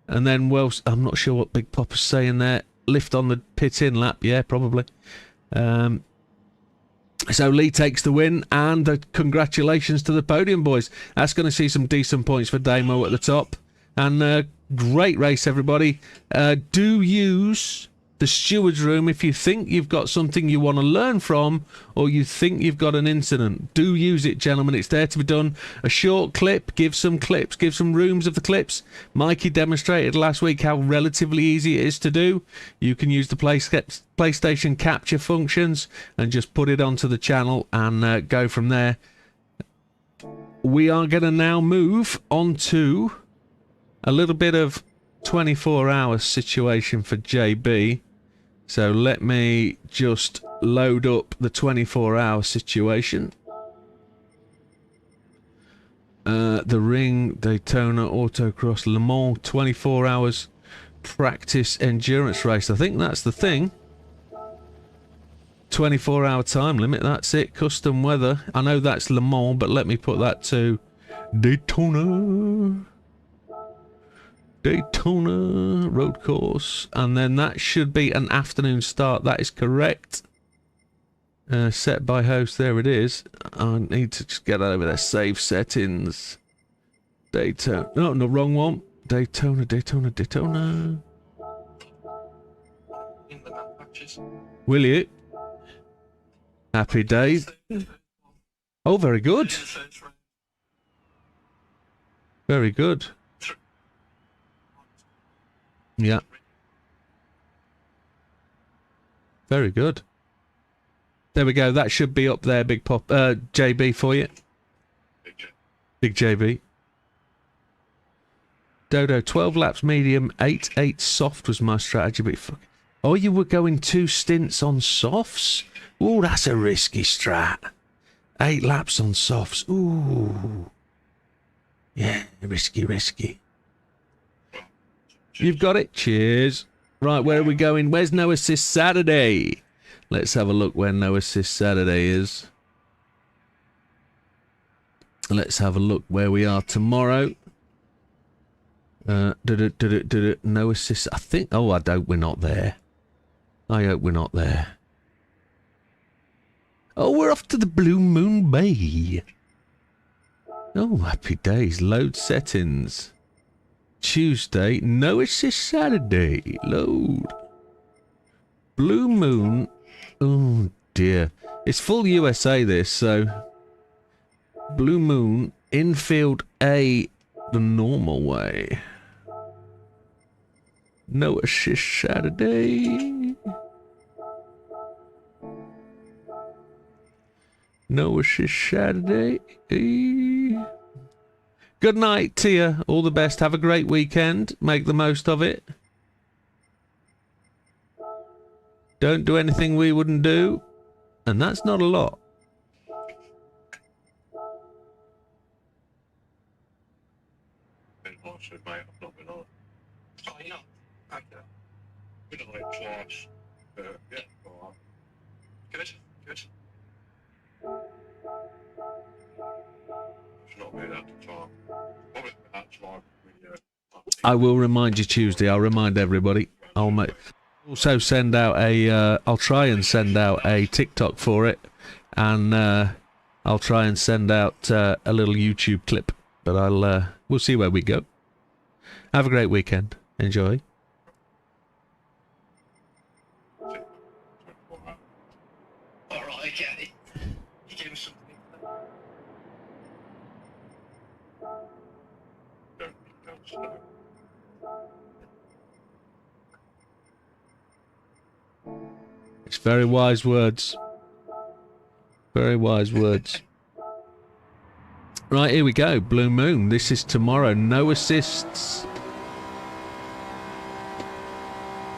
[SPEAKER 4] And then, well, I'm not sure what Big Popper's saying there. Lift on the pit-in lap. Yeah, probably. So Lee takes the win, and congratulations to the podium, boys. That's going to see some decent points for Damo at the top. And great race, everybody. Do use the steward's room if you think you've got something you want to learn from, or you think you've got an incident. Do use it, gentlemen. It's there to be done. A short clip, give some clips, give some rooms of the clips. Mikey demonstrated last week how relatively easy it is to do. You can use the PlayStation capture functions and just put it onto the channel and go from there. We are going to now move on to a little bit of 24-hour situation for JB. So let me just load up the 24-hour situation. The Ring, Daytona, Autocross, Le Mans, 24 hours practice endurance race. I think that's the thing. 24-hour time limit, that's it. Custom weather. I know that's Le Mans, but let me put that to Daytona. Daytona road course, and then that should be an afternoon start. That is correct. Set by host, there it is. I need to just get over there. Save settings. Daytona. No, no, wrong one. Daytona, Daytona, Daytona.
[SPEAKER 5] In the map patches.
[SPEAKER 4] Will you? Happy days. Oh, very good. Very good. Yeah. Very good. There we go. That should be up there, Big Pop, JB for you. Big JB. Dodo, 12 laps medium, 8 soft was my strategy, but fuck. Oh, you were going 2 stints on softs? Ooh, that's a risky strat. 8 laps on softs. Ooh. Yeah, risky, risky. You've got it. Cheers. Right, where are we going? Where's No Assist Saturday? Let's have a look where No Assist Saturday is. Let's have a look where we are tomorrow. No Assist. I think. Oh, I hope we're not there. I hope we're not there. Oh, we're off to the Blue Moon Bay. Oh, happy days. Load settings. Tuesday, No Assist Saturday. Load. Blue Moon. Oh dear. It's full USA this, so. Blue Moon, infield A, the normal way. No Assist Saturday. No Assist Saturday. Good night, Tia. All the best. Have a great weekend. Make the most of it. Don't do anything we wouldn't do. And that's not a lot.
[SPEAKER 3] Actually, mate, I've not been on.
[SPEAKER 5] Oh, you know. Okay.
[SPEAKER 3] Been on it twice. Yeah, alright.
[SPEAKER 5] Good. Good.
[SPEAKER 3] It's not been at the time. Probably that's like
[SPEAKER 4] I will remind you Tuesday. I'll remind everybody. I'll also send out a. I'll try and send out a TikTok for it, and I'll try and send out a little YouTube clip. But we'll see where we go. Have a great weekend. Enjoy.
[SPEAKER 5] Alright, okay. You gave us something.
[SPEAKER 3] don't stop.
[SPEAKER 4] It's very wise words. Very wise words. Right, here we go. Blue Moon. This is tomorrow. No assists.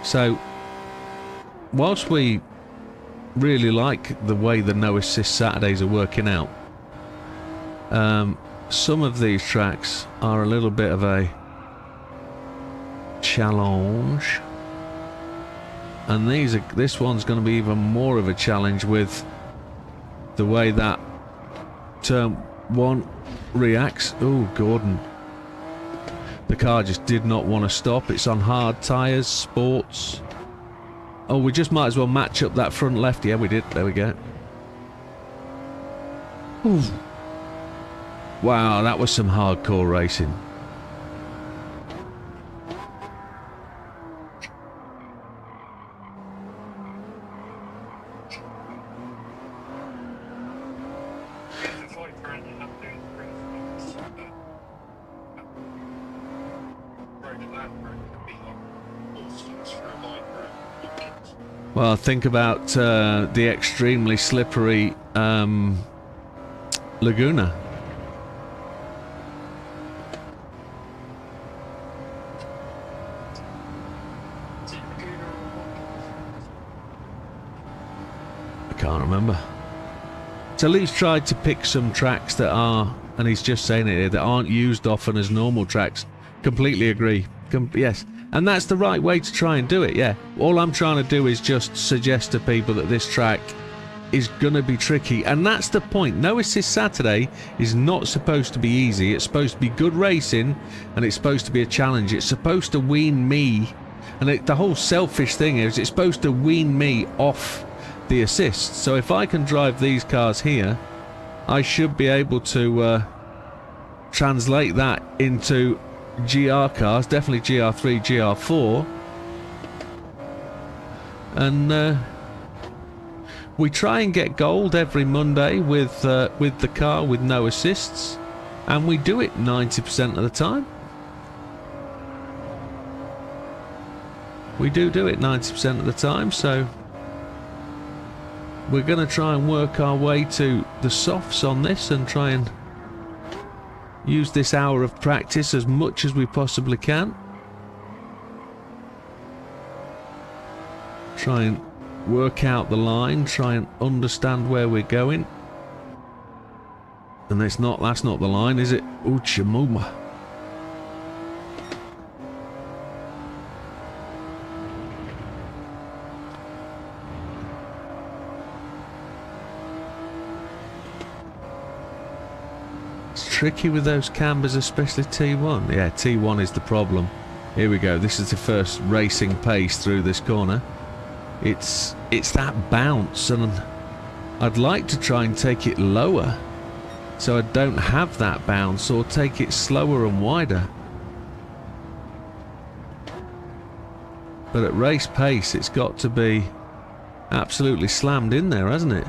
[SPEAKER 4] So, whilst we really like the way the no assist Saturdays are working out, some of these tracks are a little bit of a challenge. And this one's going to be even more of a challenge with the way that turn 1 reacts. Oh, Gordon. The car just did not want to stop. It's on hard tyres, sports. Oh, we just might as well match up that front left. Yeah, we did. There we go. Ooh. Wow, that was some hardcore racing. Well, think about the extremely slippery Laguna. I can't remember. So Lee's tried to pick some tracks that are, and he's just saying it here, that aren't used often as normal tracks. Completely agree. Yes. And that's the right way to try and do it, yeah. All I'm trying to do is just suggest to people that this track is going to be tricky. And that's the point. No Assist Saturday is not supposed to be easy. It's supposed to be good racing, and it's supposed to be a challenge. It's supposed to wean me, and the whole selfish thing is it's supposed to wean me off the assists. So if I can drive these cars here, I should be able to translate that into GR cars, definitely GR3, GR4, and we try and get gold every Monday with the car with no assists, and we do it 90% of the time. We do it 90% of the time, so we're going to try and work our way to the softs on this and try and use this hour of practice as much as we possibly can. Try and work out the line, try and understand where we're going. And that's not the line, is it? Uchimuma. Tricky with those cambers, especially T1. Yeah, T1 is the problem. Here we go. This is the first racing pace through this corner. It's that bounce, and I'd like to try and take it lower so I don't have that bounce, or take it slower and wider. But at race pace, it's got to be absolutely slammed in there, hasn't it?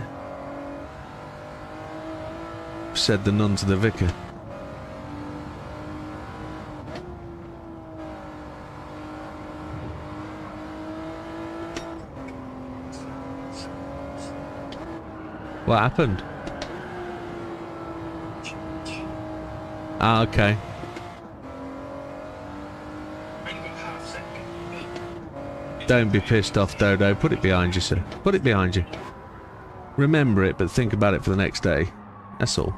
[SPEAKER 4] Said the nun to the vicar. What happened? Ah, okay. Don't be pissed off, Dodo. Put it behind you, sir. Put it behind you. Remember it, but think about it for the next day. That's all.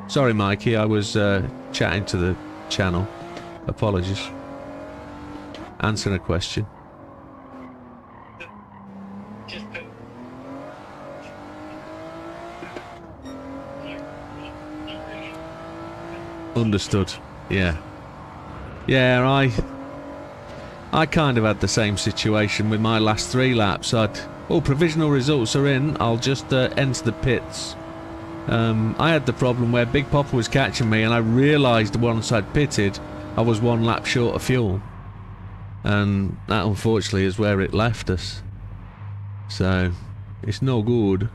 [SPEAKER 4] Sorry, Mikey, I was chatting to the channel. Apologies. Answering a question. Understood. Yeah. Yeah, I kind of had the same situation with my last 3 laps. Provisional results are in. I'll just enter the pits. I had the problem where Big Popper was catching me, and I realised once I'd pitted, I was 1 lap short of fuel. And that, unfortunately, is where it left us. So, it's no good.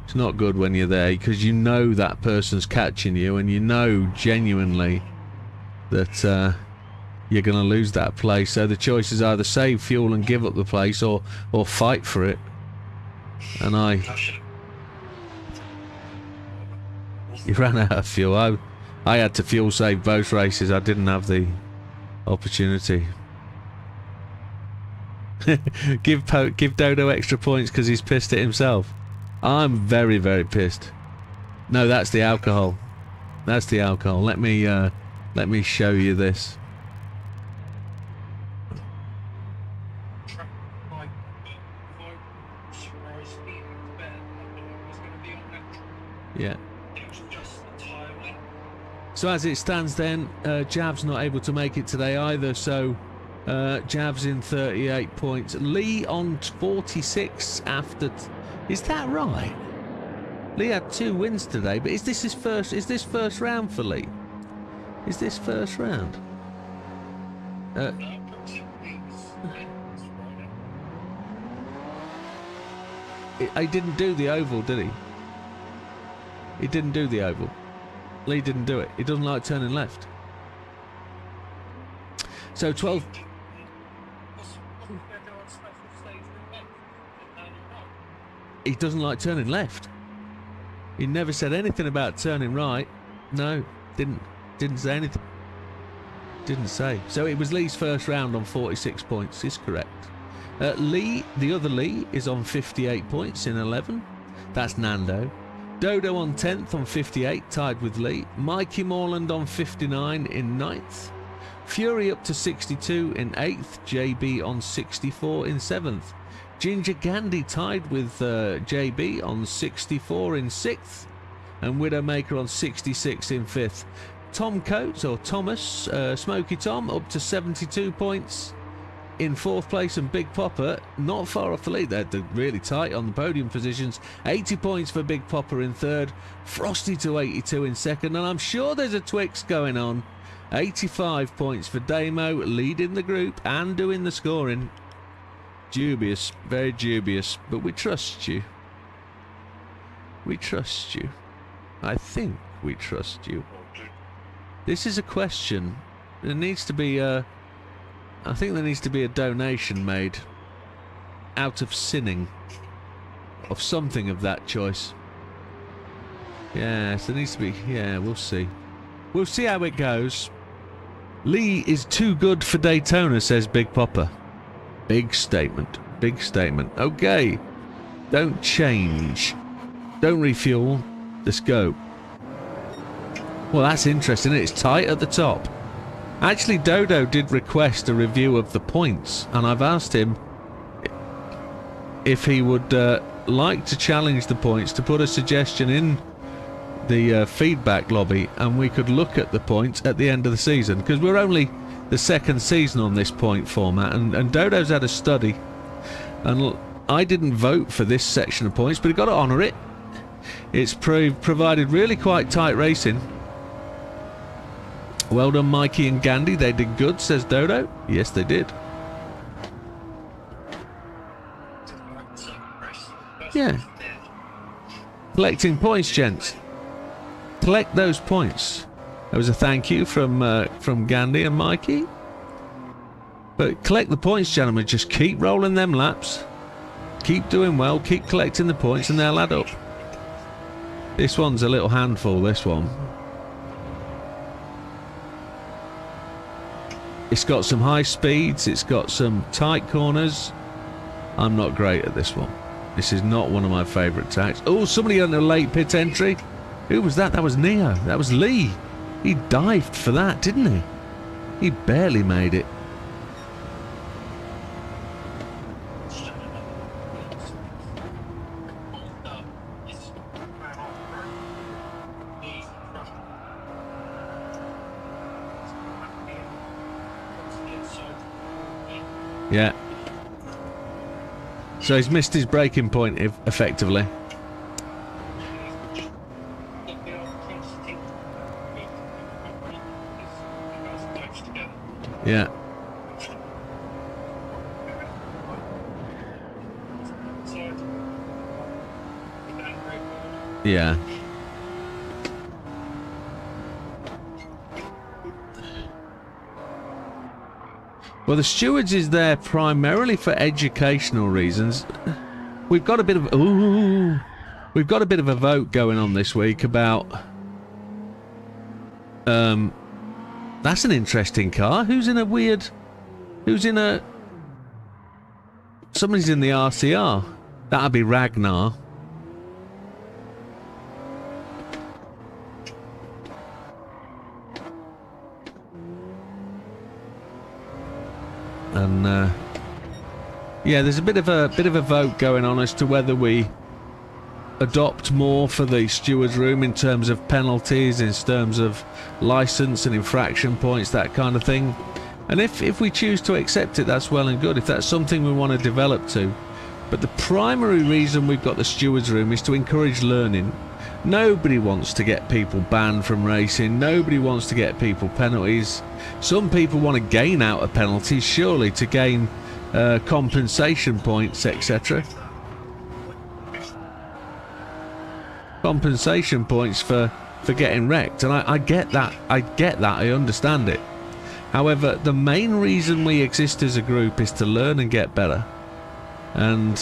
[SPEAKER 4] It's not good when you're there, because you know that person's catching you, and you know genuinely that you're going to lose that place. So the choice is either save fuel and give up the place, or fight for it. And you ran out of fuel. I had to fuel save both races. I didn't have the opportunity. Give Dodo extra points because he's pissed at himself. I'm very, very pissed. No, that's the alcohol. That's the alcohol. Let me show you this. So as it stands then, Jav's not able to make it today either, so Jav's in 38 points. Lee on 46 after... Is that right? Lee had 2 wins today, but is this his first... Is this first round for Lee? Is this first round? He didn't do the oval, did he? He didn't do the oval. Lee didn't do it. He doesn't like turning left. So 12... He doesn't like turning left. He never said anything about turning right. No, didn't say anything. Didn't say. So it was Lee's first round on 46 points, is correct. Lee, the other Lee, is on 58 points in 11. That's Nando. Dodo on 10th on 58, tied with Lee. Mikey Morland on 59 in 9th. Fury up to 62 in 8th. JB on 64 in 7th. Ginger Gandhi tied with JB on 64 in 6th. And Widdowmaker on 66 in 5th. Tom Coates, or Thomas, Smoky Tom, up to 72 points in 4th place, and Big Popper not far off the lead. They're really tight on the podium positions. 80 points for Big Popper in 3rd, Frosty to 82 in 2nd, and I'm sure there's a Twix going on. 85 points for Damo, leading the group and doing the scoring. Dubious, very dubious, but we trust you. We trust you. I think we trust you. This is a question. There needs to be a... I think there needs to be a donation made out of sinning of something of that choice. Yes, there needs to be. Yeah, we'll see. We'll see how it goes. Lee is too good for Daytona, says Big Popper. Big statement. Big statement. Okay. Don't change. Don't refuel. Let's go. Well, that's interesting. It's tight at the top. Actually, Dodo did request a review of the points, and I've asked him if he would like to challenge the points, to put a suggestion in the feedback lobby, and we could look at the points at the end of the season, because we're only the 2nd season on this point format, and Dodo's had a study, and I didn't vote for this section of points, but he got to honour it. It's provided really quite tight racing. Well done, Mikey and Gandhi. They did good, says Dodo. Yes, they did. Yeah. Collecting points, gents. Collect those points. There was a thank you from Gandhi and Mikey. But collect the points, gentlemen. Just keep rolling them laps. Keep doing well. Keep collecting the points, and they'll add up. This one's a little handful, this one. It's got some high speeds, it's got some tight corners. I'm not great at this one. This is not one of my favourite tracks. Oh, somebody on a late pit entry. Who was that? That was Neo. That was Lee. He dived for that, didn't he? He barely made it. Yeah. So he's missed his braking point, effectively. Yeah. Yeah. Well, the stewards is there primarily for educational reasons. We've got a bit of we've got a bit of a vote going on this week about that's an interesting car. Who's in a somebody's in the RCR. That'd be Ragnar. And yeah, there's a bit of a vote going on as to whether we adopt more for the stewards room in terms of penalties, in terms of license and infraction points, that kind of thing. And if we choose to accept it, that's well and good, if that's something we want to develop to. But the primary reason we've got the stewards room is to encourage learning. Nobody wants to get people banned from racing. Nobody wants to get people penalties. Some people want to gain out of penalties, surely, to gain compensation points, etc. Compensation points for getting wrecked, and I get that. I understand it. However, the main reason we exist as a group is to learn and get better. And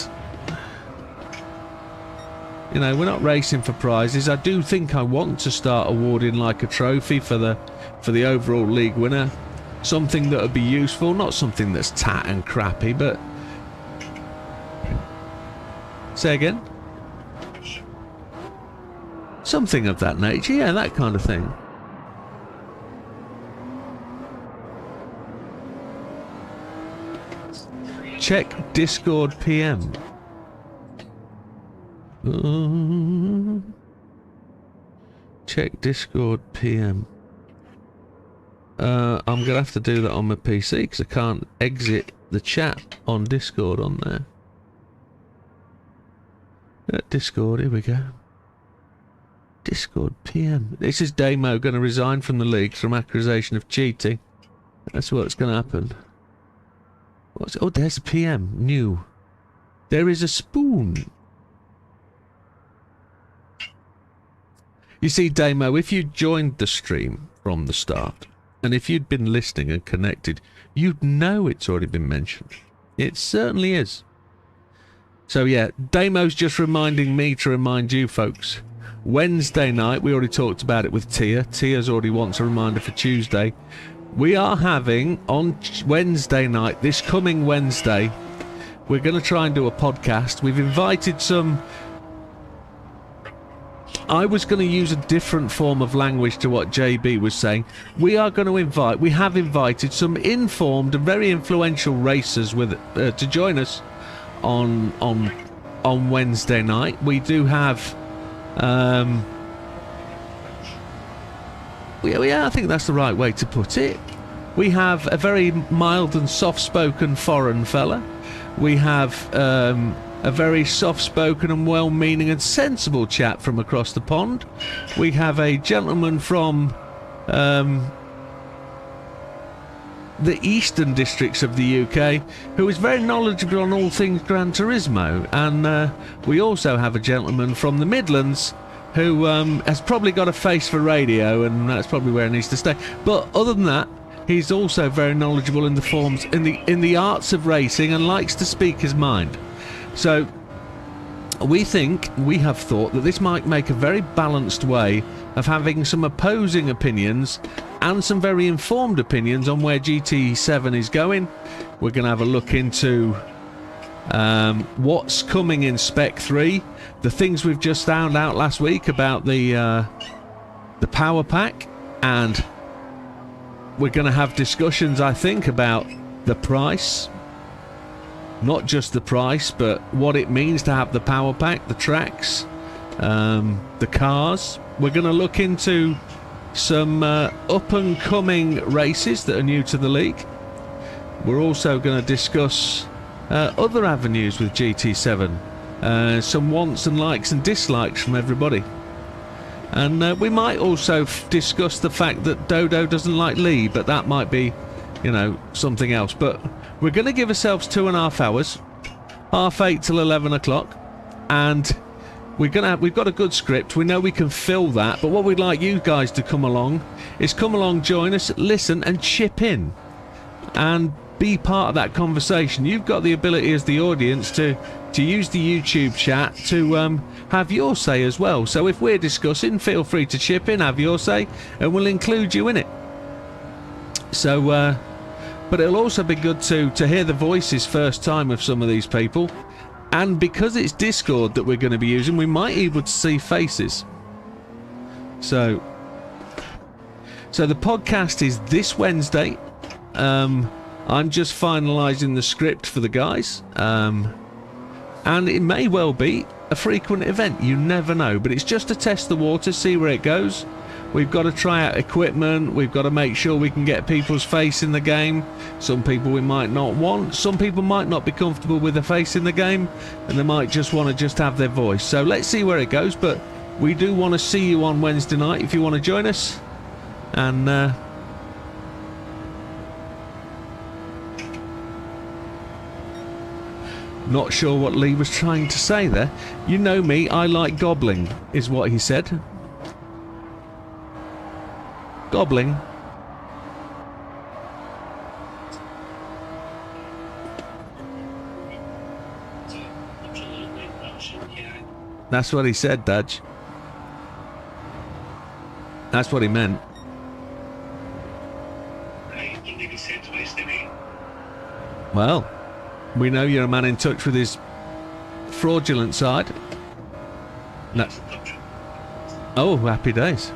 [SPEAKER 4] you know, we're not racing for prizes. I do think I want to start awarding like a trophy for the overall league winner. Something that would be useful, not something that's tat and crappy, but... Say again? Something of that nature, yeah, that kind of thing. Check Discord PM. Check Discord PM. I'm gonna have to do that on my PC because I can't exit the chat on Discord on there. Discord, here we go. Discord PM. This is Damo going to resign from the league from accusation of cheating. That's what's going to happen. What's, oh, there's a PM. New. There is a spoon. You see, Damo, if you joined the stream from the start, and if you'd been listening and connected, you'd know it's already been mentioned. It certainly is. So yeah, Damo's just reminding me to remind you folks. Wednesday night, we already talked about it with Tia. Tia's already wants a reminder for Tuesday. We are having, on Wednesday night, this coming Wednesday, we're going to try and do a podcast. We've invited some... I was going to use a different form of language to what JB was saying. We are going to invite, we have invited some informed and very influential racers with to join us on Wednesday night. We do have... yeah, I think that's the right way to put it. We have a very mild and soft-spoken foreign fella. We have a very soft-spoken and well-meaning and sensible chap from across the pond. We have a gentleman from the eastern districts of the UK who is very knowledgeable on all things Gran Turismo, and we also have a gentleman from the Midlands who has probably got a face for radio, and that's probably where he needs to stay. But other than that, he's also very knowledgeable in the forms in the arts of racing and likes to speak his mind. So we have thought that this might make a very balanced way of having some opposing opinions and some very informed opinions on where GT7 is going. We're going to have a look into what's coming in Spec 3, the things we've just found out last week about the power pack, and we're going to have discussions, I think, about the price. Not just the price, but what it means to have the power pack, the tracks, the cars. We're going to look into some up-and-coming races that are new to the league. We're also going to discuss other avenues with GT7. Some wants and likes and dislikes from everybody. And we might also discuss the fact that Dodo doesn't like Lee, but that might be, you know, something else. But we're going to give ourselves 2.5 hours, 8:30 till 11 o'clock, and we've got a good script. We know we can fill that, but what we'd like you guys to come along is join us, listen, and chip in, and be part of that conversation. You've got the ability as the audience to use the YouTube chat to have your say as well. So if we're discussing, feel free to chip in, have your say, and we'll include you in it. So, but it'll also be good to hear the voices first time of some of these people. And because it's Discord that we're going to be using, we might be able to see faces. So the podcast is this Wednesday. I'm just finalising the script for the guys. And it may well be a frequent event. You never know, but it's just to test the water, see where it goes. We've got to try out equipment. We've got to make sure we can get people's face in the game. Some people we might not want. Some people might not be comfortable with the face in the game, and they might just want to just have their voice. So let's see where it goes, but we do want to see you on Wednesday night if you want to join us. And not sure what Lee was trying to say there. You know me, I like gobbling, is what he said. Gobbling. That's what he said, Dodge. That's what he meant. Well, we know you're a man in touch with his fraudulent side. No. Oh, happy days.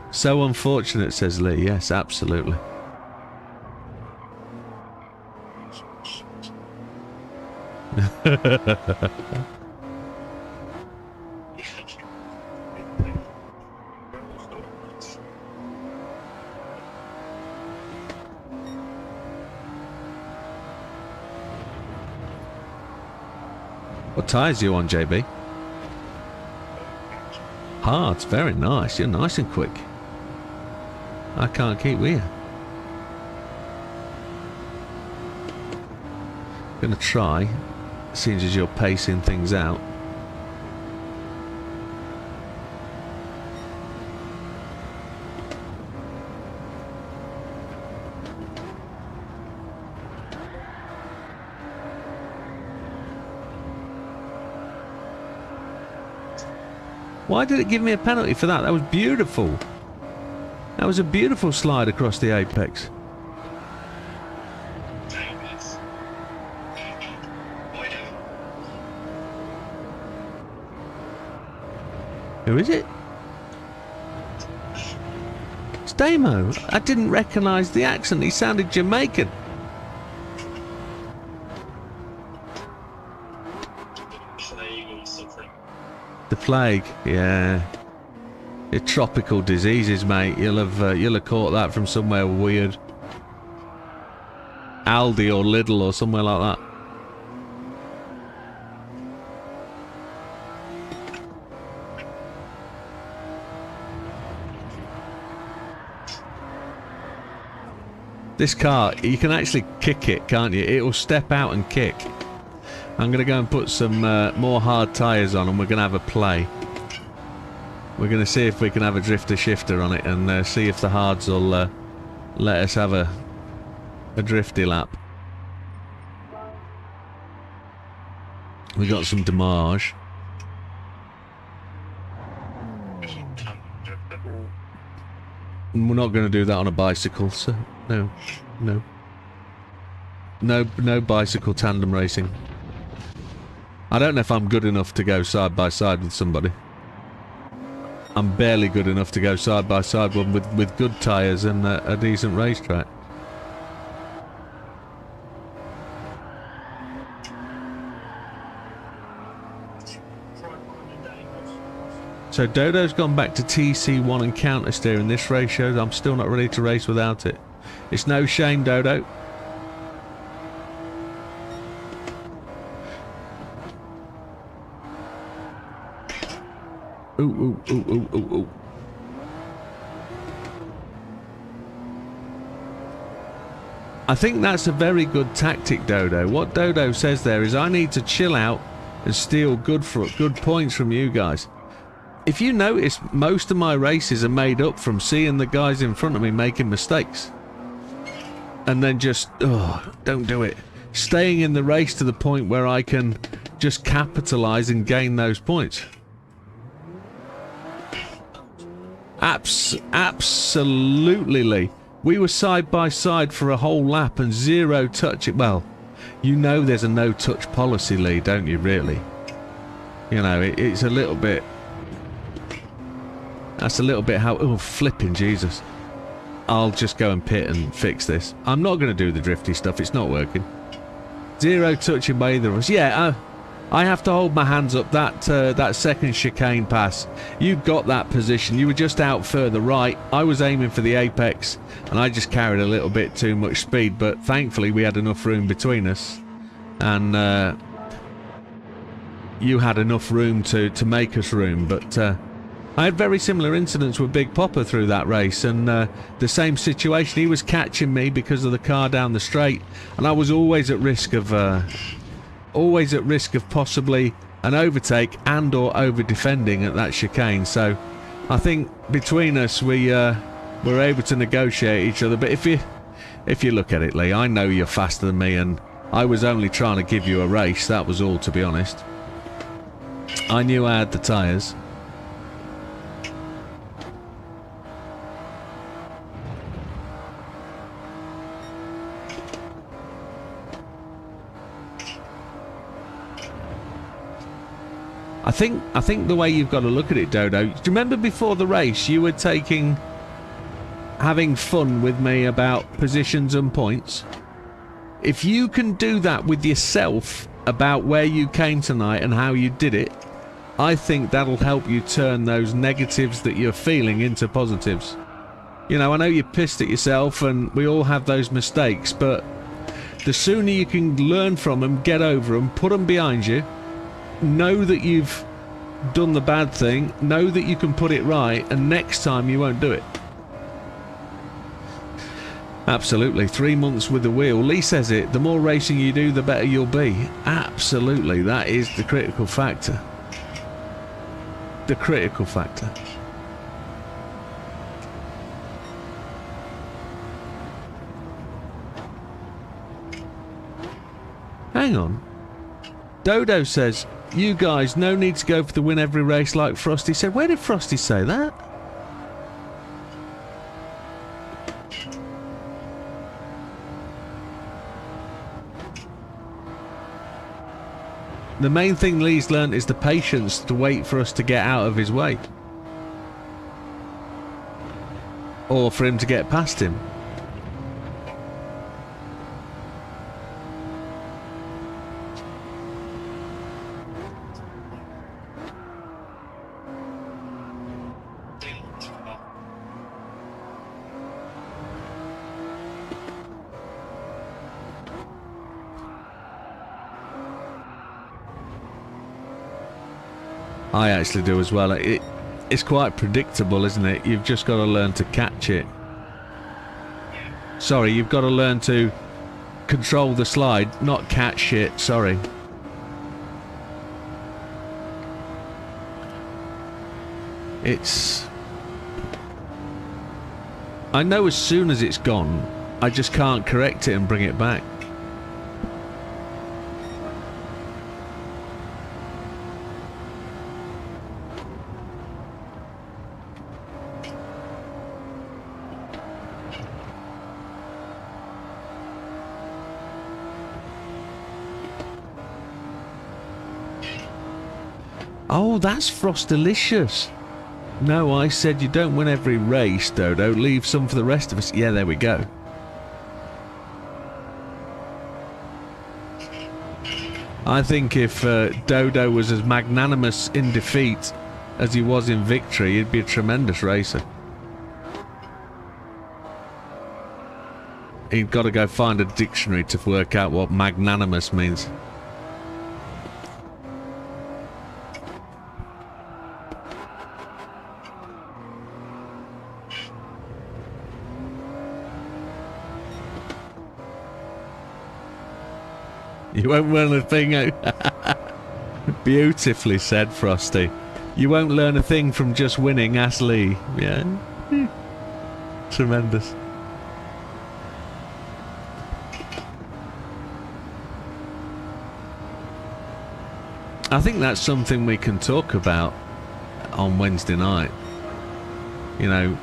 [SPEAKER 4] So unfortunate, says Lee. Yes, absolutely. What tyres are you on, JB? Hard, very nice. You're nice and quick. I can't keep with you. Gonna try, seeing as you're pacing things out. Why did it give me a penalty for that? That was beautiful. That was a beautiful slide across the apex. Who is it? It's Damo. I didn't recognise the accent. He sounded Jamaican. The plague, yeah. Your tropical diseases, mate. You'll have caught that from somewhere weird. Aldi or Lidl or somewhere like that. This car, you can actually kick it, can't you? It will step out and kick. I'm going to go and put some more hard tyres on and we're going to have a play. We're going to see if we can have a drifter shifter on it and see if the hards will let us have a drifty lap. We got some damage. We're not going to do that on a bicycle, so no bicycle tandem racing. I don't know if I'm good enough to go side by side with somebody. I'm barely good enough to go side by side with good tyres and a decent racetrack. So Dodo's gone back to TC1 and counter steering. This race shows I'm still not ready to race without it. It's no shame, Dodo. Ooh, ooh, ooh, ooh, ooh, ooh. I think that's a very good tactic, Dodo. What Dodo says there is I need to chill out and steal good points from you guys. If you notice, most of my races are made up from seeing the guys in front of me making mistakes. And then just, oh, don't do it. Staying in the race to the point where I can just capitalise and gain those points. Absolutely, Lee. We were side by side for a whole lap and zero touch. Well, you know there's a no touch policy, Lee, don't you, really? You know, it's a little bit... That's a little bit how... Oh, flipping Jesus. I'll just go and pit and fix this. I'm not going to do the drifty stuff. It's not working. Zero touching by either of us. Yeah, I have to hold my hands up. That second chicane pass, you got that position. You were just out further right. I was aiming for the apex, and I just carried a little bit too much speed. But thankfully, we had enough room between us, and you had enough room to make us room. But I had very similar incidents with Big Popper through that race, and the same situation. He was catching me because of the car down the straight, and I was always at risk of possibly an overtake and or over defending at that chicane. So I think between us we were able to negotiate each other. But if you look at it, Lee, I know you're faster than me, and I was only trying to give you a race. That was all, to be honest. I knew I had the tyres. I think the way you've got to look at it, Dodo, do you remember before the race you were having fun with me about positions and points? If you can do that with yourself about where you came tonight and how you did it, I think that'll help you turn those negatives that you're feeling into positives. You know, I know you're pissed at yourself, and we all have those mistakes, but the sooner you can learn from them, get over them, put them behind you, know that you've done the bad thing, know that you can put it right, and next time you won't do it. Absolutely. 3 months with the wheel. Lee says it, the more racing you do, the better you'll be. Absolutely. That is the critical factor. The critical factor. Hang on. Dodo says, you guys, no need to go for the win every race like Frosty said. Where did Frosty say that? The main thing Lee's learnt is the patience to wait for us to get out of his way. Or for him to get past him. I actually do as well. It's quite predictable, isn't it? You've just got to learn to catch it. Sorry, you've got to learn to control the slide, not catch it. Sorry. I know as soon as it's gone, I just can't correct it and bring it back. Oh, that's Frostalicious. No, I said you don't win every race, Dodo. Leave some for the rest of us. Yeah, there we go. I think if Dodo was as magnanimous in defeat as he was in victory, he'd be a tremendous racer. He'd got to go find a dictionary to work out what magnanimous means. You won't learn a thing. Beautifully said, Frosty. You won't learn a thing from just winning, ask Lee. Yeah. Tremendous. I think that's something we can talk about on Wednesday night. You know,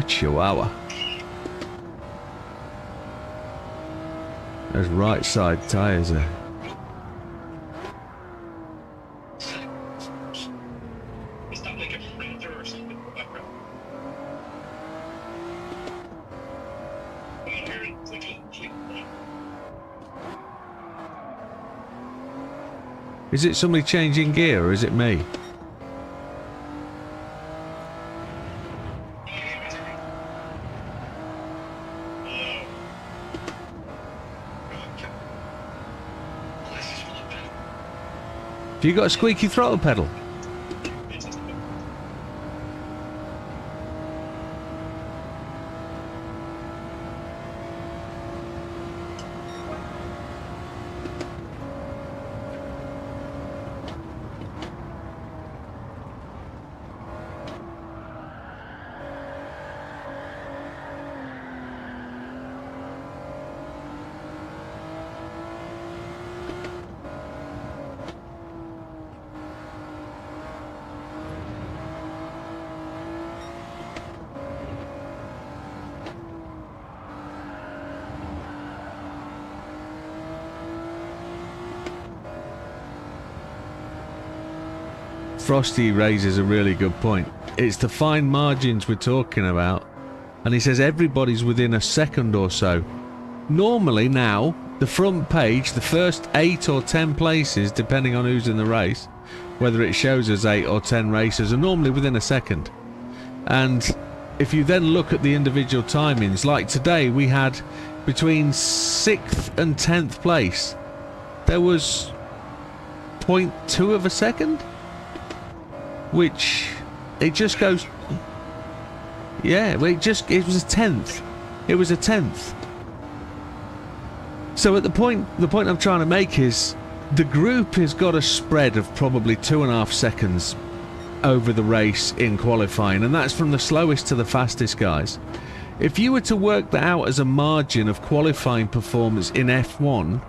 [SPEAKER 4] Chihuahua. Those right side tyres are...
[SPEAKER 5] Is that like a printer or something?
[SPEAKER 4] Is it somebody changing gear or is it me? Have you got a squeaky throttle pedal? Frosty raises a really good point. It's the fine margins we're talking about. And he says everybody's within a second or so. Normally now, the front page, the first 8 or 10 places, depending on who's in the race, whether it shows us 8 or 10 racers, are normally within a second. And if you then look at the individual timings, like today we had between 6th and 10th place, there was 0.2 of a second? Which, it just goes, yeah, well, it was a 10th. It was a 10th. So at the point I'm trying to make is, the group has got a spread of probably 2.5 seconds over the race in qualifying, and that's from the slowest to the fastest guys. If you were to work that out as a margin of qualifying performance in F1,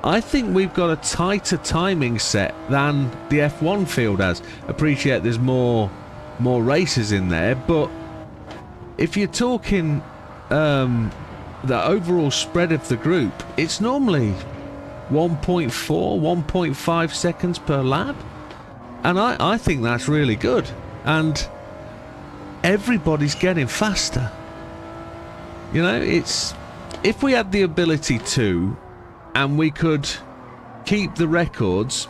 [SPEAKER 4] I think we've got a tighter timing set than the F1 field has. Appreciate there's more races in there, but if you're talking the overall spread of the group, it's normally 1.4, 1.5 seconds per lap. And I think that's really good. And everybody's getting faster. You know, it's... If we had the ability to, and we could keep the records,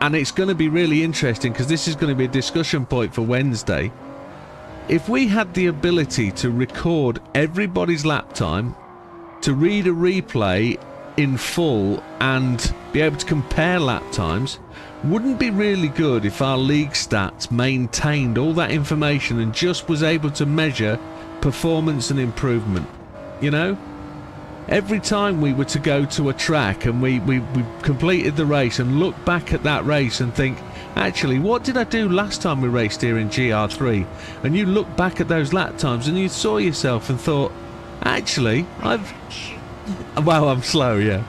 [SPEAKER 4] and it's going to be really interesting because this is going to be a discussion point for Wednesday. If we had the ability to record everybody's lap time, to read a replay in full and be able to compare lap times, wouldn't be really good if our league stats maintained all that information and just was able to measure performance and improvement, you know? Every time we were to go to a track and we completed the race and look back at that race and think, actually, what did I do last time we raced here in GR3? And you look back at those lap times and you saw yourself and thought, actually, well, I'm slow, yeah.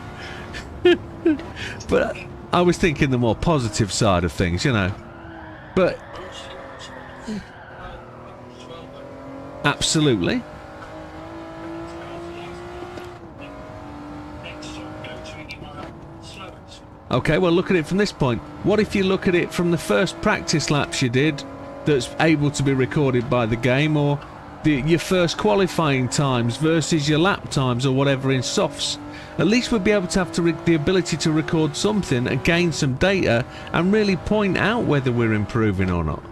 [SPEAKER 4] But I was thinking the more positive side of things, you know. But absolutely. Okay, well, look at it from this point. What if you look at it from the first practice laps you did that's able to be recorded by the game, or your first qualifying times versus your lap times or whatever in softs? At least we'd be able to have the ability to record something and gain some data and really point out whether we're improving or not.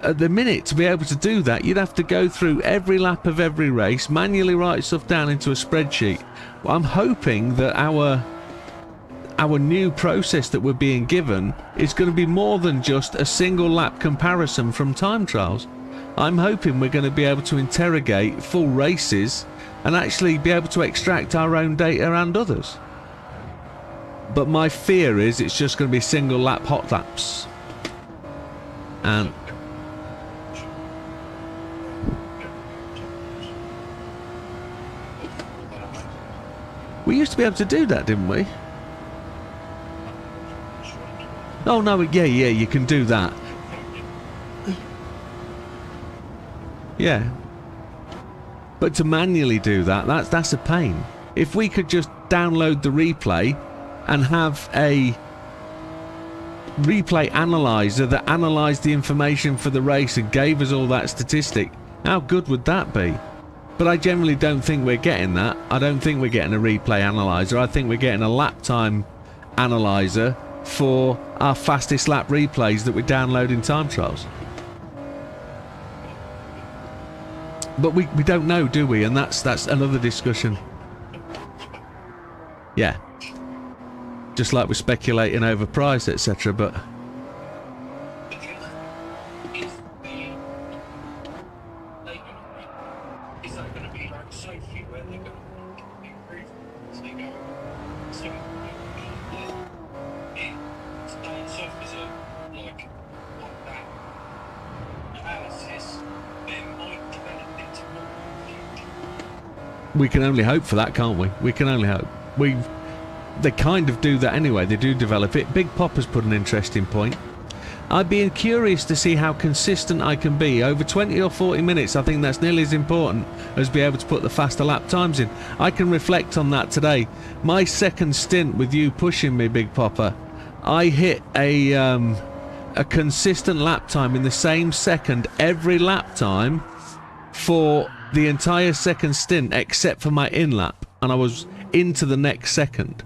[SPEAKER 4] At the minute, to be able to do that, you'd have to go through every lap of every race, manually write stuff down into a spreadsheet. Well, I'm hoping that our new process that we're being given is going to be more than just a single lap comparison from time trials. I'm hoping we're going to be able to interrogate full races and actually be able to extract our own data and others. But my fear is it's just going to be single lap hot laps. And we used to be able to do that, didn't we? Oh no, yeah, you can do that. Yeah. But to manually do that, that's a pain. If we could just download the replay and have a replay analyzer that analysed the information for the race and gave us all that statistic, how good would that be? But I generally don't think we're getting that. I don't think we're getting a replay analyzer. I think we're getting a lap time analyzer for our fastest lap replays that we download in time trials. But we don't know, do we? And that's another discussion. Yeah. Just like we're speculating over price, etc. But
[SPEAKER 5] is that going to be like Sophie where they're going to improve as they go? So it starts off as a like that analysis, then might develop into more.
[SPEAKER 4] we can only hope for that, can't we? We can only hope. They kind of do that anyway. They do develop it. Big Popper's put an interesting point. I'd be curious to see how consistent I can be. Over 20 or 40 minutes, I think that's nearly as important as be able to put the faster lap times in. I can reflect on that today. My second stint with you pushing me, Big Popper, I hit a consistent lap time in the same second every lap time for the entire second stint except for my in-lap. And I was into the next second.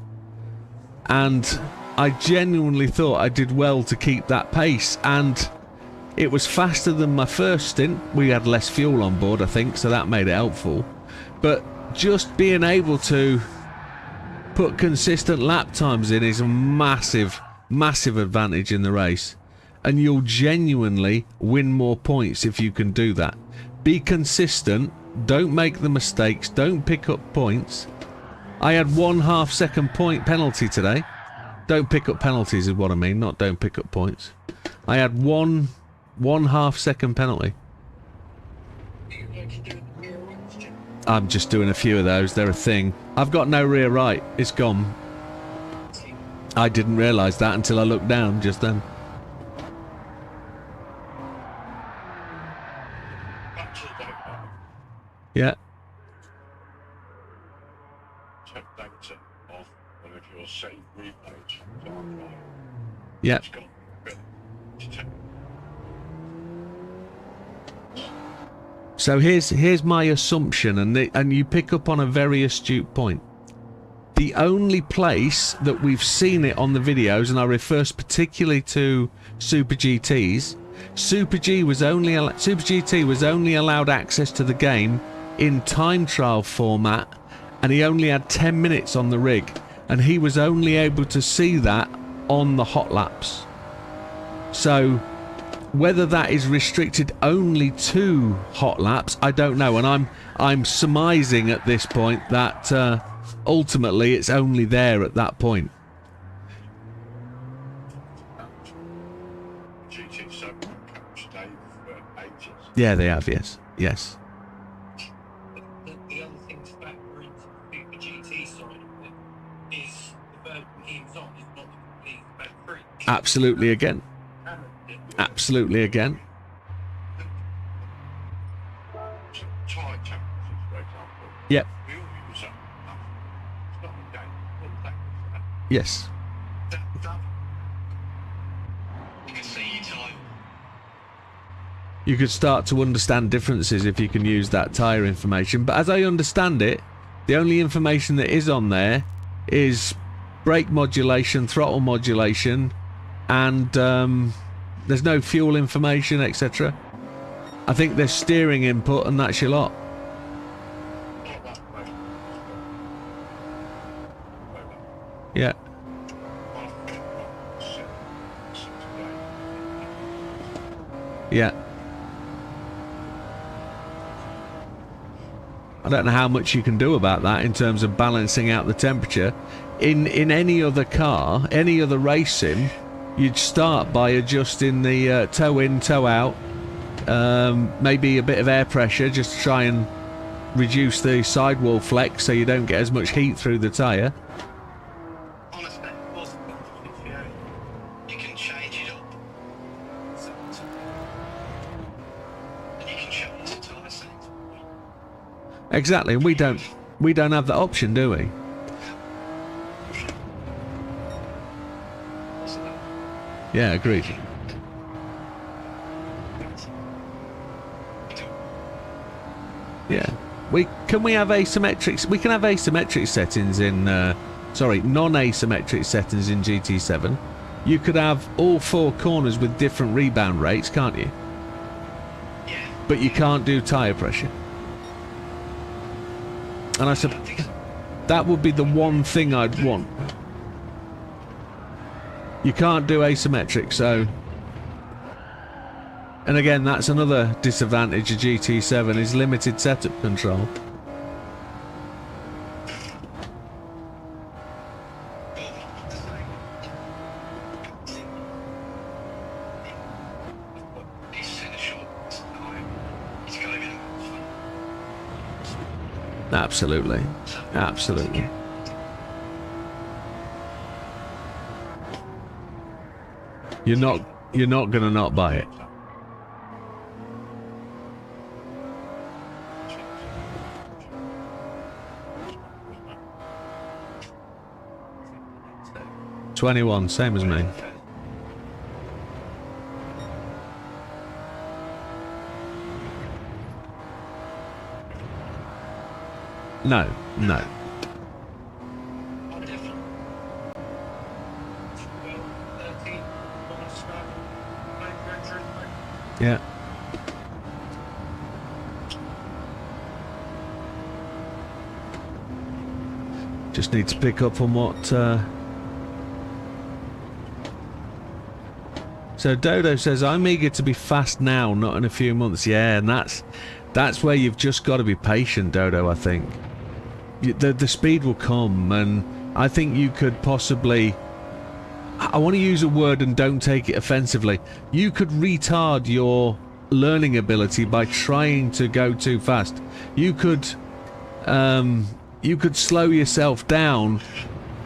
[SPEAKER 4] And I genuinely thought I did well to keep that pace, and it was faster than my first stint. We had less fuel on board, I think, so that made it helpful. But just being able to put consistent lap times in is a massive, massive advantage in the race. And you'll genuinely win more points if you can do that. Be consistent, don't make the mistakes, don't pick up points. I had 1/2 second point penalty today. Don't pick up penalties is what I mean, not don't pick up points. I had 1/2 second penalty. I'm just doing a few of those, they're a thing. I've got no rear right, it's gone. I didn't realise that until I looked down just then. Yeah. Yeah. So here's my assumption, and you pick up on a very astute point. The only place that we've seen it on the videos, and I refer particularly to Super GTs, Super GT was only allowed access to the game in time trial format, and he only had 10 minutes on the rig, and he was only able to see that on the hot laps. So whether that is restricted only to hot laps, I don't know, and I'm surmising at this point that ultimately it's only there at that point. Yeah, they have, yes. Yes.
[SPEAKER 5] The other thing to factor into the Super GT side of it is the version he's on is not complete free.
[SPEAKER 4] Absolutely again. Absolutely again. Yep. Yes. You could start to understand differences if you can use that tyre information, but as I understand it, the only information that is on there is brake modulation, throttle modulation, and there's no fuel information, etc. I think there's steering input, and that's your lot. Yeah. Yeah. I don't know how much you can do about that in terms of balancing out the temperature. In any other car, any other racing, you'd start by adjusting the toe in, toe out, maybe a bit of air pressure just to try and reduce the sidewall flex so you don't get as much heat through the tyre.
[SPEAKER 5] You can change it up. And you can change the tyre settings.
[SPEAKER 4] Exactly, and we don't have that option, do we? Yeah, agreed. Yeah. Can we have asymmetric? We can have asymmetric settings in non-asymmetric settings in GT7. You could have all 4 corners with different rebound rates, can't you?
[SPEAKER 5] Yeah.
[SPEAKER 4] But you can't do tyre pressure. And I said that would be the one thing I'd want. You can't do asymmetric, so... And again, that's another disadvantage of GT7 is limited setup control. Absolutely. Absolutely. You're not gonna not buy it. $21, same as me. No. Yeah. Just need to pick up on what... So Dodo says, I'm eager to be fast now, not in a few months. Yeah, and that's where you've just got to be patient, Dodo, I think. The speed will come, and I think you could possibly... I want to use a word and don't take it offensively. You could retard your learning ability by trying to go too fast. You could slow yourself down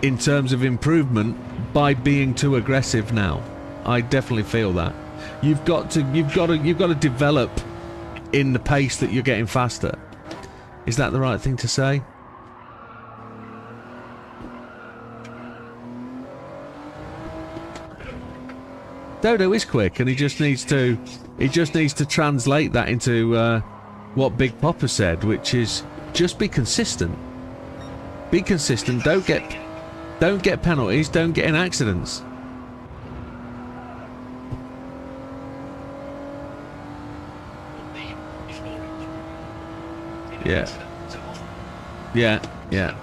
[SPEAKER 4] in terms of improvement by being too aggressive now. I definitely feel that. You've got to develop in the pace that you're getting faster. Is that the right thing to say? Dodo is quick, and he just needs to translate that into what Big Papa said, which is just be consistent. Be consistent. Don't get penalties. Don't get in accidents. Yeah. Yeah. Yeah.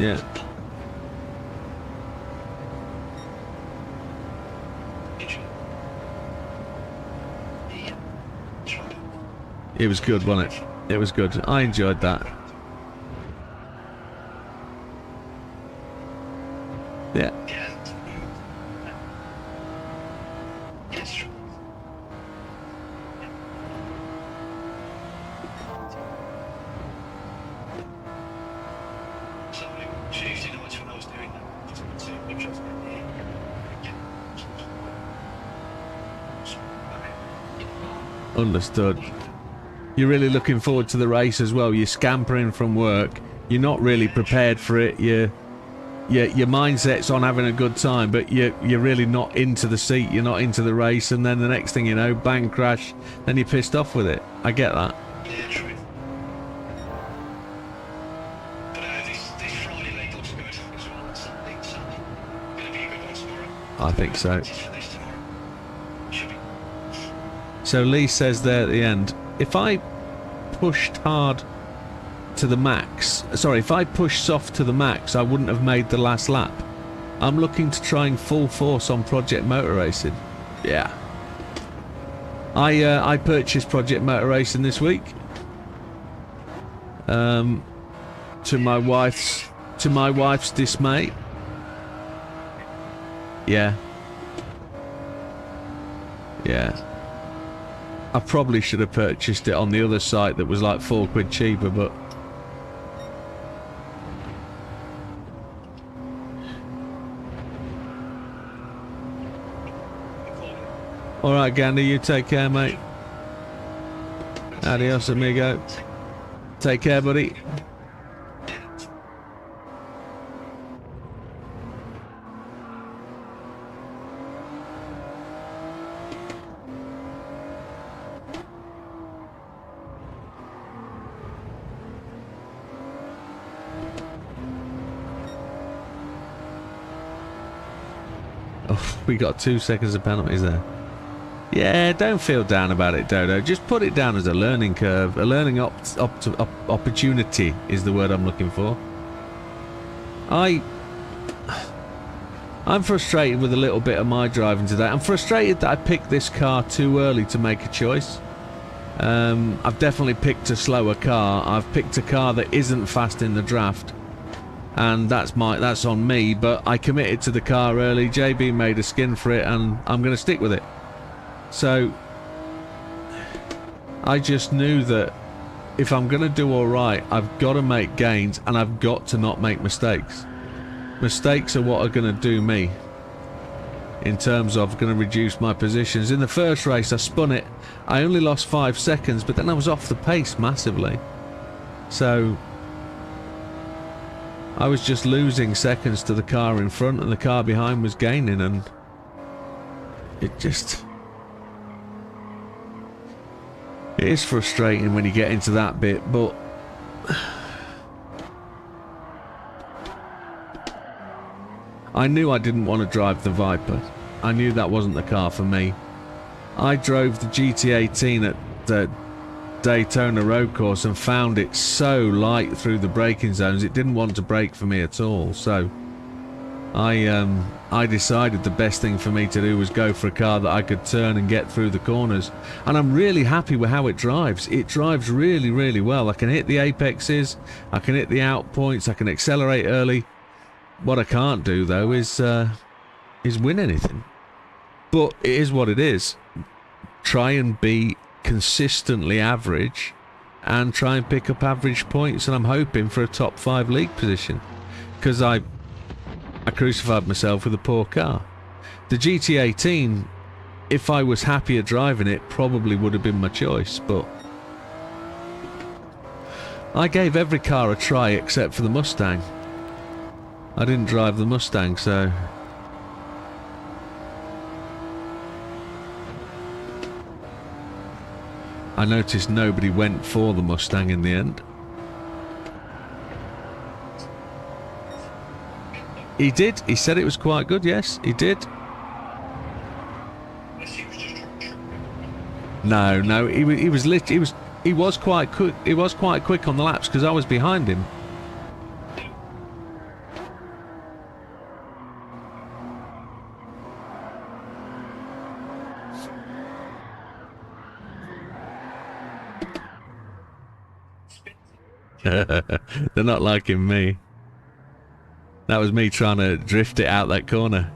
[SPEAKER 4] Yeah. It was good, wasn't it? It was good. I enjoyed that. Yeah. Understood. You're really looking forward to the race as well. You're scampering from work. You're not really prepared for it. Your mindset's on having a good time, but you're really not into the seat. You're not into the race, and then the next thing you know, bang, crash, then you're pissed off with it. I get that.
[SPEAKER 5] Yeah, true. But this Friday leg looks good as well. Sunday. Gonna be a good one tomorrow.
[SPEAKER 4] I think so. So Lee says there at the end, if I pushed hard to the max, sorry, if I pushed soft to the max, I wouldn't have made the last lap. I'm looking to trying full force on Project Motor Racing. Yeah. I purchased Project Motor Racing this week. To my wife's dismay. Yeah. Yeah. I probably should have purchased it on the other site that was like £4 cheaper, but... All right, Gander, you take care, mate. Adios, amigo. Take care, buddy. Oh, we got 2 seconds of penalties there. Yeah, don't feel down about it, Dodo. Just put it down as a learning curve. A learning opportunity is the word I'm looking for. I'm frustrated with a little bit of my driving today. I'm frustrated that I picked this car too early to make a choice. I've definitely picked a slower car. I've picked a car that isn't fast in the draft. And that's on me, but I committed to the car early. JB made a skin for it, and I'm going to stick with it. So I just knew that if I'm going to do all right, I've got to make gains, and I've got to not make mistakes. Mistakes are what are going to do me in terms of going to reduce my positions. In the first race, I spun it. I only lost 5 seconds, but then I was off the pace massively. So I was just losing seconds to the car in front, and the car behind was gaining, and it just... It is frustrating when you get into that bit, but I knew I didn't want to drive the Viper. I knew that wasn't the car for me. I drove the GT18 at the Daytona road course and found it so light through the braking zones, it didn't want to brake for me at all. So I decided the best thing for me to do was go for a car that I could turn and get through the corners, and I'm really happy with how it drives. It drives really, really well. I can hit the apexes, I can hit the out points, I can accelerate early. What I can't do though is win anything. But it is what it is. Try and be consistently average and try and pick up average points, and I'm hoping for a top 5 league position, because I crucified myself with a poor car. The GT18, if I was happier driving it, probably would have been my choice, but I gave every car a try except for the Mustang. I didn't drive the Mustang, so I noticed nobody went for the Mustang in the end. He did. He said it was quite good. Yes, he did. No. He was quite quick. He was quite quick on the laps because I was behind him. They're not liking me. That was me trying to drift it out that corner.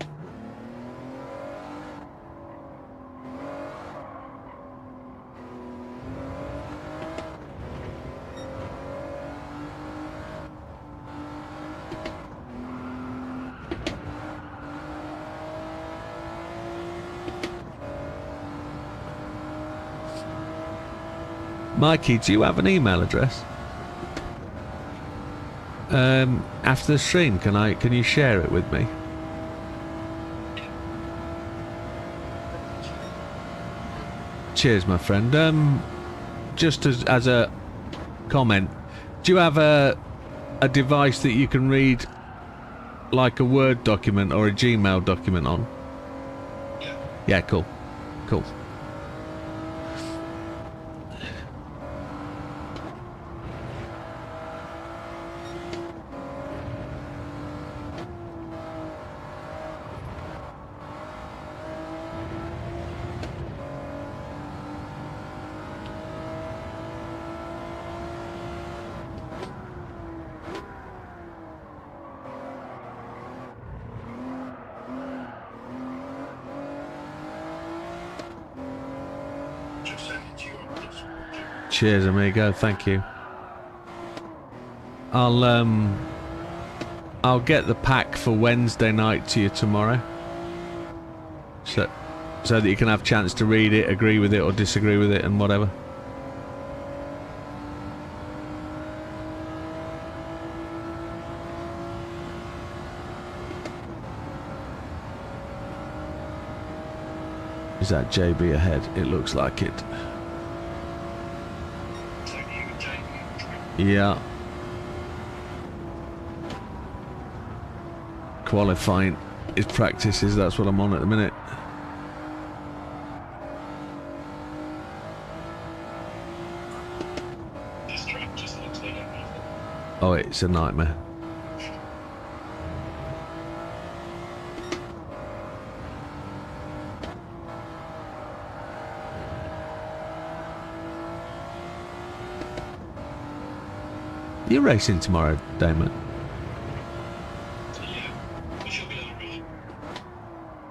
[SPEAKER 4] Mikey, do you have an email address? After the stream, can you share it with me? Cheers, my friend. Just as a comment, do you have a device that you can read like a Word document or a Gmail document on? Yeah, cool. Cool. Cheers, amigo. Thank you. I'll get the pack for Wednesday night to you tomorrow. so that you can have a chance to read it, agree with it or disagree with it and whatever. Is that JB ahead? It looks like it.
[SPEAKER 5] So you and Jamie.
[SPEAKER 4] Yeah. Qualifying is practices, that's what I'm on at the minute.
[SPEAKER 5] This track just looks like a
[SPEAKER 4] Oh, it's a nightmare. You're racing tomorrow, Damon?
[SPEAKER 5] Yeah, we should be alright.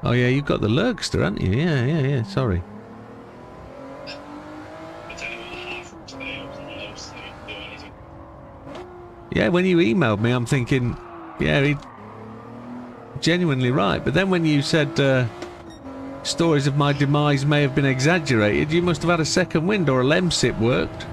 [SPEAKER 4] Oh yeah, you've got the Lurkster, haven't you? Yeah, sorry.
[SPEAKER 5] It's only about half today, I wasn't allowed to do anything.
[SPEAKER 4] Yeah, when you emailed me, I'm thinking, yeah, he's genuinely right. But then when you said stories of my demise may have been exaggerated, you must have had a second wind or a LEMSIP worked.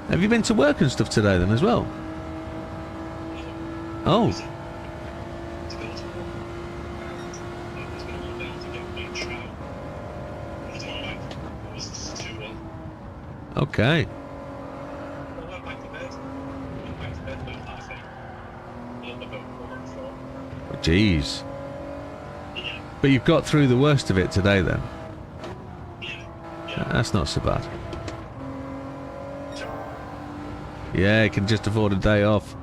[SPEAKER 4] Have you been to work and stuff today then as well? Oh. Okay. Jeez. But you've got through the worst of it today then? That's not so bad. Yeah, he can just afford a day off.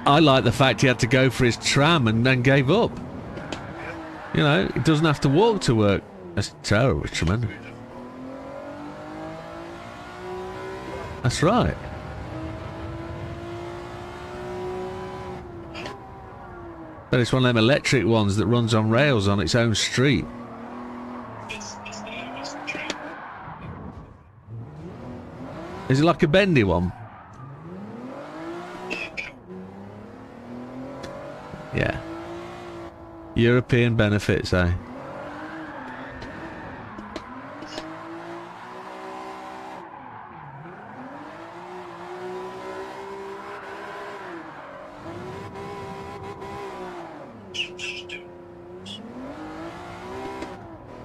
[SPEAKER 4] I like the fact he had to go for his tram and then gave up. You know, he doesn't have to walk to work. That's terrible, it's tremendous. That's right. But it's one of them electric ones that runs on rails on its own street. Is it like a bendy one? Yeah. European benefits, eh?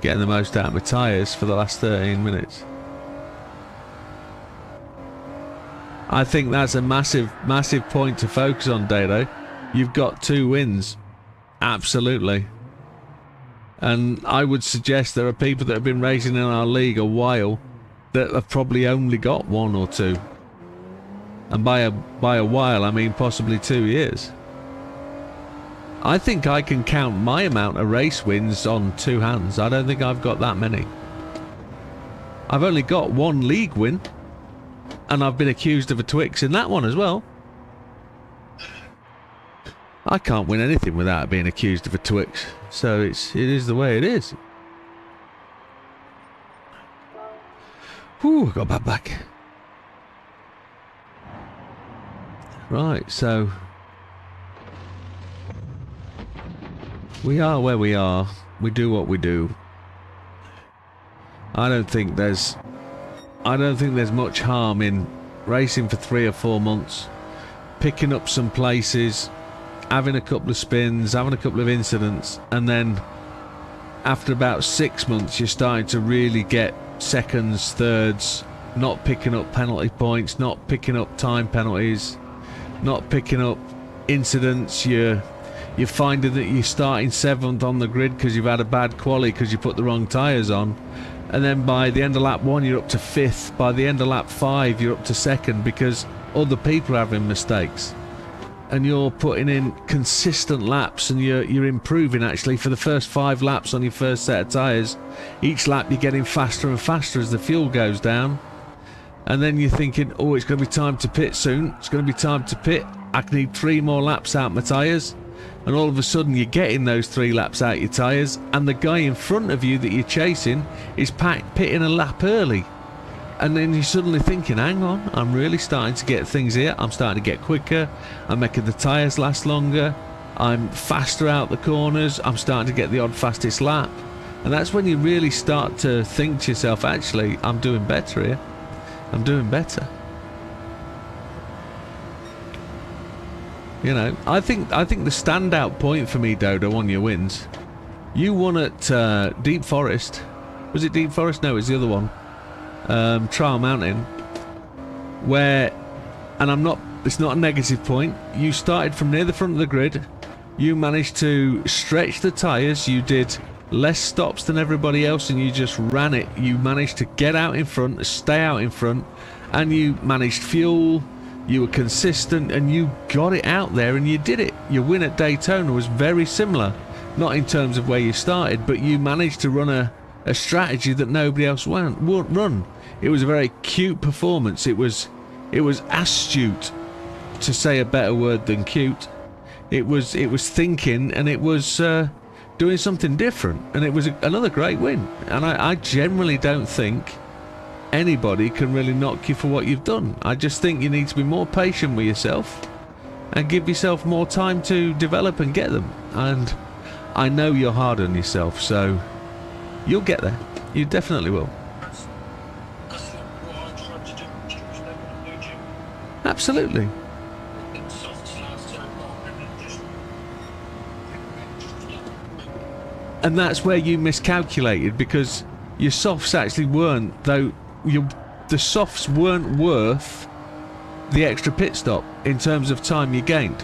[SPEAKER 4] Getting the most out of my tyres for the last 13 minutes. I think that's a massive point to focus on, Dado. You've got 2 wins. Absolutely. And I would suggest there are people that have been racing in our league a while that have probably only got 1 or 2. And by a while, I mean possibly 2 years. I think I can count my amount of race wins on 2 hands. I don't think I've got that many. I've only got 1 league win. And I've been accused of a Twix in that one as well. I can't win anything without being accused of a Twix. So it is the way it is. Whew, got a bad back. Right, so we are where we are. We do what we do. I don't think there's much harm in racing for 3 or 4 months, picking up some places, having a couple of spins, having a couple of incidents, and then after about 6 months you're starting to really get seconds, thirds, not picking up penalty points, not picking up time penalties, not picking up incidents. You're finding that you're starting 7th on the grid because you've had a bad quali because you put the wrong tyres on. And then by the end of lap 1 you're up to 5th. By the end of lap 5 you're up to 2nd because other people are having mistakes. And you're putting in consistent laps and you're improving actually for the first 5 laps on your first set of tyres. Each lap you're getting faster and faster as the fuel goes down. And then you're thinking, oh, it's going to be time to pit soon. It's going to be time to pit. I need 3 more laps out my tyres. And all of a sudden you're getting those 3 laps out your tyres and the guy in front of you that you're chasing is pitting a lap early. And then you're suddenly thinking, hang on, I'm really starting to get things here. I'm starting to get quicker. I'm making the tyres last longer. I'm faster out the corners. I'm starting to get the odd fastest lap. And that's when you really start to think to yourself, actually, I'm doing better here. I'm doing better. You know, I think the standout point for me, Dodo, on your wins, you won at Deep Forest. Was it Deep Forest? No, it was the other one. Trial Mountain. Where, and it's not a negative point, you started from near the front of the grid. You managed to stretch the tyres. You did less stops than everybody else and you just ran it. You managed to get out in front, stay out in front, and you managed fuel. You were consistent and you got it out there and you did it. Your win at Daytona was very similar. Not in terms of where you started, but you managed to run a strategy that nobody else won't run. It was a very cute performance. It was astute, to say a better word than cute. It was thinking, and it was doing something different, and it was another great win. And I generally don't think anybody can really knock you for what you've done. I just think you need to be more patient with yourself and give yourself more time to develop and get them. And I know you're hard on yourself, so you'll get there. You definitely will.
[SPEAKER 5] That's what I tried to do. Just never do, Jim.
[SPEAKER 4] Absolutely.
[SPEAKER 5] It softs last so long and then just
[SPEAKER 4] And that's where you miscalculated, because your softs actually weren't, though. The softs weren't worth the extra pit stop in terms of time you gained.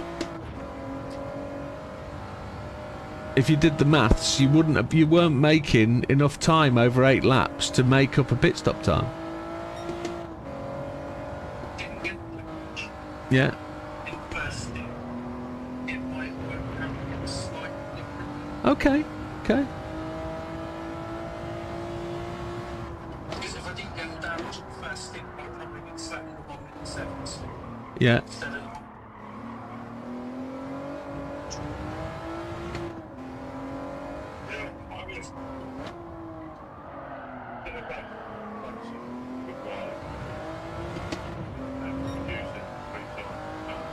[SPEAKER 4] If you did the maths, you weren't making enough time over 8 laps to make up a pit stop time.
[SPEAKER 5] didn't get the pitch.
[SPEAKER 4] Yeah.
[SPEAKER 5] In first step, it might work out slightly different.
[SPEAKER 4] Okay. Okay.
[SPEAKER 5] Because if I didn't go down to the first step, I'd probably been sat in the 1 minute 7s
[SPEAKER 4] Yeah.
[SPEAKER 5] instead of.
[SPEAKER 3] Yeah, I was in a back good while and used it 3 times.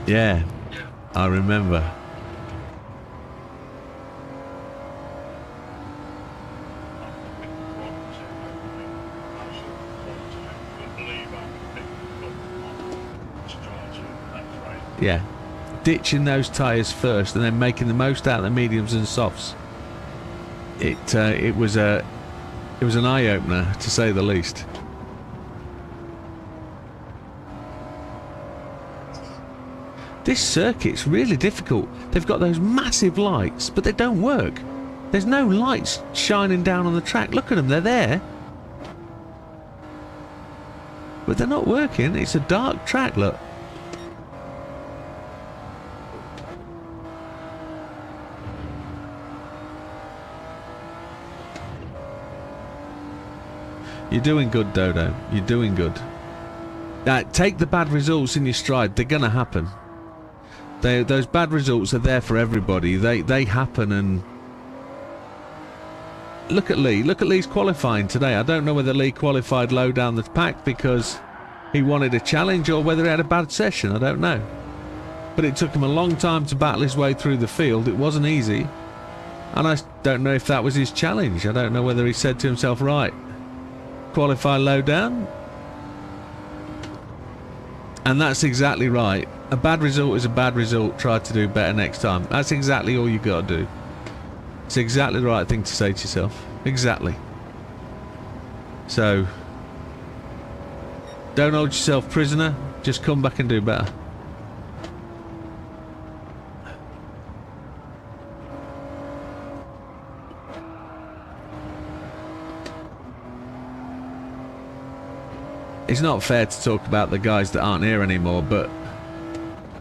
[SPEAKER 4] Yeah.
[SPEAKER 5] Yeah.
[SPEAKER 4] I remember. Yeah. Ditching those tyres first and then making the most out of the mediums and softs. It was an eye-opener, to say the least. This circuit's really difficult. They've got those massive lights, but they don't work. There's no lights shining down on the track. Look at them, they're there. But they're not working. It's a dark track, look. You're doing good, Dodo. You're doing good. Take the bad results in your stride. They're going to happen. Those bad results are there for everybody. They happen. And look at Lee. Look at Lee's qualifying today. I don't know whether Lee qualified low down the pack because he wanted a challenge or whether he had a bad session. I don't know. But it took him a long time to battle his way through the field. It wasn't easy. And I don't know if that was his challenge. I don't know whether he said to himself, right, qualify low down. And that's exactly right. A bad result is a bad result. Try to do better next time. That's exactly all you got to do. It's exactly the right thing to say to yourself. Exactly. So don't hold yourself prisoner. Just come back and do better. It's not fair to talk about the guys that aren't here anymore, but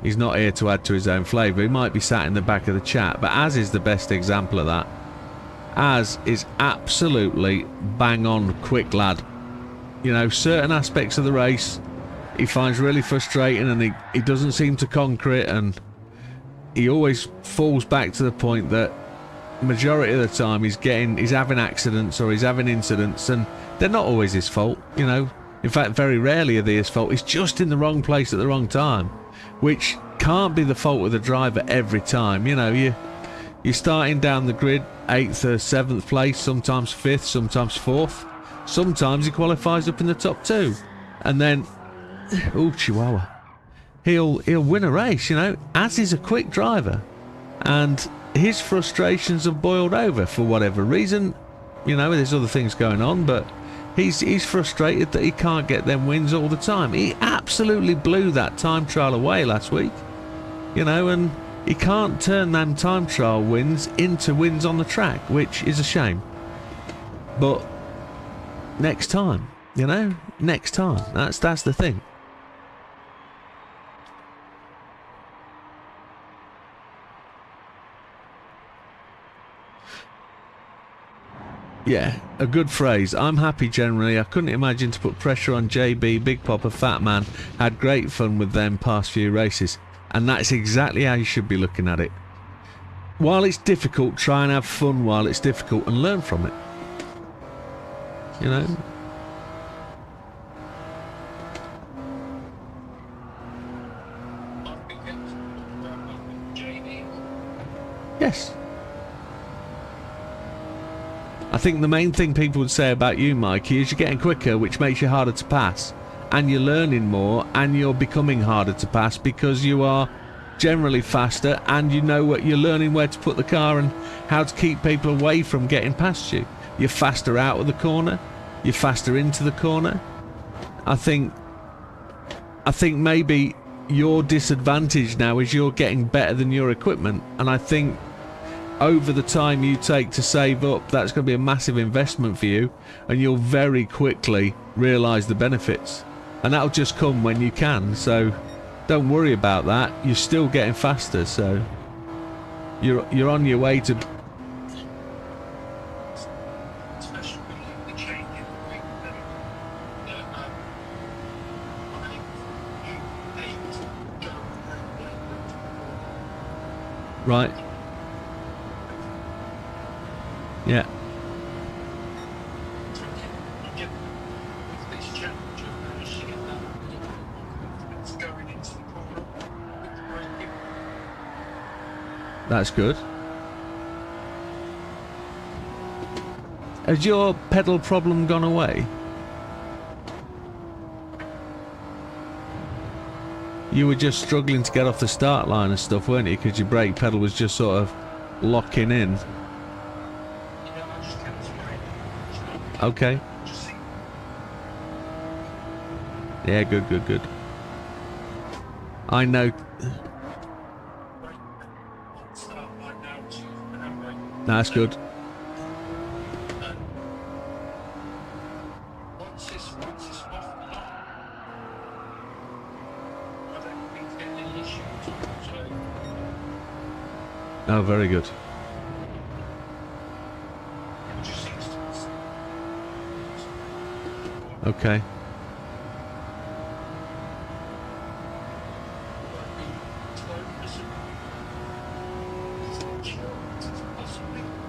[SPEAKER 4] he's not here to add to his own flavour. He might be sat in the back of the chat, but Az is the best example of that. Az is absolutely bang on quick lad. You know, certain aspects of the race he finds really frustrating and he doesn't seem to conquer it, and he always falls back to the point that majority of the time he's having accidents or he's having incidents, and they're not always his fault, you know. In fact, very rarely are they his fault. He's just in the wrong place at the wrong time, which can't be the fault of the driver every time. You know, you're starting down the grid 8th or 7th place, sometimes 5th, sometimes 4th. Sometimes he qualifies up in the top 2, and then, oh chihuahua, he'll win a race, you know, as he's a quick driver, and his frustrations have boiled over for whatever reason. You know, there's other things going on, but he's frustrated that he can't get them wins all the time. He absolutely blew that time trial away last week, you know, and he can't turn them time trial wins into wins on the track, which is a shame. But next time, you know, next time. That's the thing. Yeah, a good phrase. I'm happy generally. I couldn't imagine to put pressure on JB, Big Papa, Fat Man. Had great fun with them past few races. And that's exactly how you should be looking at it. While it's difficult, try and have fun while it's difficult and learn from it. You know? Yes. I think the main thing people would say about you, Mikey, is you're getting quicker, which makes you harder to pass. And you're learning more, and you're becoming harder to pass because you are generally faster, and you know what you're learning, where to put the car and how to keep people away from getting past you. You're faster out of the corner. You're faster into the corner. I think maybe your disadvantage now is you're getting better than your equipment, and I think over the time you take to save up, that's going to be a massive investment for you, and you'll very quickly realise the benefits, and that'll just come when you can. So don't worry about that. You're still getting faster, so you're on your way to. Right. Yeah. That's good. Has your pedal problem gone away? You were just struggling to get off the start line and stuff, weren't you? Because your brake pedal was just sort of locking in. Okay. Yeah, good, good, good. I know. That's good. Oh, very good. Okay.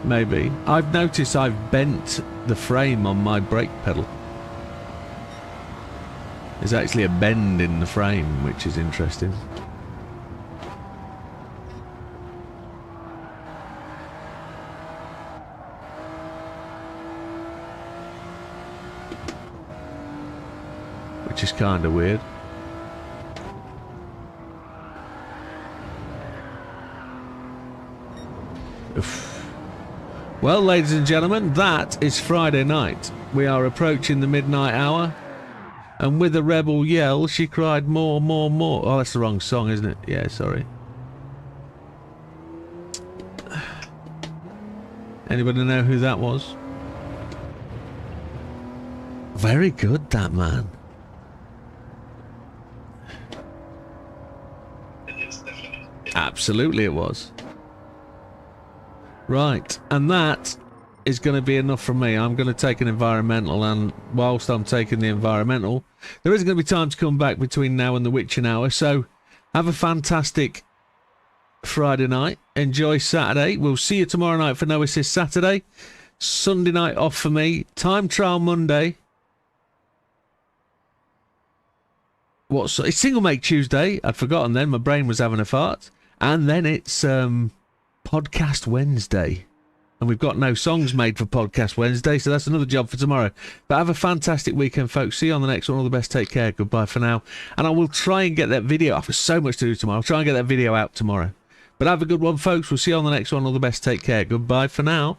[SPEAKER 4] Maybe. I've noticed I've bent the frame on my brake pedal. There's actually a bend in the frame, which is interesting. Which is kind of weird. Oof. Well, ladies and gentlemen, that is Friday night. We are approaching the midnight hour, and with a rebel yell, she cried, "More, more, more." Oh, that's the wrong song, isn't it? Yeah, sorry. Anybody know who that was? Very good, that man. Absolutely it was. Right, and that is going to be enough from me. I'm going to take an environmental, and whilst I'm taking the environmental, there isn't going to be time to come back between now and the witching hour, so have a fantastic Friday night. Enjoy Saturday. We'll see you tomorrow night for No Assist Saturday. Sunday night off for me. Time trial Monday. It's Single Make Tuesday. I'd forgotten then. My brain was having a fart. And then it's Podcast Wednesday. And we've got no songs made for Podcast Wednesday, so that's another job for tomorrow. But have a fantastic weekend, folks. See you on the next one. All the best. Take care. Goodbye for now. And I will try and get that video. I've got so much to do tomorrow. I'll try and get that video out tomorrow. But have a good one, folks. We'll see you on the next one. All the best. Take care. Goodbye for now.